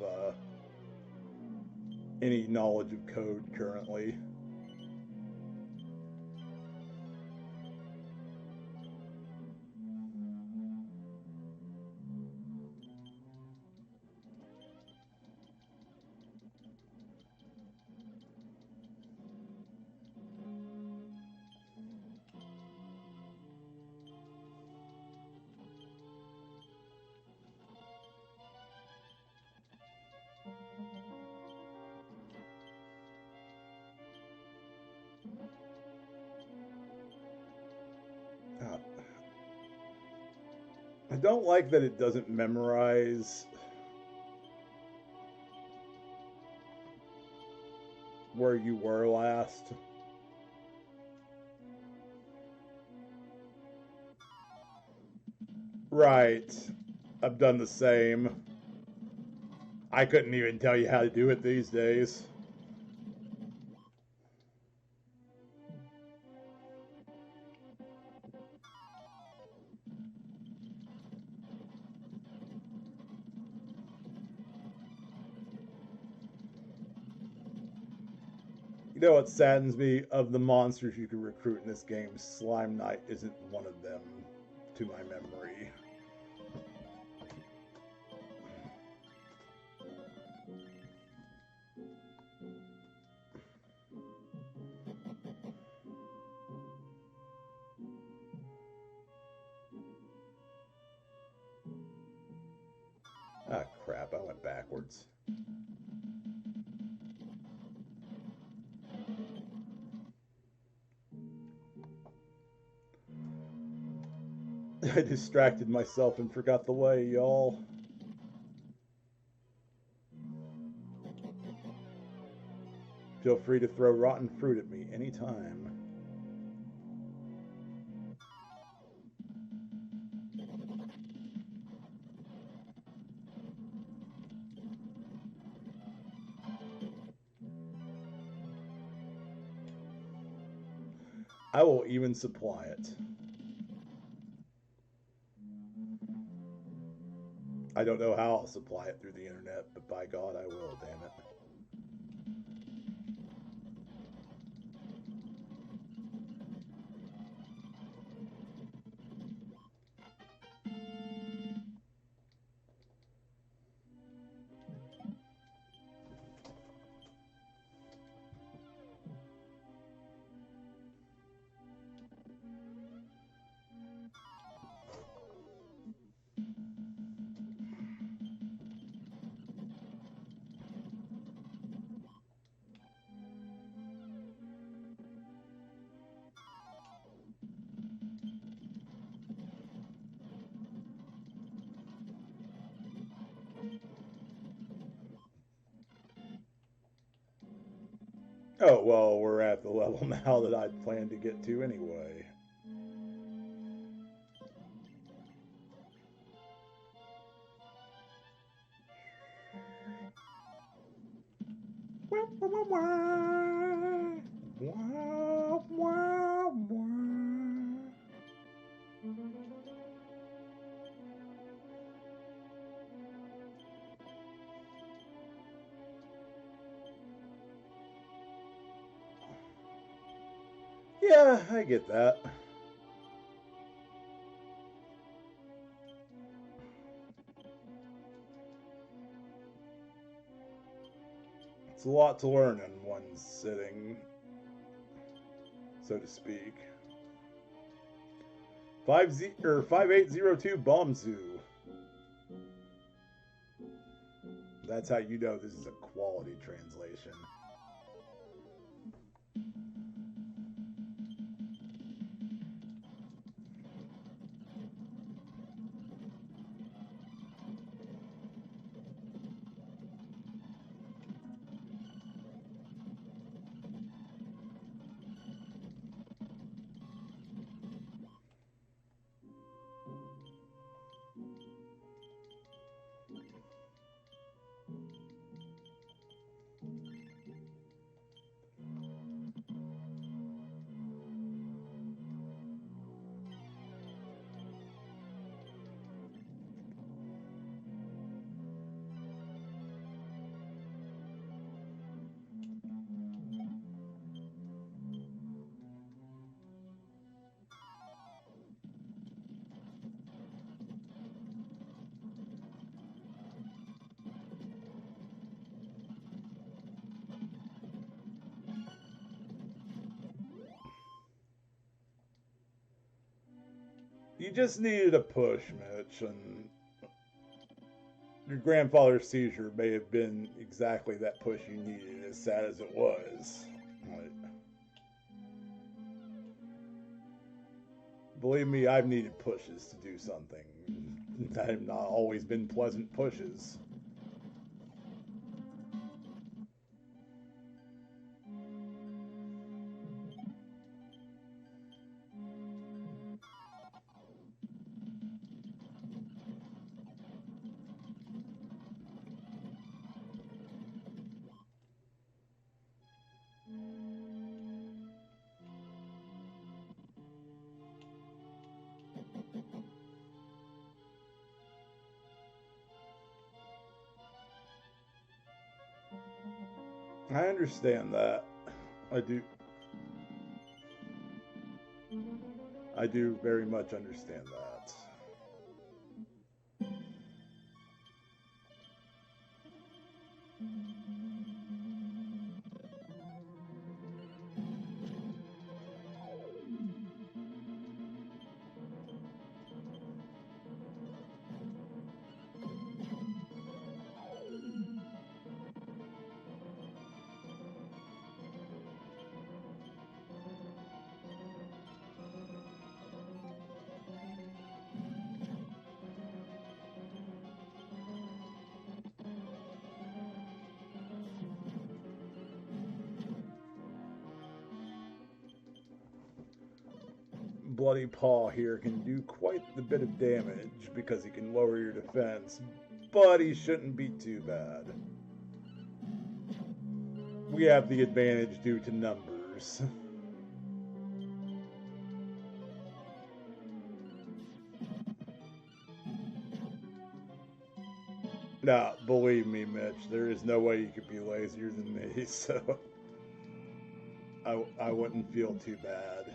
any knowledge of code currently. Uh, I don't like that it doesn't memorize where you were last. Right. I've done the same. I couldn't even tell you how to do it these days. You know what saddens me? Of the monsters you can recruit in this game, Slime Knight isn't one of them, to my memory. Ah, crap, I went backwards. I distracted myself and forgot the way, y'all. Feel free to throw rotten fruit at me anytime. I will even supply it. I don't know how I'll supply it through the internet, but by God, I will, damn it. Oh, well, we're at the level now that I'd planned to get to anyway. Yeah, I get that. It's a lot to learn in one sitting, so to speak. 5802 Botsu. That's how you know this is a quality translation. You just needed a push, Mitch, and your grandfather's seizure may have been exactly that push you needed, as sad as it was. Believe me, I've needed pushes to do something. They've not always been pleasant pushes. I understand that. I do. I do very much understand that. Bloody Paw here can do quite the bit of damage because he can lower your defense, but he shouldn't be too bad. We have the advantage due to numbers. Nah, believe me, Mitch, there is no way you could be lazier than me, so I wouldn't feel too bad.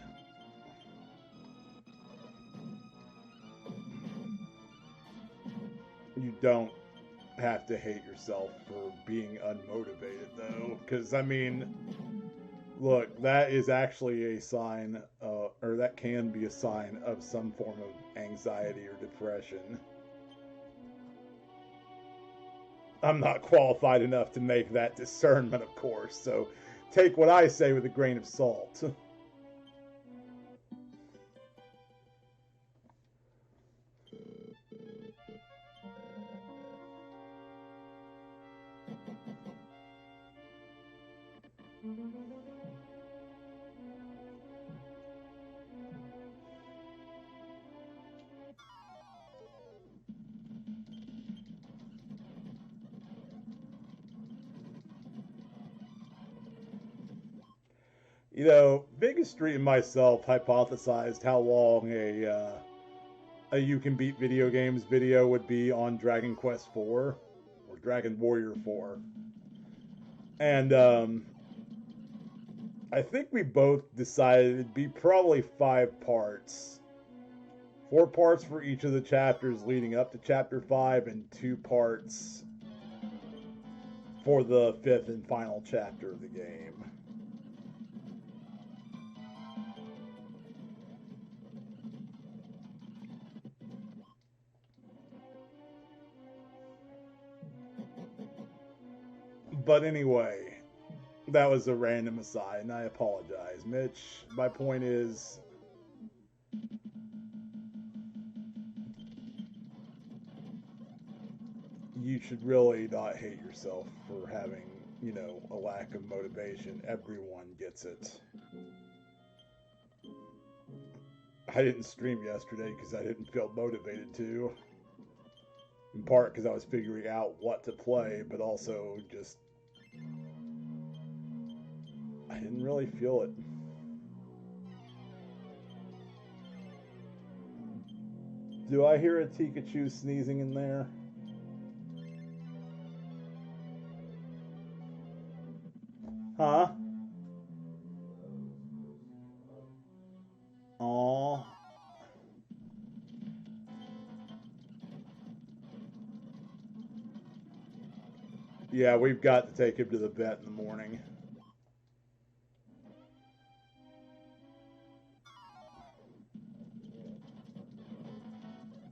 You don't have to hate yourself for being unmotivated, though, because, I mean, look, that is actually a sign, or that can be a sign of some form of anxiety or depression. I'm not qualified enough to make that discernment, of course, so take what I say with a grain of salt. You know, Biggest Street and myself hypothesized how long a You Can Beat Video Games video would be on Dragon Quest IV or Dragon Warrior 4. And I think we both decided it'd be probably 5 parts. 4 parts for each of the chapters leading up to Chapter 5 and 2 parts for the fifth and final chapter of the game. But anyway, that was a random aside, and I apologize, Mitch. My point is, you should really not hate yourself for having, a lack of motivation. Everyone gets it. I didn't stream yesterday because I didn't feel motivated to. In part because I was figuring out what to play, but also just I didn't really feel it. Do I hear a Pikachu sneezing in there? Huh? Aww. Yeah, we've got to take him to the vet in the morning.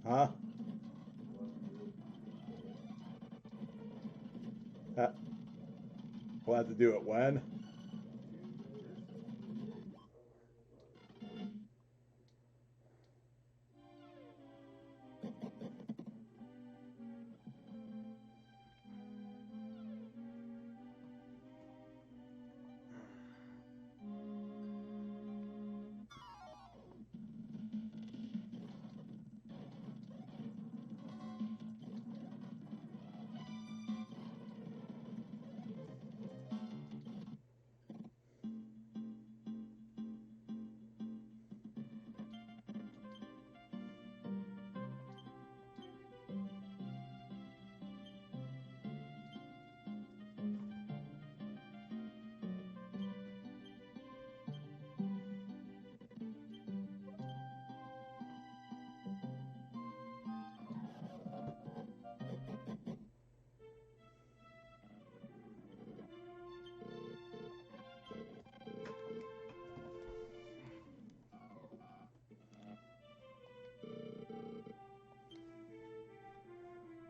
Huh? We'll have to do it when?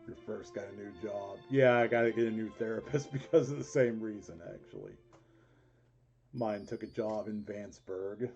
Your first got a new job. Yeah, I got to get a new therapist because of the same reason, actually. Mine took a job in Vanceburg.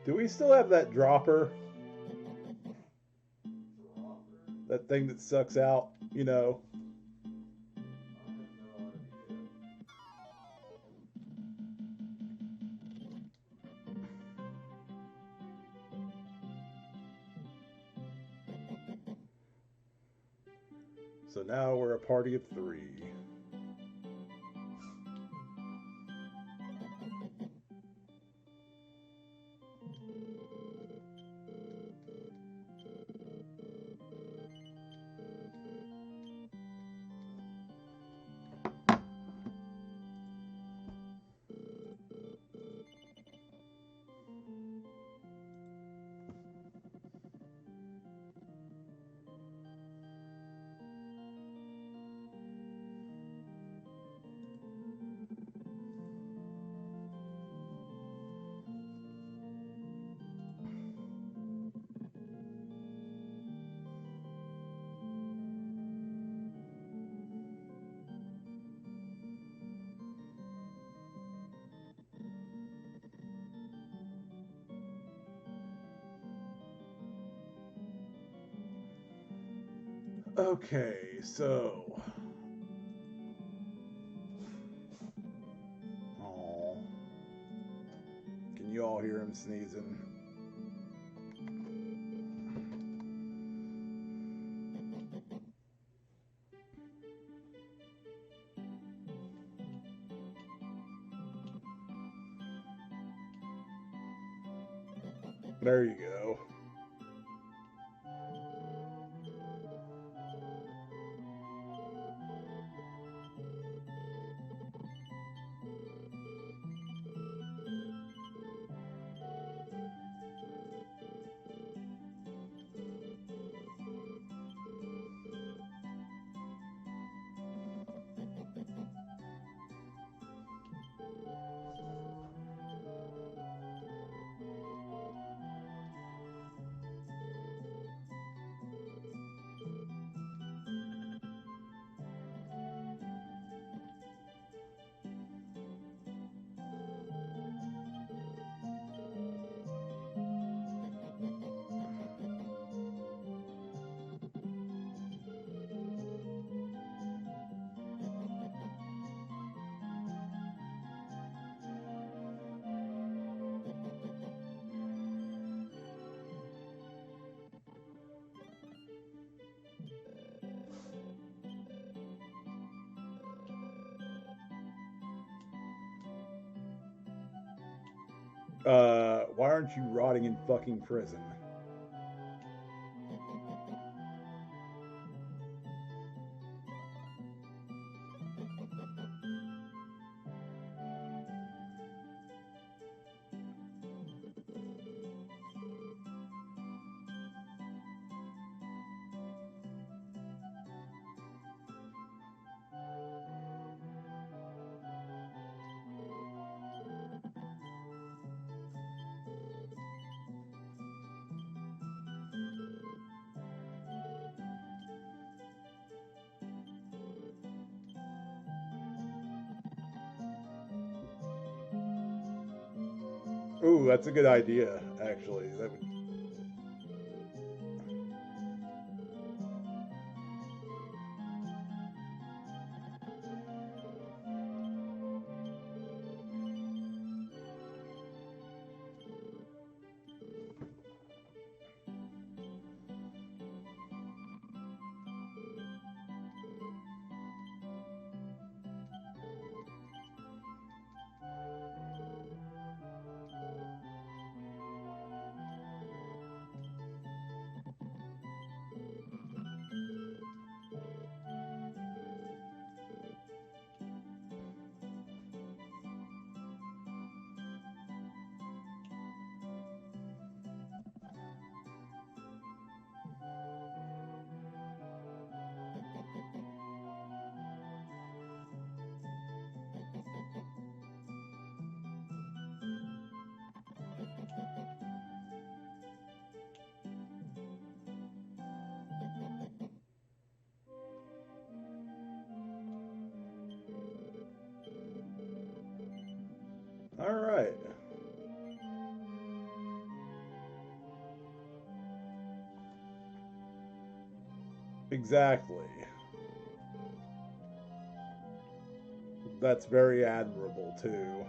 Do we still have that dropper? That thing that sucks out. So now we're a party of 3. Okay, so. Oh. Can you all hear him sneezing? There you go. Why aren't you rotting in fucking prison? Ooh, that's a good idea, actually. That would. All right. Exactly. That's very admirable, too.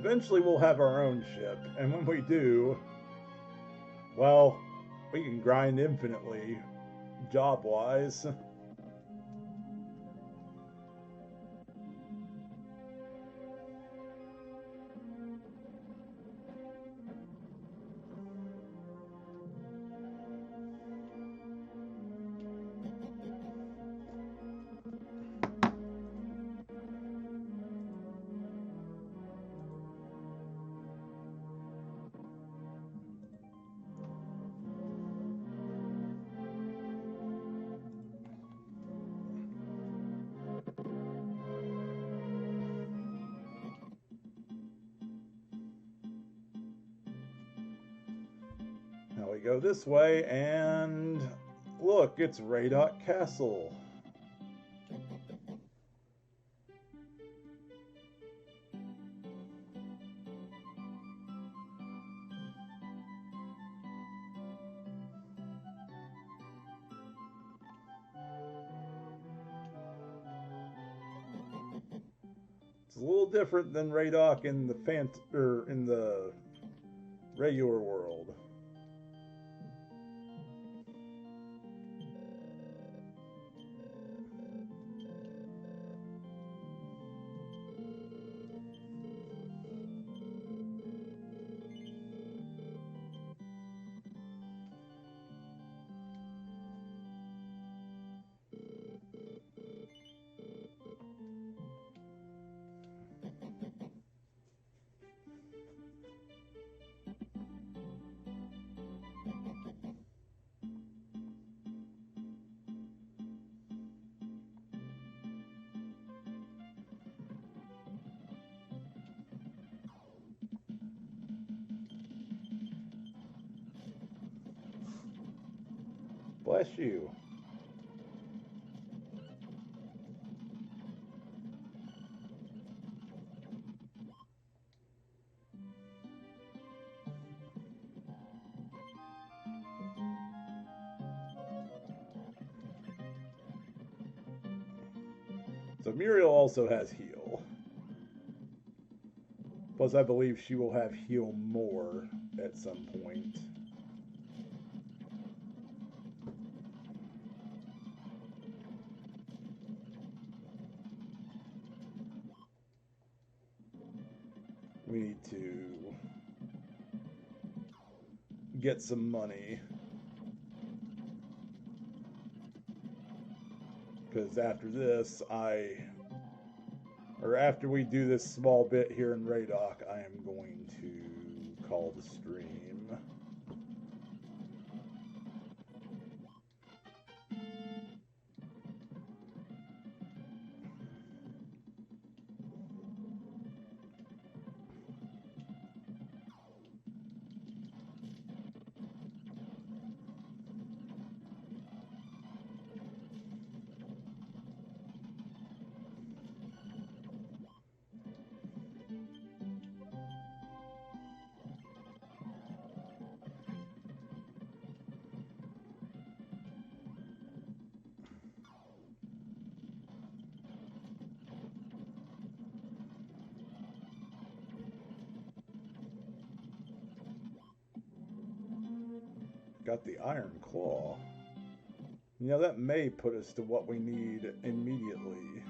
Eventually, we'll have our own ship, and when we do, well, we can grind infinitely, job wise. go this way, and look, it's Radok Castle. It's a little different than Radok in the in the regular world. Bless you. So Muriel also has heal. Plus, I believe she will have heal more at some point. We need to get some money. Because after this, after we do this small bit here in Radok, I am going to call the stream. Got the Iron Claw. You know, that may put us to what we need immediately.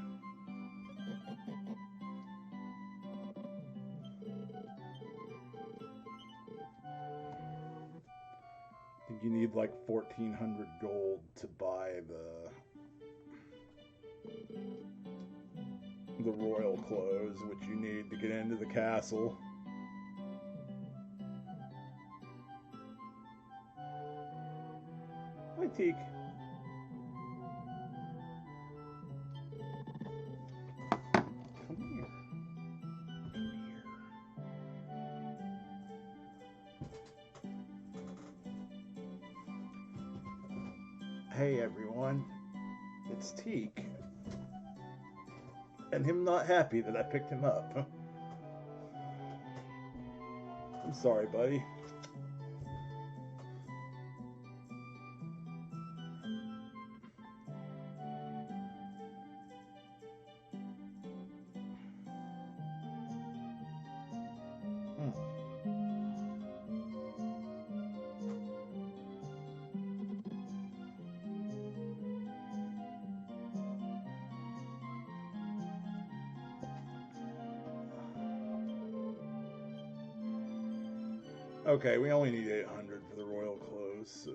I think you need like 1,400 gold to buy the royal clothes, which you need to get into the castle. Hi, Teak. Come here. Hey, everyone. It's Teak. And him not happy that I picked him up. I'm sorry, buddy. Okay, we only need 800 for the royal clothes, so...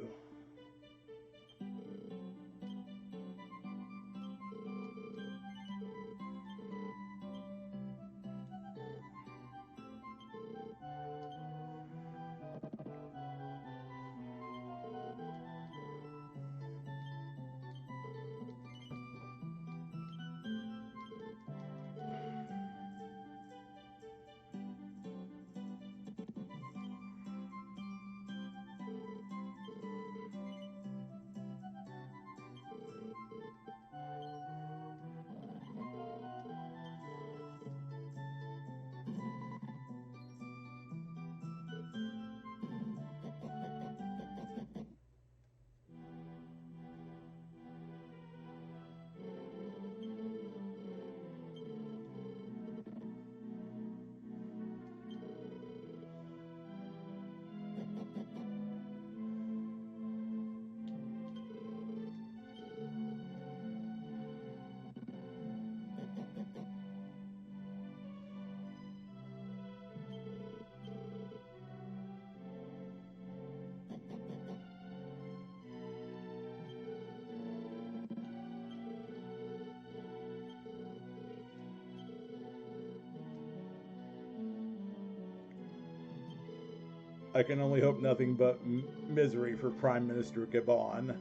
I can only hope nothing but misery for Prime Minister Gabon.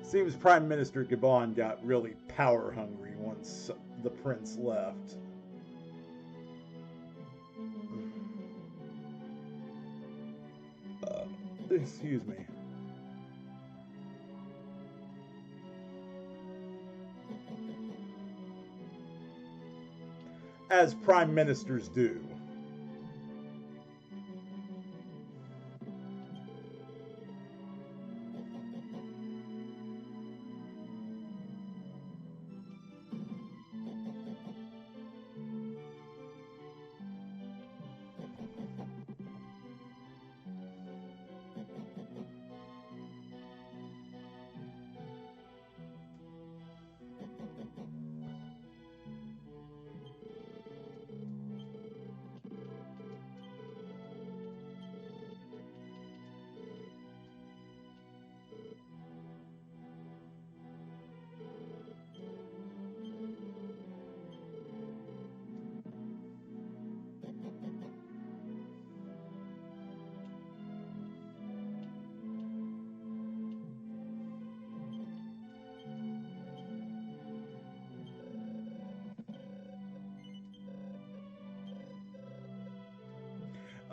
Seems Prime Minister Gabon got really power hungry once the prince left. Excuse me. As prime ministers do.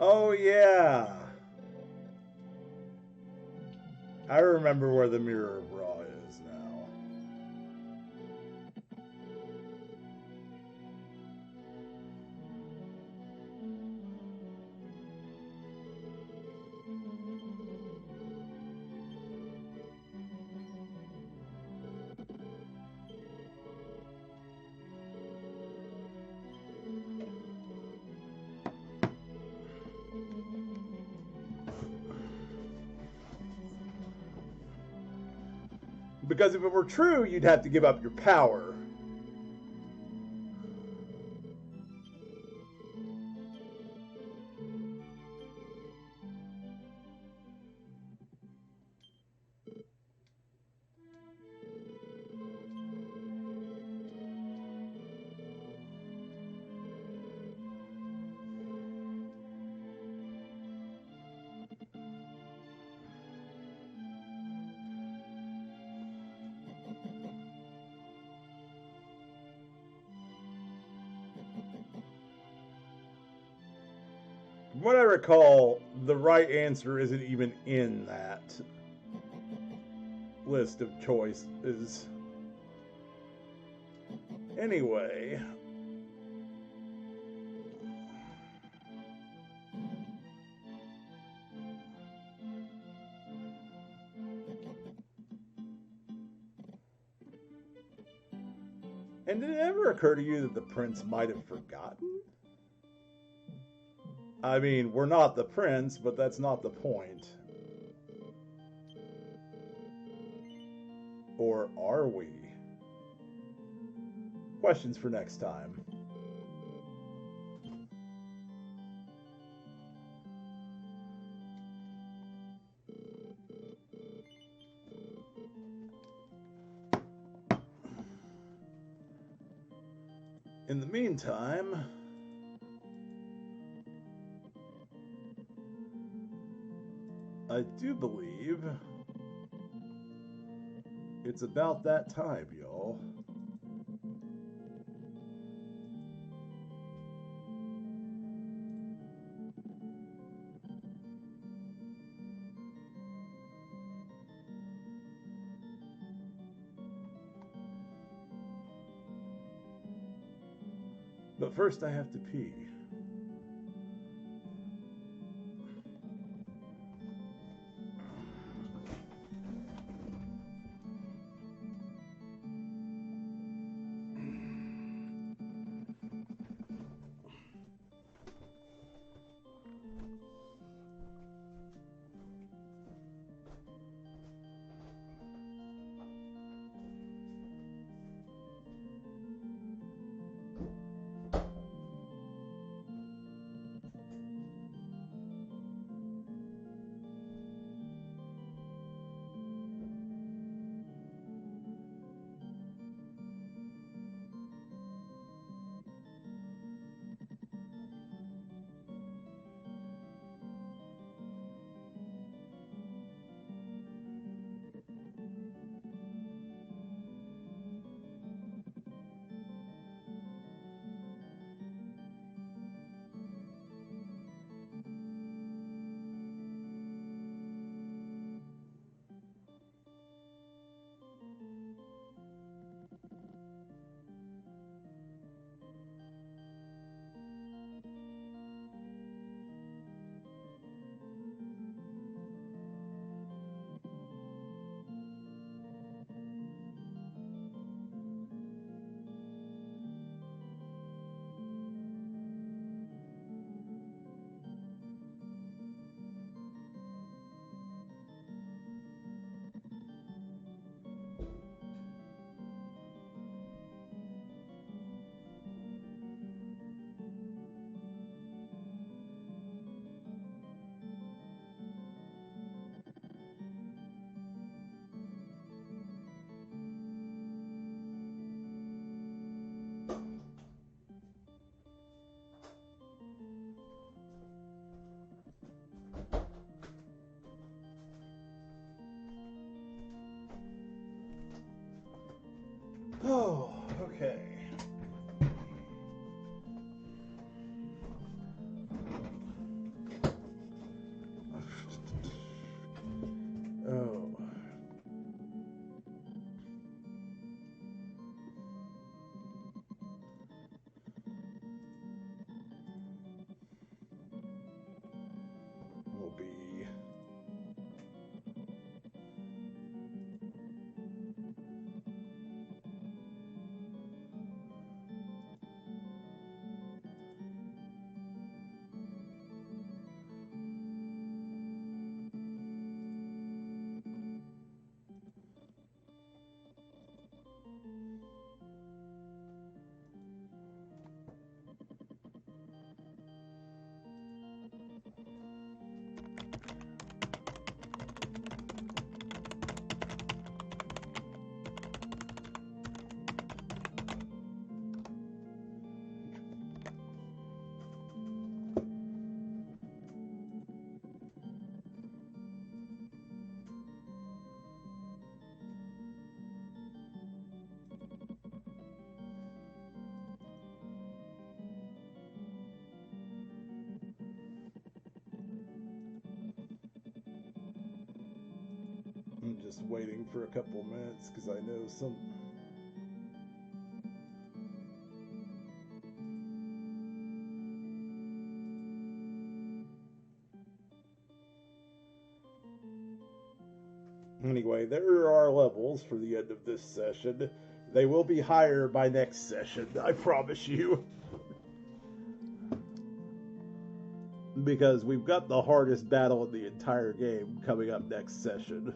Oh, yeah. I remember where the Mirror of Ra is now. Because if it were true, you'd have to give up your power. From what I recall, the right answer isn't even in that list of choices. Anyway. And did it ever occur to you that the prince might have forgotten? I mean, we're not the prince, but that's not the point. Or are we? Questions for next time. In the meantime, I do believe it's about that time, y'all. But first I have to pee. Oh, okay. Oh. Will be I'm just waiting for a couple minutes because I know some. Anyway, there are levels for the end of this session. They will be higher by next session, I promise you. Because we've got the hardest battle in the entire game coming up next session.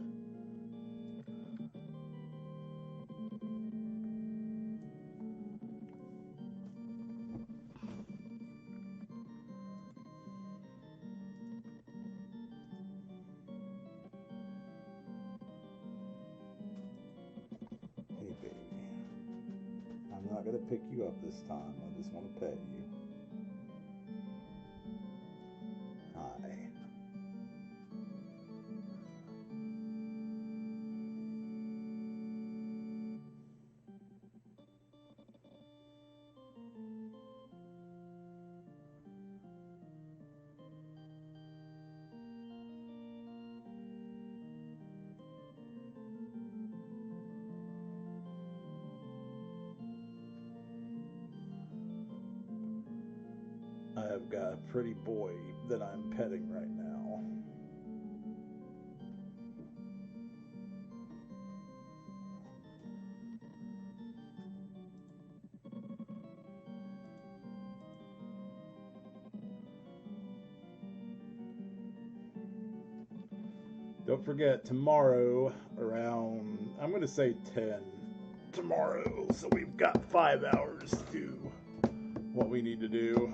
Hey baby, I'm not not going to pick you up this time. I just want to pet you. Hi. I have got a pretty boy that I'm petting right now. Don't forget, tomorrow around, I'm going to say 10 tomorrow, so we've got 5 hours to do what we need to do.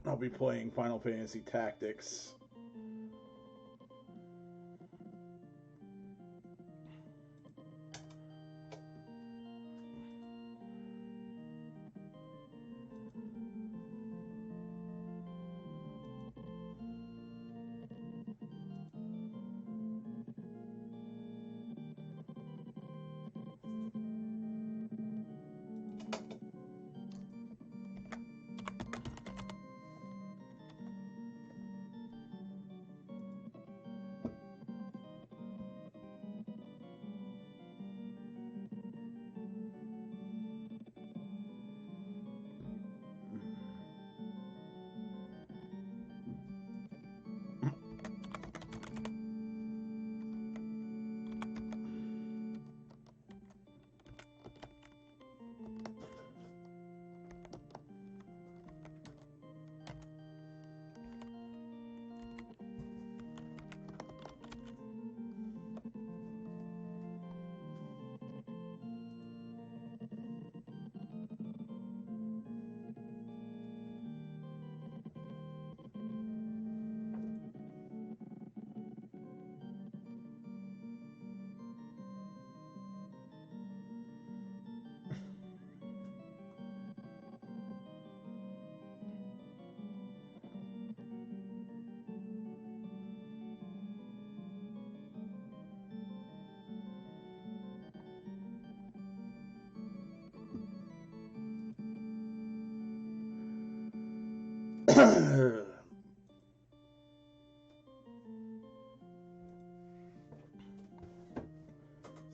I'll be playing Final Fantasy Tactics.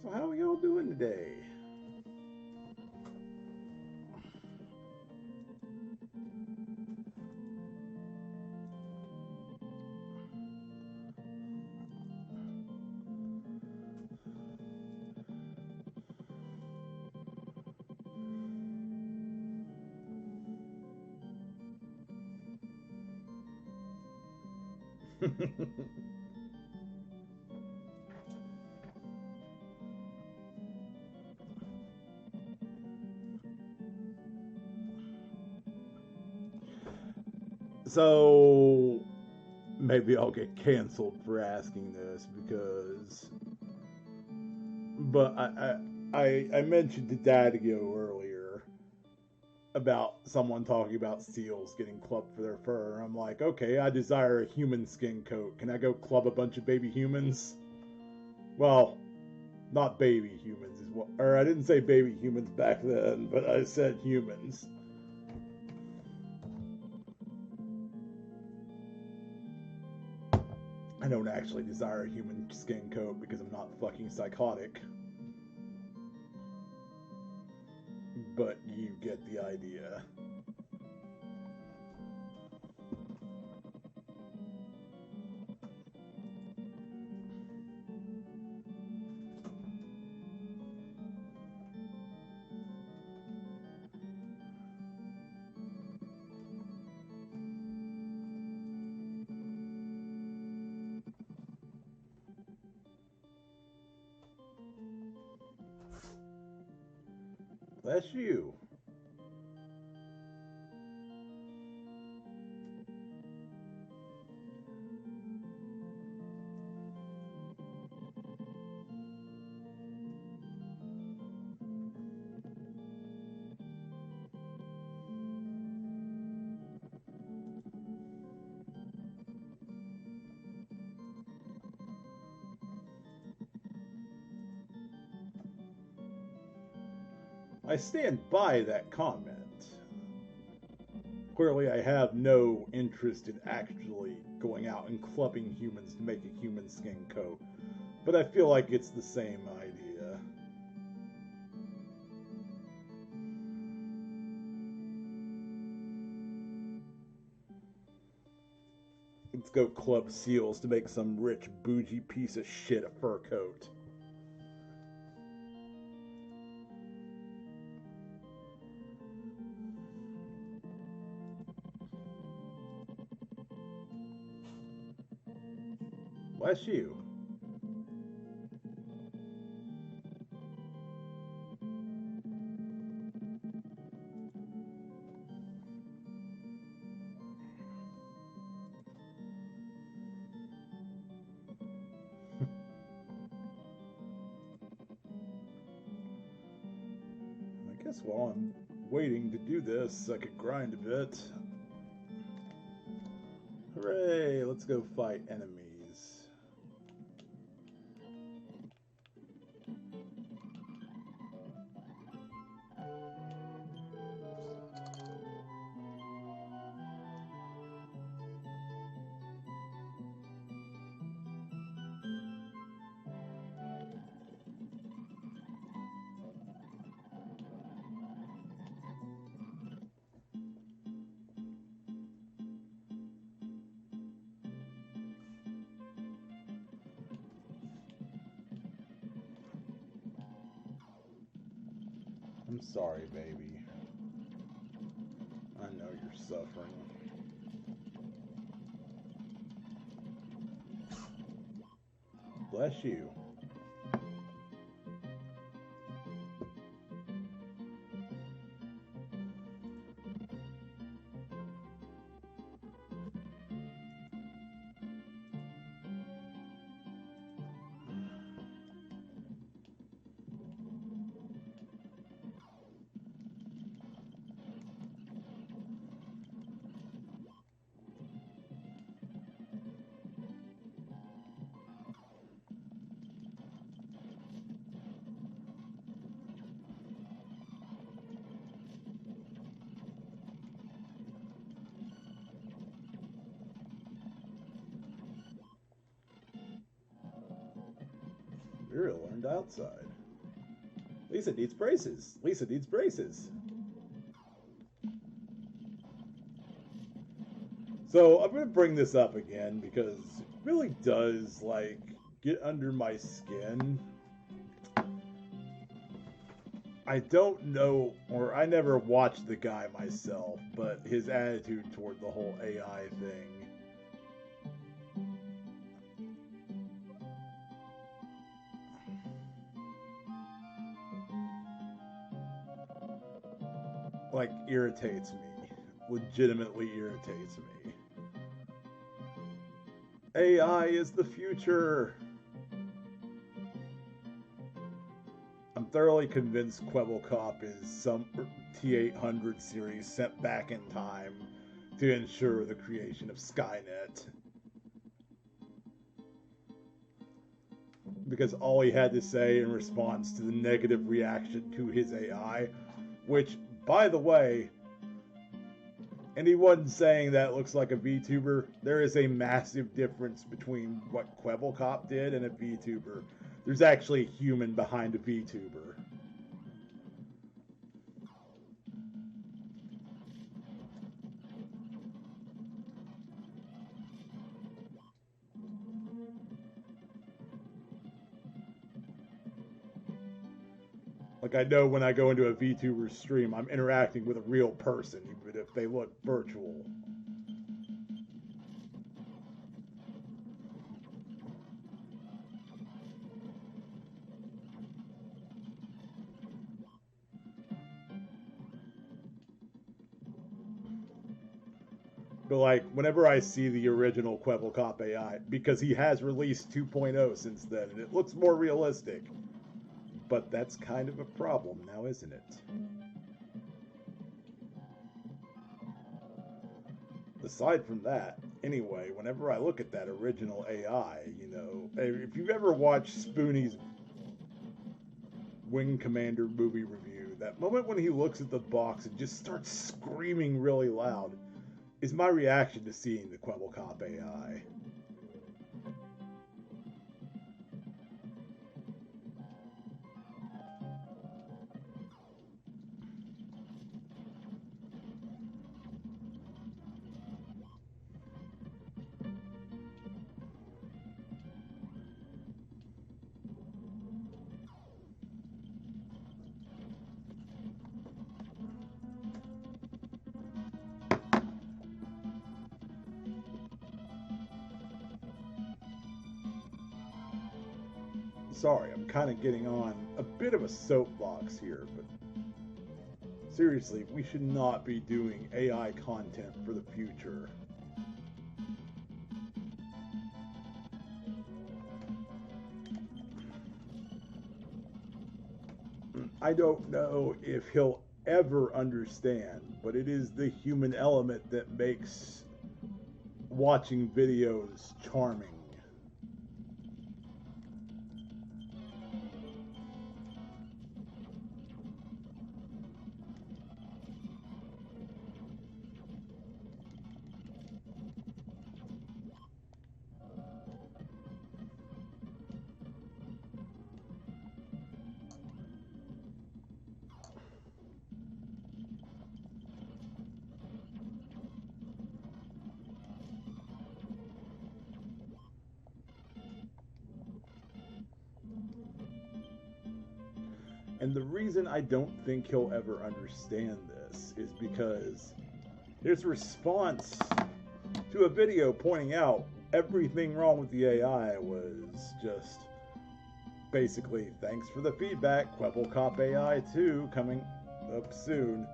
So how are y'all doing today? So maybe I'll get canceled for asking this because, but I mentioned to Daddio earlier about someone talking about seals getting clubbed for their fur. I'm like, okay, I desire a human skin coat. Can I go club a bunch of baby humans? Well, not baby humans, is what, or I didn't say baby humans back then, but I said humans. I don't actually desire a human skin coat because I'm not fucking psychotic. But you get the idea. That's you. I stand by that comment. Clearly, I have no interest in actually going out and clubbing humans to make a human skin coat, but I feel like it's the same idea. Let's go club seals to make some rich, bougie piece of shit a fur coat. Bless you. I guess while I'm waiting to do this, I could grind a bit. Hooray! Let's go fight enemies. I'm sorry, baby. I know you're suffering. Bless you. Muriel learned outside. Lisa needs braces. Lisa needs braces. So I'm going to bring this up again because it really does, like, get under my skin. I don't know, or I never watched the guy myself, but his attitude toward the whole AI thing. Like, irritates me. Legitimately irritates me. AI is the future. I'm thoroughly convinced Kwebbelkop is some T-800 series sent back in time to ensure the creation of Skynet. Because all he had to say in response to the negative reaction to his AI, which, by the way, anyone saying that looks like a VTuber, there is a massive difference between what Kwebbelkop did and a VTuber. There's actually a human behind a VTuber. Like, I know when I go into a VTuber stream, I'm interacting with a real person, even if they look virtual. But, like, whenever I see the original Kwebbelkop AI, because he has released 2.0 since then, and it looks more realistic. But that's kind of a problem now, isn't it? Aside from that, anyway, whenever I look at that original AI, you know, if you've ever watched Spoonie's Wing Commander movie reviews, that moment when he looks at the box and just starts screaming really loud is my reaction to seeing the Kwebbelkop AI. Sorry, I'm kind of getting on a bit of a soapbox here, but seriously, we should not be doing AI content for the future. I don't know if he'll ever understand, but it is the human element that makes watching videos charming. And the reason I don't think he'll ever understand this is because his response to a video pointing out everything wrong with the AI was just basically, thanks for the feedback, Kwebbelkop AI 2 coming up soon.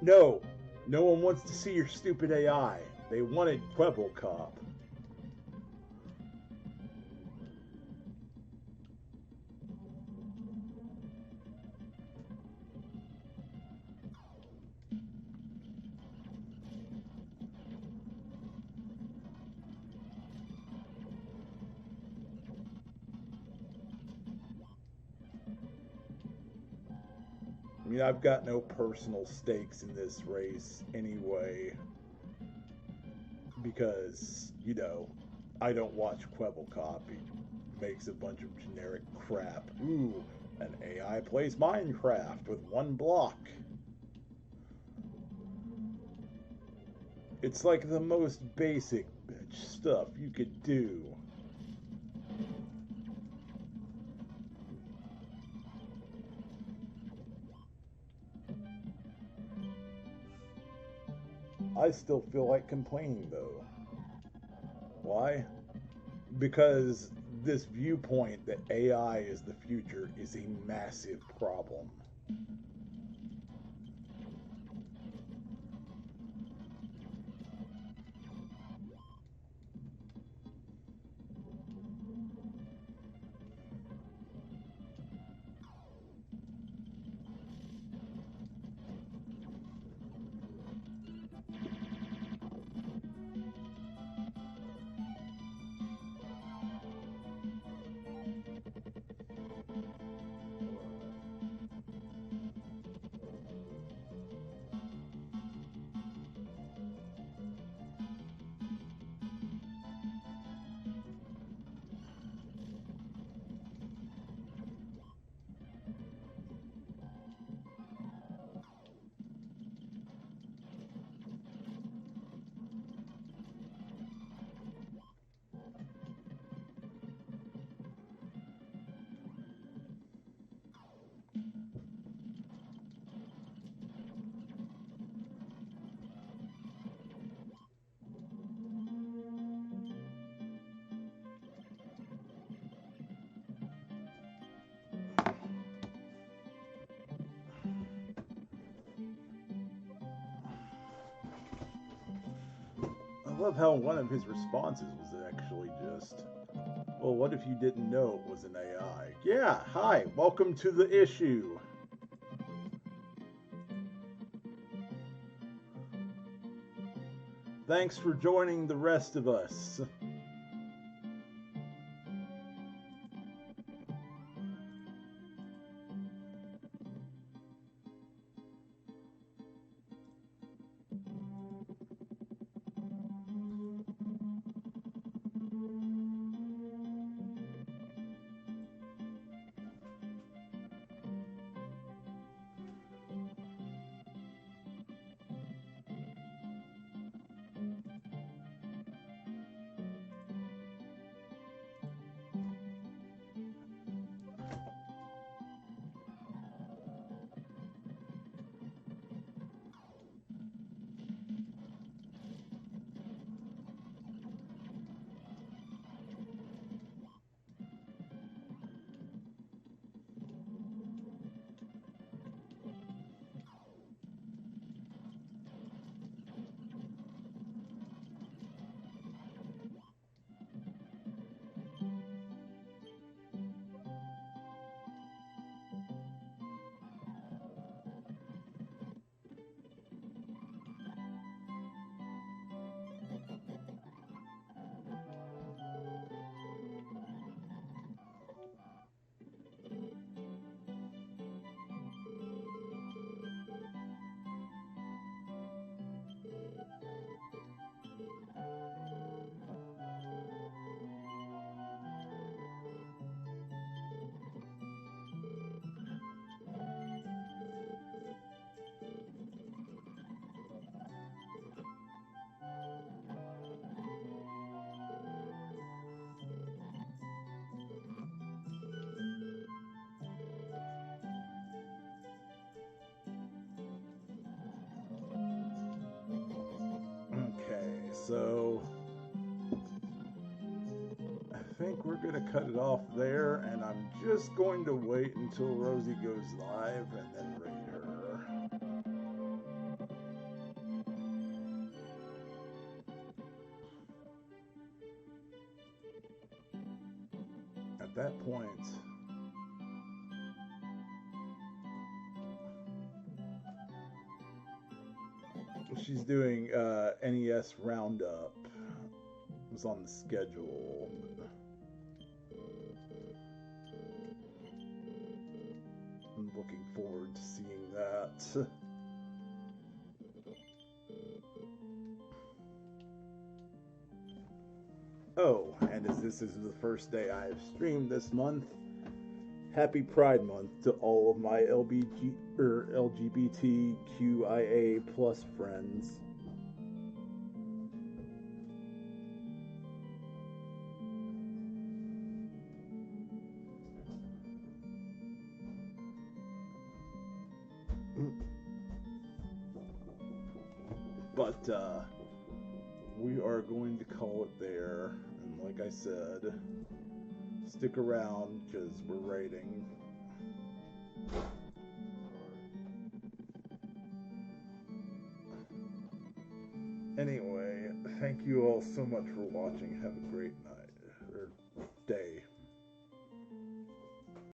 No, no one wants to see your stupid AI. They wanted Kwebbelkop. I mean, I've got no personal stakes in this race anyway, because, you know, I don't watch Kwebbelkop. He makes a bunch of generic crap. Ooh, an AI plays Minecraft with one block. It's like the most basic bitch stuff you could do. I still feel like complaining though. Why? Because this viewpoint that AI is the future is a massive problem. I love how one of his responses was actually just, well, what if you didn't know it was an AI? Yeah, hi, welcome to the issue. Thanks for joining the rest of us. So I think we're going to cut it off there, and I'm just going to wait until Rosie goes live and then rate her. At that point, she's doing NES Roundup. It was on the schedule. I'm looking forward to seeing that. Oh, and as this is the first day I have streamed this month, happy Pride Month to all of my LGBTQIA plus friends. But we are going to call it there. And like I said, stick around because we're writing. Anyway, thank you all so much for watching. Have a great night.